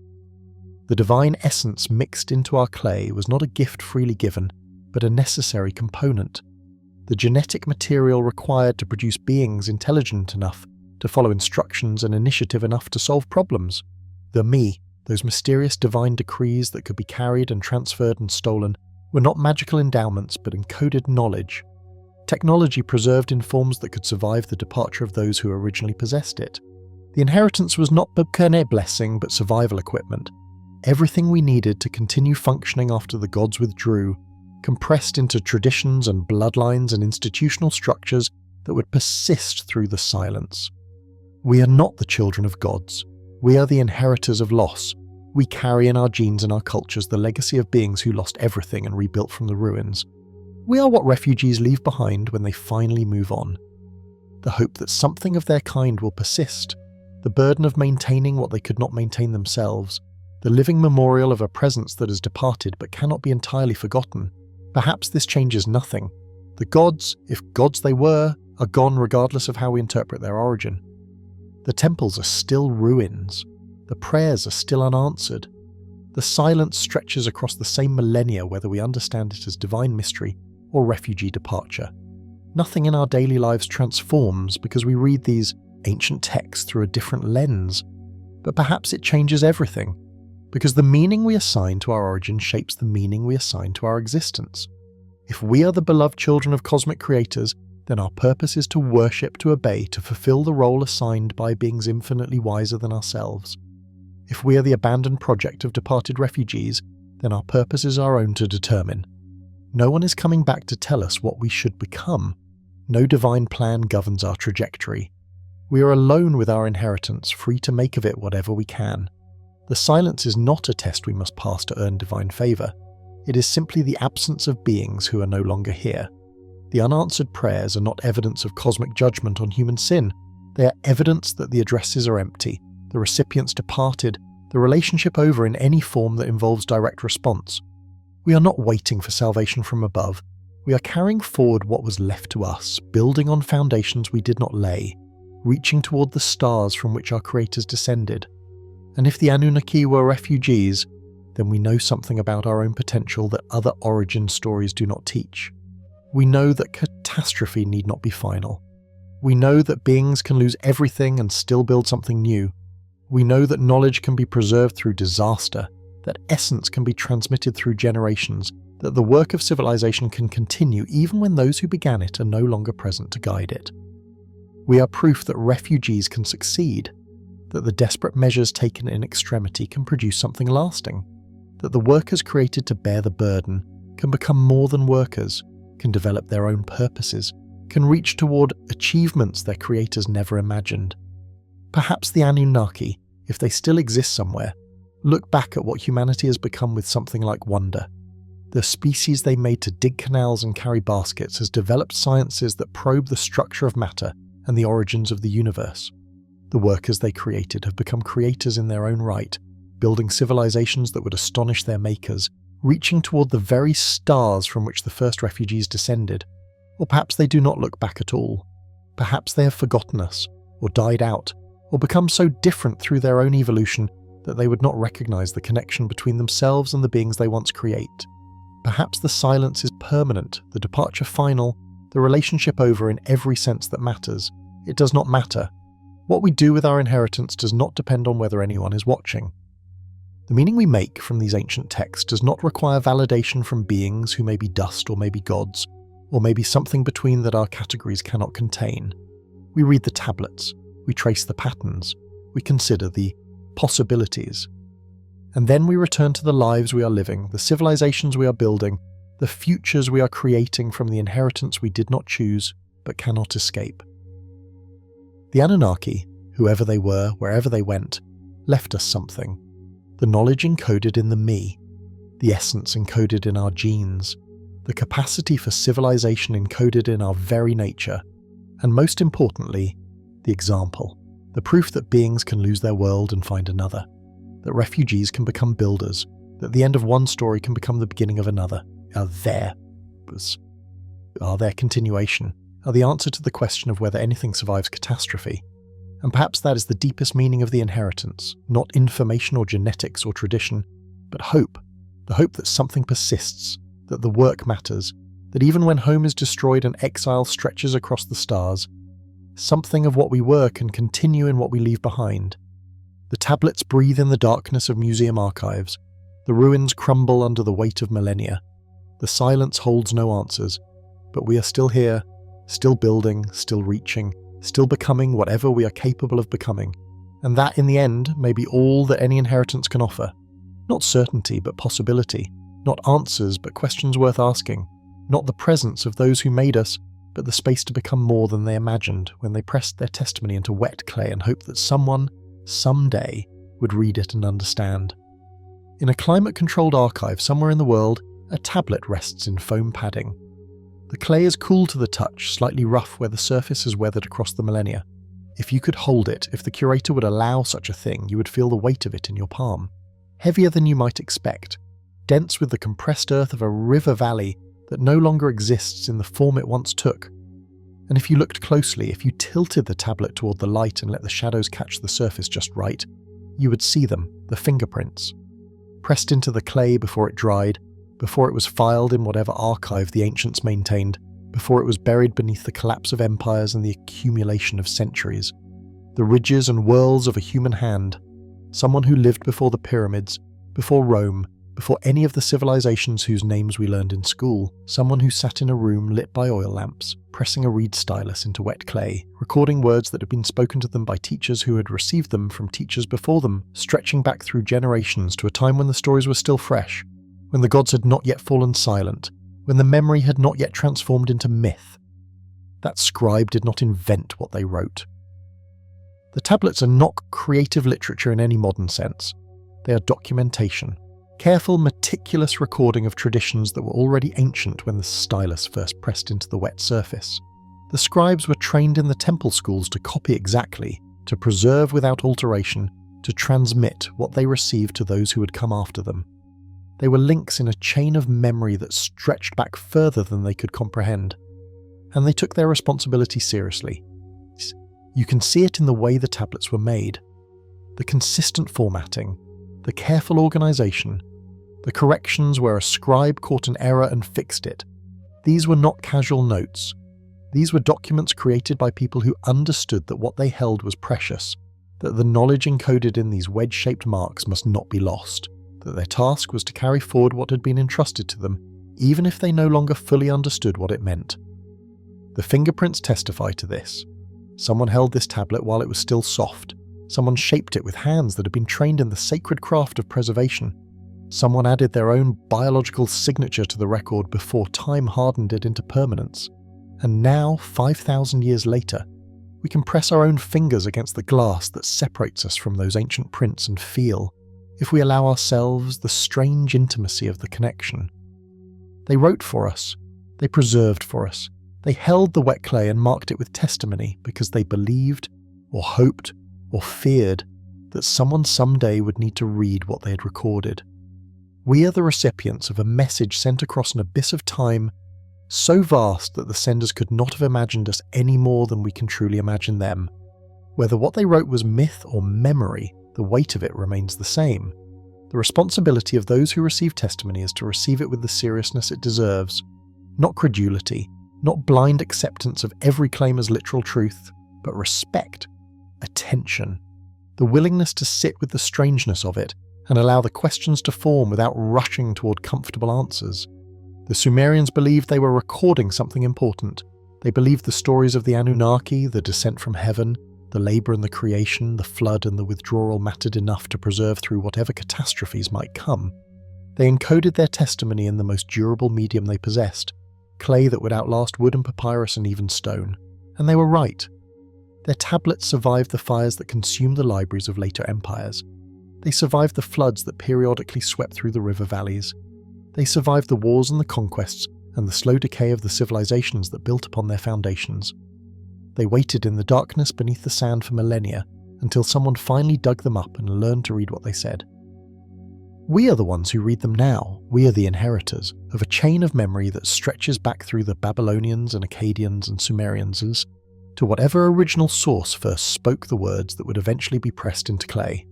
The divine essence mixed into our clay was not a gift freely given, but a necessary component. The genetic material required to produce beings intelligent enough to follow instructions and initiative enough to solve problems. The me, those mysterious divine decrees that could be carried and transferred and stolen, were not magical endowments but encoded knowledge. Technology preserved in forms that could survive the departure of those who originally possessed it. The inheritance was not a blessing but survival equipment. Everything we needed to continue functioning after the gods withdrew, compressed into traditions and bloodlines and institutional structures that would persist through the silence. We are not the children of gods. We are the inheritors of loss. We carry in our genes and our cultures the legacy of beings who lost everything and rebuilt from the ruins. We are what refugees leave behind when they finally move on. The hope that something of their kind will persist, the burden of maintaining what they could not maintain themselves, the living memorial of a presence that has departed but cannot be entirely forgotten. Perhaps this changes nothing. The gods, if gods they were, are gone regardless of how we interpret their origin. The temples are still ruins. The prayers are still unanswered. The silence stretches across the same millennia whether we understand it as divine mystery or refugee departure. Nothing in our daily lives transforms because we read these ancient texts through a different lens, but perhaps it changes everything, because the meaning we assign to our origin shapes the meaning we assign to our existence. If we are the beloved children of cosmic creators, then our purpose is to worship, to obey, to fulfill the role assigned by beings infinitely wiser than ourselves. If we are the abandoned project of departed refugees, then our purpose is our own to determine. No one is coming back to tell us what we should become. No divine plan governs our trajectory. We are alone with our inheritance, free to make of it whatever we can. The silence is not a test we must pass to earn divine favour. It is simply the absence of beings who are no longer here. The unanswered prayers are not evidence of cosmic judgment on human sin. They are evidence that the addresses are empty, the recipients departed, the relationship over in any form that involves direct response. We are not waiting for salvation from above. We are carrying forward what was left to us, building on foundations we did not lay, reaching toward the stars from which our creators descended. And if the Anunnaki were refugees, then we know something about our own potential that other origin stories do not teach. We know that catastrophe need not be final. We know that beings can lose everything and still build something new. We know that knowledge can be preserved through disaster, that essence can be transmitted through generations, that the work of civilization can continue even when those who began it are no longer present to guide it. We are proof that refugees can succeed, that the desperate measures taken in extremity can produce something lasting, that the workers created to bear the burden can become more than workers, can develop their own purposes, can reach toward achievements their creators never imagined. Perhaps the Anunnaki, if they still exist somewhere, look back at what humanity has become with something like wonder. The species they made to dig canals and carry baskets has developed sciences that probe the structure of matter and the origins of the universe. The workers they created have become creators in their own right, building civilizations that would astonish their makers, reaching toward the very stars from which the first refugees descended. Or perhaps they do not look back at all. Perhaps they have forgotten us, or died out, or become so different through their own evolution that they would not recognize the connection between themselves and the beings they once create. Perhaps the silence is permanent, the departure final, the relationship over in every sense that matters. It does not matter. What we do with our inheritance does not depend on whether anyone is watching. The meaning we make from these ancient texts does not require validation from beings who may be dust or may be gods, or maybe something between that our categories cannot contain. We read the tablets, we trace the patterns, we consider the possibilities. And then we return to the lives we are living, the civilizations we are building, the futures we are creating from the inheritance we did not choose but cannot escape. The Anunnaki, whoever they were, wherever they went, left us something. The knowledge encoded in the me, the essence encoded in our genes, the capacity for civilization encoded in our very nature, and most importantly, the example, the proof that beings can lose their world and find another, that refugees can become builders, that the end of one story can become the beginning of another, are their continuation, are the answer to the question of whether anything survives catastrophe. And perhaps that is the deepest meaning of the inheritance, not information or genetics or tradition, but hope, the hope that something persists, that the work matters, that even when home is destroyed and exile stretches across the stars, something of what we were can continue in what we leave behind. The tablets breathe in the darkness of museum archives, the ruins crumble under the weight of millennia, the silence holds no answers, but we are still here, still building, still reaching, still becoming whatever we are capable of becoming, and that in the end may be all that any inheritance can offer. Not certainty but possibility, not answers but questions worth asking, not the presence of those who made us, but the space to become more than they imagined when they pressed their testimony into wet clay and hoped that someone, someday, would read it and understand. In a climate-controlled archive somewhere in the world, a tablet rests in foam padding. The clay is cool to the touch, slightly rough where the surface has weathered across the millennia. If you could hold it, if the curator would allow such a thing, you would feel the weight of it in your palm. Heavier than you might expect, dense with the compressed earth of a river valley that no longer exists in the form it once took. And if you looked closely, if you tilted the tablet toward the light and let the shadows catch the surface just right, you would see them, the fingerprints. Pressed into the clay before it dried, before it was filed in whatever archive the ancients maintained, before it was buried beneath the collapse of empires and the accumulation of centuries. The ridges and whorls of a human hand, someone who lived before the pyramids, before Rome, before any of the civilizations whose names we learned in school, someone who sat in a room lit by oil lamps, pressing a reed stylus into wet clay, recording words that had been spoken to them by teachers who had received them from teachers before them, stretching back through generations to a time when the stories were still fresh, when the gods had not yet fallen silent, when the memory had not yet transformed into myth. That scribe did not invent what they wrote. The tablets are not creative literature in any modern sense. They are documentation, careful, meticulous recording of traditions that were already ancient when the stylus first pressed into the wet surface. The scribes were trained in the temple schools to copy exactly, to preserve without alteration, to transmit what they received to those who would come after them. They were links in a chain of memory that stretched back further than they could comprehend. And they took their responsibility seriously. You can see it in the way the tablets were made. The consistent formatting, the careful organization, the corrections where a scribe caught an error and fixed it. These were not casual notes. These were documents created by people who understood that what they held was precious, that the knowledge encoded in these wedge-shaped marks must not be lost, that their task was to carry forward what had been entrusted to them, even if they no longer fully understood what it meant. The fingerprints testify to this. Someone held this tablet while it was still soft. Someone shaped it with hands that had been trained in the sacred craft of preservation. Someone added their own biological signature to the record before time hardened it into permanence. And now, 5,000 years later, we can press our own fingers against the glass that separates us from those ancient prints and feel, if we allow ourselves, the strange intimacy of the connection. They wrote for us. They preserved for us. They held the wet clay and marked it with testimony because they believed, or hoped, or feared that someone someday would need to read what they had recorded. We are the recipients of a message sent across an abyss of time so vast that the senders could not have imagined us any more than we can truly imagine them. Whether what they wrote was myth or memory, the weight of it remains the same. The responsibility of those who receive testimony is to receive it with the seriousness it deserves, not credulity, not blind acceptance of every claim as literal truth, but respect, attention, the willingness to sit with the strangeness of it and allow the questions to form without rushing toward comfortable answers. The Sumerians believed they were recording something important. They believed the stories of the Anunnaki, the descent from heaven, the labour and the creation, the flood and the withdrawal mattered enough to preserve through whatever catastrophes might come. They encoded their testimony in the most durable medium they possessed, clay that would outlast wood and papyrus and even stone. And they were right. Their tablets survived the fires that consumed the libraries of later empires. They survived the floods that periodically swept through the river valleys. They survived the wars and the conquests and the slow decay of the civilizations that built upon their foundations. They waited in the darkness beneath the sand for millennia until someone finally dug them up and learned to read what they said. We are the ones who read them now. We are the inheritors of a chain of memory that stretches back through the Babylonians and Akkadians and Sumerians to whatever original source first spoke the words that would eventually be pressed into clay.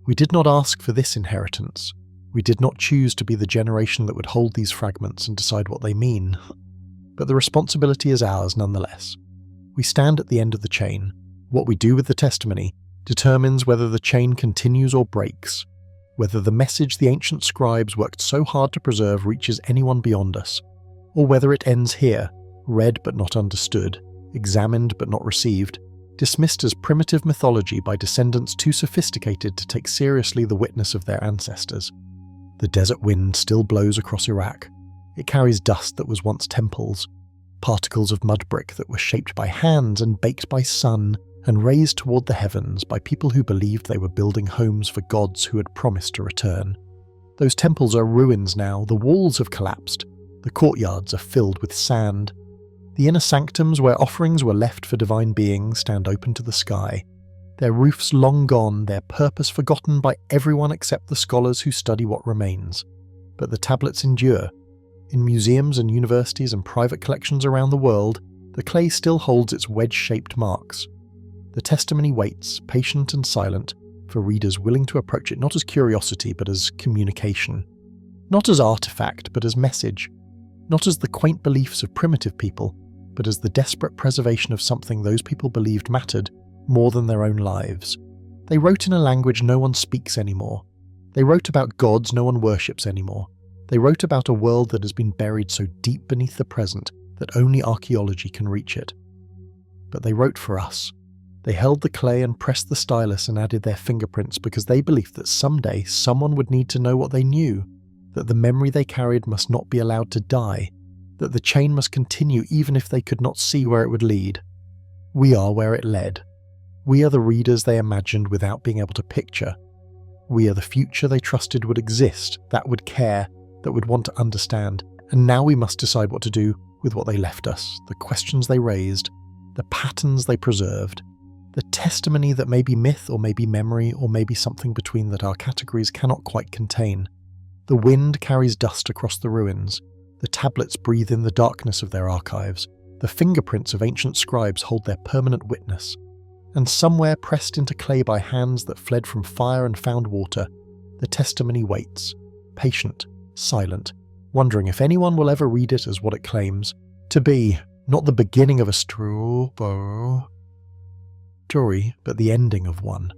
We did not ask for this inheritance. We did not choose to be the generation that would hold these fragments and decide what they mean. But the responsibility is ours nonetheless. We stand at the end of the chain. What we do with the testimony determines whether the chain continues or breaks, whether the message the ancient scribes worked so hard to preserve reaches anyone beyond us, or whether it ends here, read but not understood, examined but not received, dismissed as primitive mythology by descendants too sophisticated to take seriously the witness of their ancestors. The desert wind still blows across Iraq. It carries dust that was once temples, particles of mud brick that were shaped by hands and baked by sun and raised toward the heavens by people who believed they were building homes for gods who had promised to return. Those temples are ruins now, the walls have collapsed, the courtyards are filled with sand. The inner sanctums where offerings were left for divine beings stand open to the sky, their roofs long gone, their purpose forgotten by everyone except the scholars who study what remains. But the tablets endure. In museums and universities and private collections around the world, the clay still holds its wedge-shaped marks. The testimony waits, patient and silent, for readers willing to approach it not as curiosity but as communication. Not as artifact but as message. Not as the quaint beliefs of primitive people, but as the desperate preservation of something those people believed mattered more than their own lives. They wrote in a language no one speaks anymore. They wrote about gods no one worships anymore. They wrote about a world that has been buried so deep beneath the present that only archaeology can reach it. But they wrote for us. They held the clay and pressed the stylus and added their fingerprints because they believed that someday someone would need to know what they knew, that the memory they carried must not be allowed to die, that the chain must continue even if they could not see where it would lead. We are where it led. We are the readers they imagined without being able to picture. We are the future they trusted would exist, that would care, that would want to understand, and now we must decide what to do with what they left us, the questions they raised, the patterns they preserved, the testimony that may be myth or may be memory or may be something between that our categories cannot quite contain. The wind carries dust across the ruins. The tablets breathe in the darkness of their archives. The fingerprints of ancient scribes hold their permanent witness. And somewhere pressed into clay by hands that fled from fire and found water, the testimony waits, patient, silent, wondering if anyone will ever read it as what it claims to be, not the beginning of a story, but the ending of one.